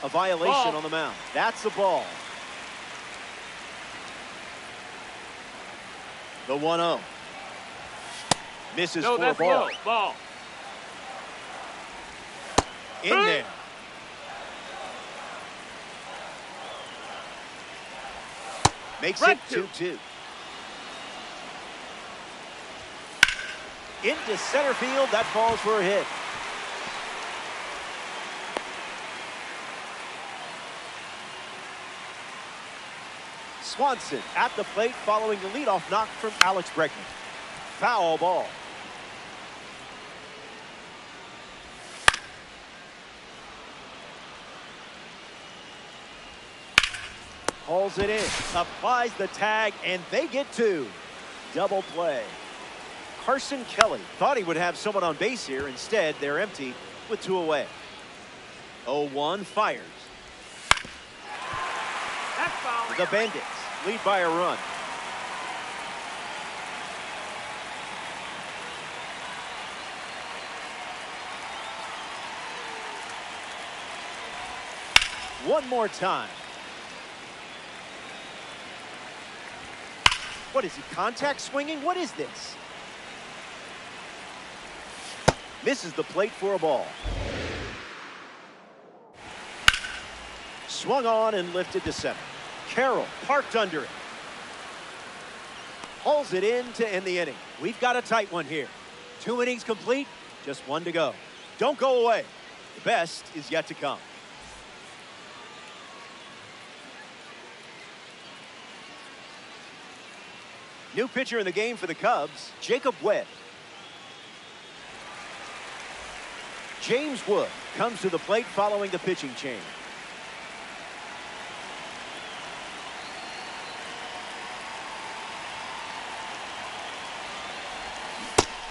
A violation on the mound. That's a ball. The 1-0. Misses for a ball. Low. Ball. In there. Makes it 2-2. Into center field. That falls for a hit. Swanson at the plate following the leadoff knock from Alex Bregman. Foul ball. Hauls it in, applies the tag, and they get 2. Double play. Carson Kelly thought he would have someone on base here. Instead, they're empty with 2 away. 0-1 fires. That's foul. The Bandits lead by a run. One more time. What is he, contact swinging? What is this? Misses the plate for a ball. Swung on and lifted to center. Carroll parked under it. Hauls it in to end the inning. We've got a tight one here. 2 innings complete, just 1 to go. Don't go away. The best is yet to come. New pitcher in the game for the Cubs, Jacob Webb. James Wood comes to the plate following the pitching change.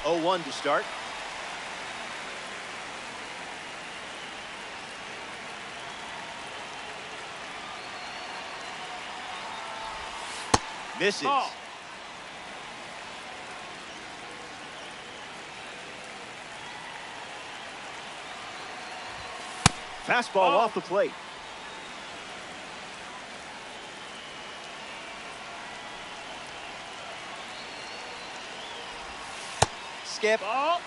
Oh, 1 to start. Misses. Oh. Fastball off the plate. Skip. Ball.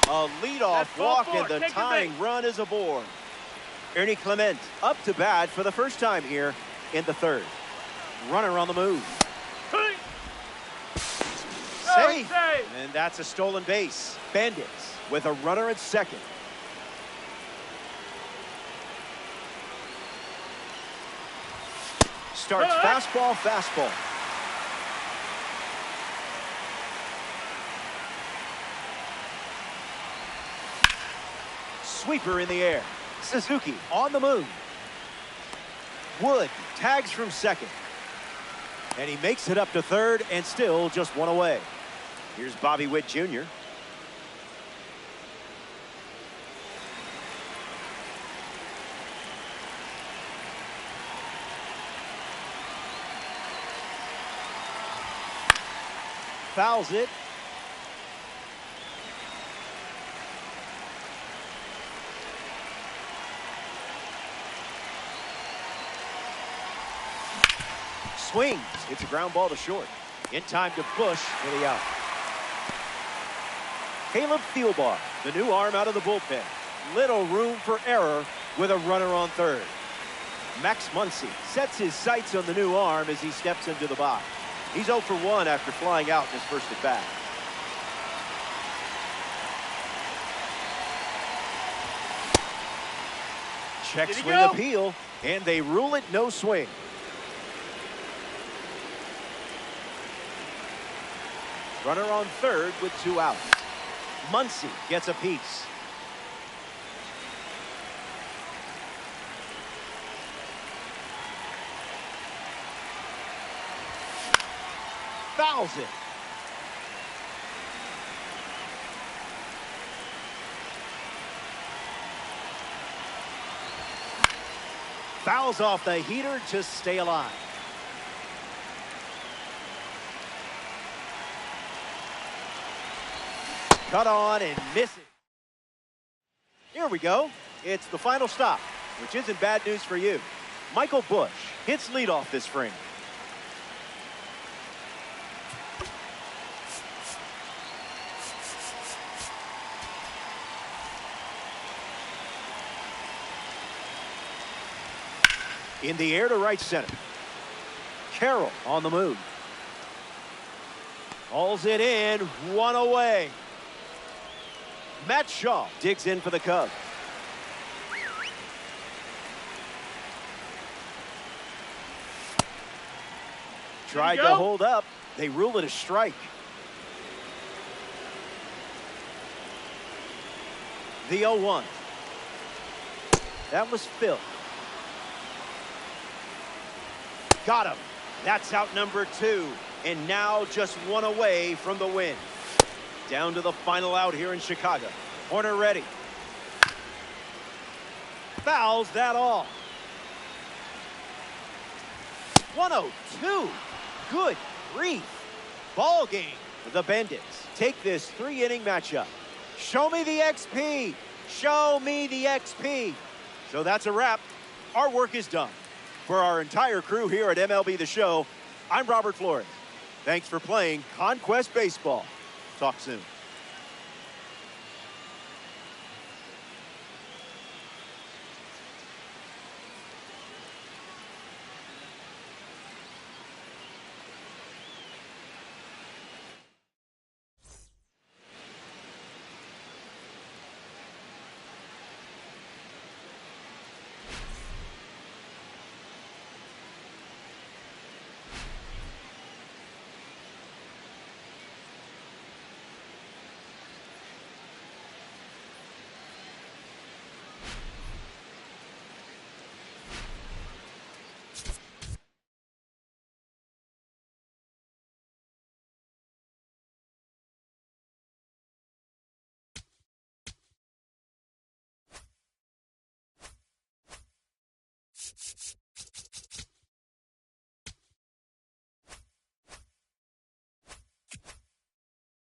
A leadoff That's ball walk, 4. and the Take the tying bait. run is aboard. Ernie Clement up to bat for the first time here in the third. Runner on the move. Safe. And that's a stolen base. Bandits with a runner at second. Starts fastball, fastball. Sweeper in the air. Suzuki on the move. Wood tags from second. And he makes it up to third and still just one away. Here's Bobby Witt Jr. Fouls it. Swings. It's a ground ball to short. In time to Bush for the out. Caleb Thielbar, the new arm out of the bullpen. Little room for error with a runner on third. Max Muncy sets his sights on the new arm as he steps into the box. He's 0 for 1 after flying out in his first at bat. Check swing appeal, and they rule it no swing. Runner on third with 2 outs. Muncy gets a piece. Fouls it. Fouls off the heater to stay alive. Cut on and miss it. Here we go. It's the final stop, which isn't bad news for you. Michael Bush hits leadoff this frame. In the air to right center. Carroll on the move. Hauls it in, 1 away. Matt Shaw digs in for the Cubs. Tried to hold up. They rule it a strike. The 0-1. That was Phil. Got him. That's out number 2. And now just 1 away from the win. Down to the final out here in Chicago. Corner ready. Fouls that all. 102. Good grief. Ball game. The Bandits take this 3-inning matchup. Show me the XP. Show me the XP. So that's a wrap. Our work is done. For our entire crew here at MLB The Show, I'm Robert Flores. Thanks for playing Conquest Baseball. Talk soon.